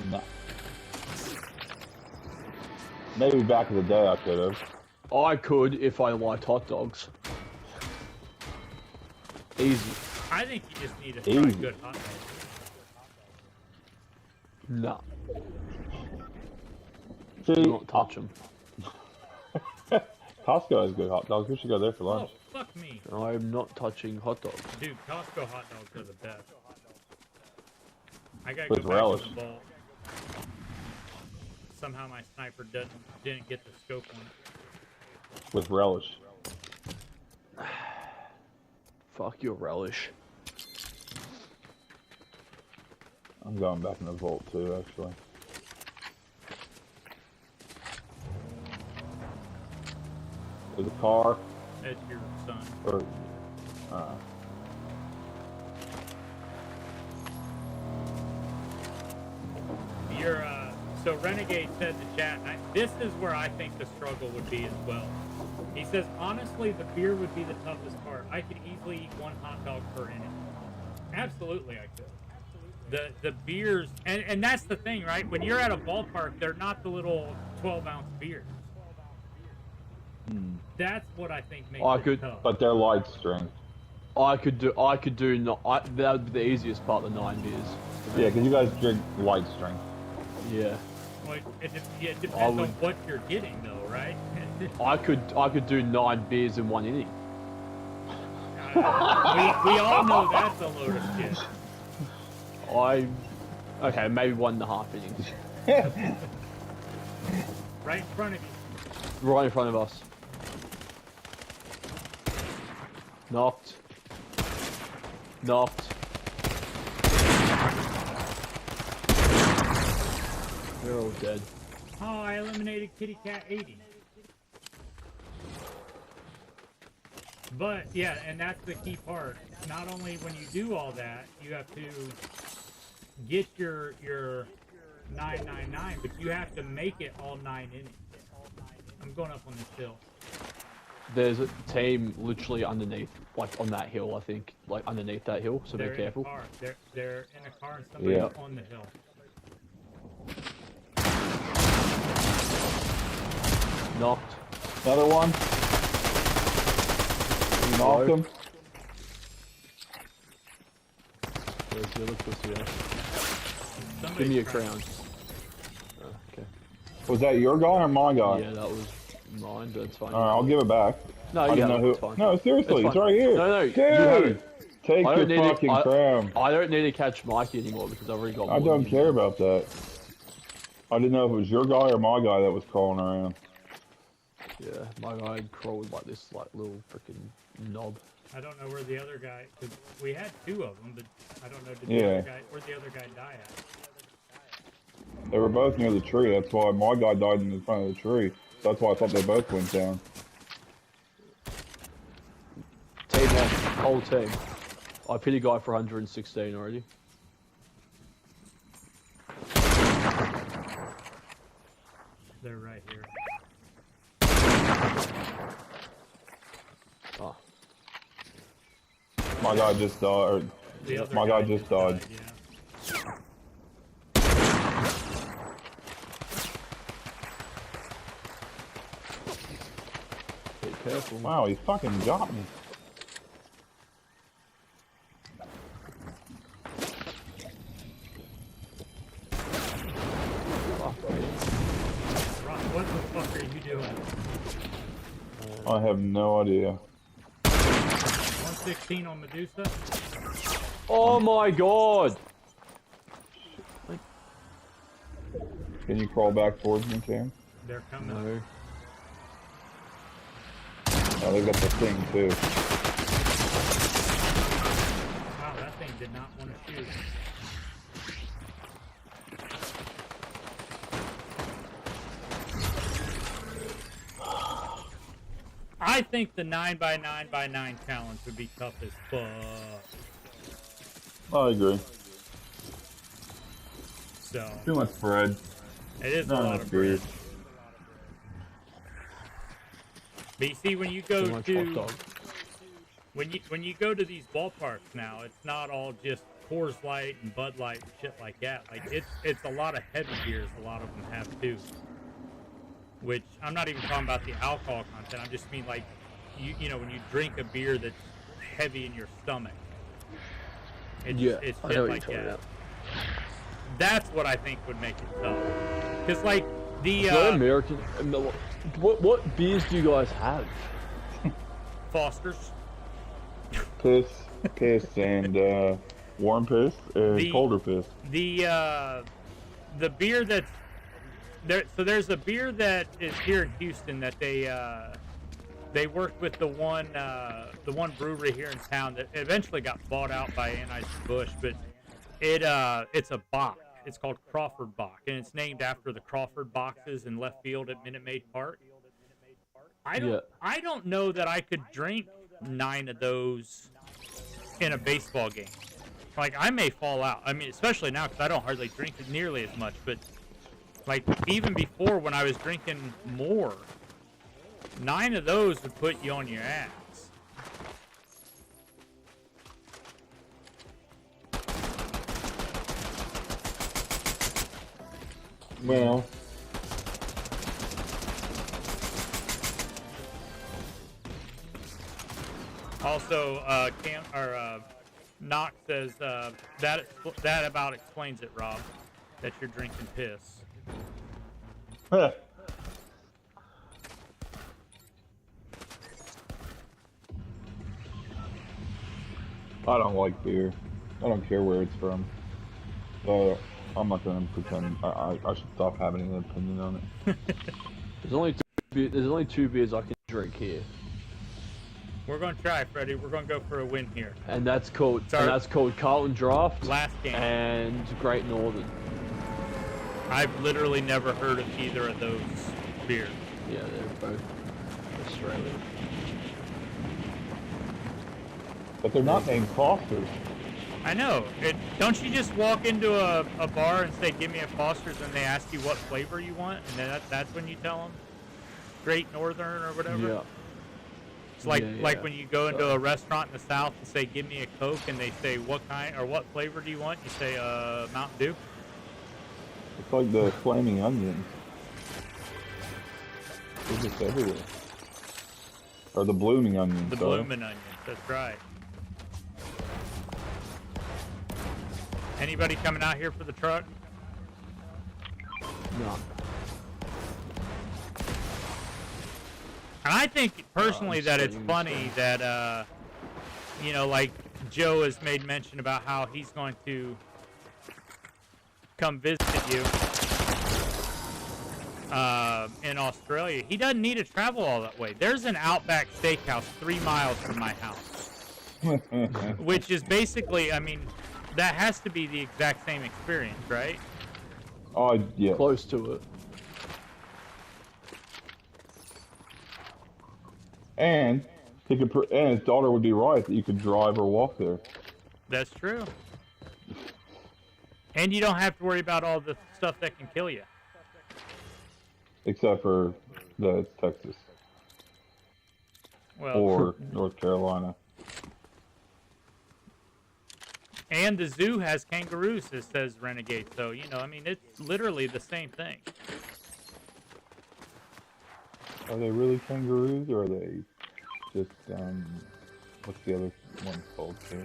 B: No. Maybe back in the day I could have.
C: I could if I liked hot dogs. Easy.
A: I think you just need to try good hot dogs.
C: No.
B: See,
C: Do not touch them.
B: Costco has good hot dogs. We should go there for lunch.
A: Oh, fuck me.
C: I'm not touching hot dogs.
A: Dude, Costco hot dogs are the best. I gotta
B: With
A: go back
B: relish.
A: to the vault. Somehow my sniper didn't get the scope on it.
B: With relish.
C: Fuck your relish.
B: I'm going back in the vault too, actually. There's a car.
A: That's your son.
B: Or,
A: You're, so Renegade said to chat, and this is where I think the struggle would be as well. He says, honestly, the beer would be the toughest part. I could easily eat 1 hot dog per inning. Absolutely, I could. The beers, and that's the thing, right? When you're at a ballpark, they're not the little 12-ounce beers. That's what I think makes it tough.
B: But they're light strength.
C: I could do that would be the easiest part of the 9 beers.
B: Yeah, because you guys drink light strength.
C: Yeah.
A: Well, it depends on what you're getting, though, right?
C: I could do 9 beers in 1 inning.
A: We all know that's a load of shit.
C: Okay, maybe 1.5 innings.
A: Right in front of you.
C: Right in front of us. Knocked. Knocked. They're all dead.
A: Oh, I eliminated Kitty Cat 80. But, yeah, and that's the key part. Not only when you do all that, you have to get your 999, but you have to make it all 9 innings. I'm going up on this hill.
C: There's a team literally underneath, like on that hill, I think. Like underneath that hill, so be careful.
A: They're in a car and somebody's on the hill.
C: Knocked.
B: Another one. You knocked him.
C: Where's the other pussy at?
A: Somebody's
C: Give me a
A: trying-
C: crown. Oh, okay.
B: Was that your guy or my guy?
C: Yeah, that was mine, but it's fine.
B: Alright, I'll give it back.
C: No,
B: I
C: you
B: didn't
C: have
B: know
C: it,
B: who.
C: it's fine.
B: No, seriously, it's
C: fine.
B: right here.
C: No,
B: Dude,
C: you have it.
B: take
C: I
B: your
C: don't need it.
B: fucking crown.
C: I don't need to catch Mikey anymore because I've already got
B: I
C: more
B: don't
C: than
B: care
C: you.
B: about that. I didn't know if it was your guy or my guy that was crawling around.
C: Yeah, my guy crawled like this, like little freaking knob.
A: I don't know where the other guy, because we had 2 of them, but I don't know where the other guy die at.
B: They were both near the tree. That's why my guy died in the front of the tree. That's why I thought they both went down.
C: Team up, whole team. I pity guy for 116 already.
A: They're right here.
C: Oh,
B: My guy just died. Or
A: The other
B: my guy just died.
A: Yeah.
C: be careful.
B: Wow, he fucking got me.
C: Fuck me.
A: Ross, what the fuck are you doing?
B: I have no idea.
A: 116 on Medusa.
C: Oh my god!
B: Can you crawl back towards me, Cam?
A: They're coming.
C: No.
B: Oh, they got the thing too.
A: Wow, that thing did not want to shoot. I think the 9x9x9 challenge would be tough as fuck.
B: I agree.
A: So
B: Too much bread.
A: it is
B: Not
A: a lot
B: enough
A: of bread.
B: beer.
A: But you see, when you go
C: Too much hot
A: to
C: dog.
A: when you go to these ballparks now, it's not all just Coors Light and Bud Light and shit like that. Like it's a lot of heavy beers. A lot of them have too. Which I'm not even talking about the alcohol content. I just mean like you know when you drink a beer that's heavy in your stomach. It's
C: Yeah,
A: it's
C: I
A: shit
C: know what
A: like
C: you're talking
A: that.
C: about.
A: That's what I think would make it tough. Cause like the
C: Not American. What beers do you guys have?
A: Foster's.
B: Piss, and warm piss and colder piss.
A: The beer that's there. So there's a beer that is here in Houston that they worked with the one brewery here in town that eventually got bought out by Anheuser-Busch, but it's a bock. It's called Crawford Bock, and it's named after the Crawford boxes in left field at Minute Maid Park. I don't know that I could drink 9 of those in a baseball game. Like I may fall out. I mean, especially now because I don't hardly drink it nearly as much. But like even before when I was drinking more, 9 of those would put you on your ass.
B: Well,
A: Also, Knox says that about explains it, Rob. That you're drinking piss.
B: I don't like beer. I don't care where it's from. So I'm not gonna pretend. I should stop having an opinion on it.
C: There's only 2 beers I can drink here,
A: We're gonna try, Freddie. We're gonna go for a win here.
C: and that's called
A: Sorry.
C: Carlton Draft
A: Last game.
C: and Great Northern.
A: I've literally never heard of either of those beers.
C: Yeah, they're both Australian.
B: But they're not named Foster's.
A: I know. Don't you just walk into a bar and say, "Give me a Foster's," and they ask you what flavor you want, and then that's when you tell them Great Northern or whatever.
C: Yeah.
A: It's like
C: Yeah.
A: when you go into a restaurant in the South and say, "Give me a Coke," and they say, "What kind or what flavor do you want?" You say, "Mountain Dew."
B: It's like the flaming onions. They're just everywhere. Or the blooming onions.
A: The
B: sorry.
A: blooming onions. That's right. Anybody coming out here for the truck?
C: No.
A: And I think personally that it's funny that you know, like Joe has made mention about how he's going to come visit you in Australia. He doesn't need to travel all that way. There's an Outback Steakhouse 3 miles from my house, which is basically, I mean, that has to be the exact same experience, right?
B: Oh, yeah.
C: Close to it.
B: And and his daughter would be right that you could drive or walk there.
A: That's true. And you don't have to worry about all the stuff that can kill you.
B: Except for that it's Texas
A: Well,
B: or North Carolina.
A: and the zoo has kangaroos, it says Renegade. So, you know, I mean, it's literally the same thing.
B: Are they really kangaroos or are they just, what's the other one called too?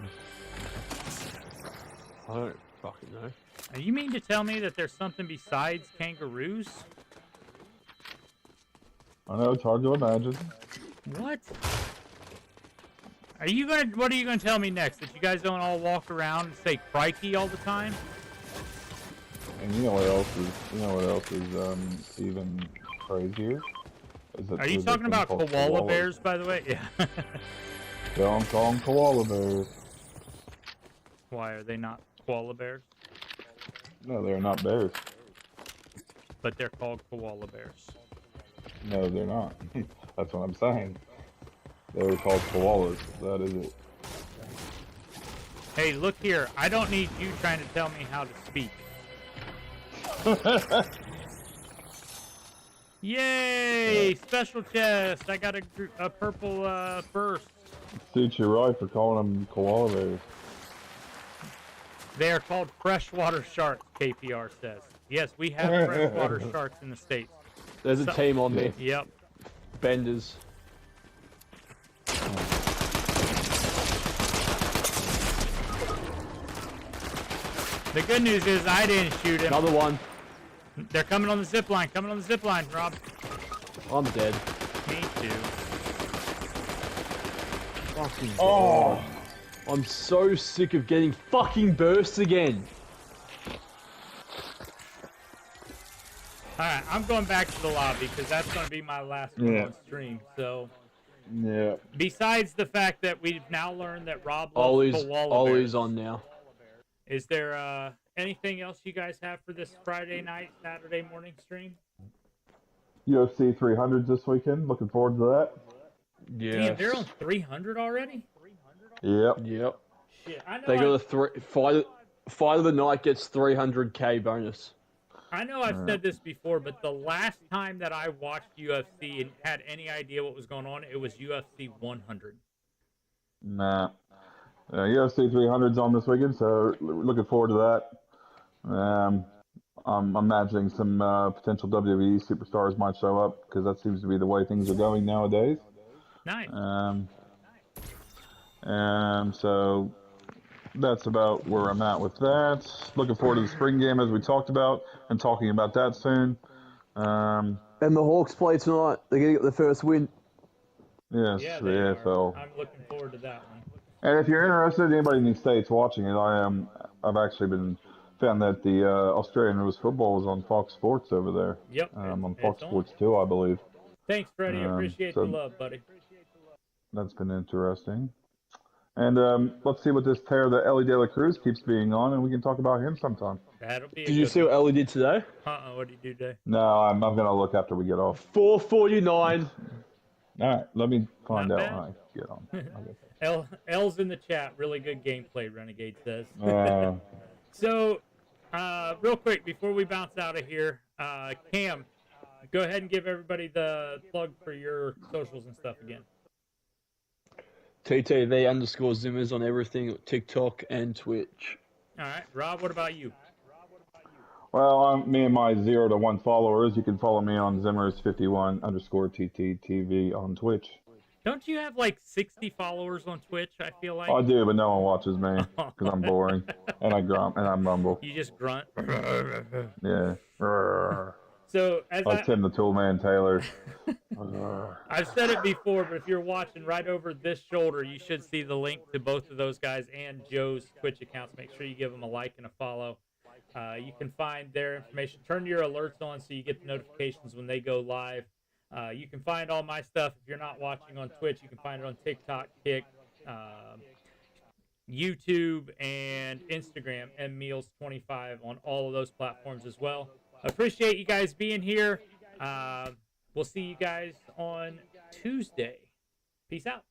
C: I don't fucking know.
A: And you mean to tell me that there's something besides kangaroos?
B: I know it's hard to imagine.
A: What? What are you gonna tell me next? That you guys don't all walk around and say crikey all the time?
B: And you know what else is even crazier? Is that
A: Are you
B: there's a
A: talking
B: thing
A: about
B: called
A: koala
B: koalas.
A: bears, by the way? Yeah.
B: Don't call them koala bears.
A: Why are they not koala bears?
B: No, they're not bears.
A: But they're called koala bears.
B: No, they're not. That's what I'm saying. They're called koalas. That is it.
A: Hey, look here. I don't need you trying to tell me how to speak. Yay! Special chest. I got a purple burst.
B: Suits you right for calling them koala bears.
A: They are called freshwater sharks, KPR says. Yes, we have freshwater sharks in the States.
C: There's a team on me.
A: Yep.
C: Benders.
A: The good news is I didn't shoot him.
C: Another one.
A: They're coming on the zip line. Coming on the zip line, Rob.
C: I'm dead.
A: Me too.
C: Fucking
B: Oh.
C: God. I'm so sick of getting fucking bursts again.
A: Alright, I'm going back to the lobby because that's going to be my last one on stream. So,
B: Yeah.
A: besides the fact that we've now learned that Rob loves koala
C: Always
A: bears,
C: on now.
A: is there anything else you guys have for this Friday night, Saturday morning stream?
B: UFC 300s this weekend. Looking forward to that.
C: Yeah.
A: Damn, they're on 300 already?
B: Yep.
C: Yep.
A: Shit, I know.
C: They got fight of the night gets 300k bonus.
A: I know I've said this before, but the last time that I watched UFC and had any idea what was going on, it was UFC 100.
B: Nah. UFC 300's on this weekend, so looking forward to that. I'm imagining some potential WWE superstars might show up because that seems to be the way things are going nowadays.
A: Nice.
B: So that's about where I'm at with that. Looking forward to the spring game as we talked about and talking about that soon.
C: And the Hawks play tonight. They're going to get their first win.
B: Yes,
A: Yeah,
B: the
A: they
B: AFL.
A: are. I'm looking forward to that one.
B: And if you're interested, anybody in the States watching it, I've actually found that the Australian rules football is on Fox Sports over there.
A: Yep.
B: On Fox Sports 2, I believe.
A: Thanks, Freddie. Appreciate the love, buddy.
B: That's been interesting. And let's see what this pair that Ellie De La Cruz keeps being on, and we can talk about him sometime.
A: That'll be.
C: Did you see what Ellie did today?
A: What did you do today?
B: No, I'm gonna look after we get off.
C: 449.
B: All right, let me find
A: Not
B: out
A: bad.
B: when I get on.
A: L's in the chat. Really good gameplay, Renegade says.
B: Uh,
A: So, real quick before we bounce out of here, Cam, go ahead and give everybody the plug for your socials and stuff again.
C: TTV_Zimmers on everything, TikTok and Twitch.
A: All right, Rob. What about you?
B: well, me and my 0 to 1 followers, you can follow me on Zimmers51_TTTV on Twitch.
A: Don't you have like 60 followers on Twitch? I feel like.
B: I do, but no one watches me because I'm boring and I grunt and I mumble.
A: You just grunt.
B: Yeah.
A: So as
B: Like Tim the Toolman Taylor.
A: I've said it before, but if you're watching right over this shoulder, you should see the link to both of those guys and Joe's Twitch accounts. Make sure you give them a like and a follow. You can find their information. Turn your alerts on so you get the notifications when they go live. You can find all my stuff. If you're not watching on Twitch, you can find it on TikTok, Kick, YouTube, and Instagram, mmeals25 on all of those platforms as well. Appreciate you guys being here. We'll see you guys on Tuesday. Peace out.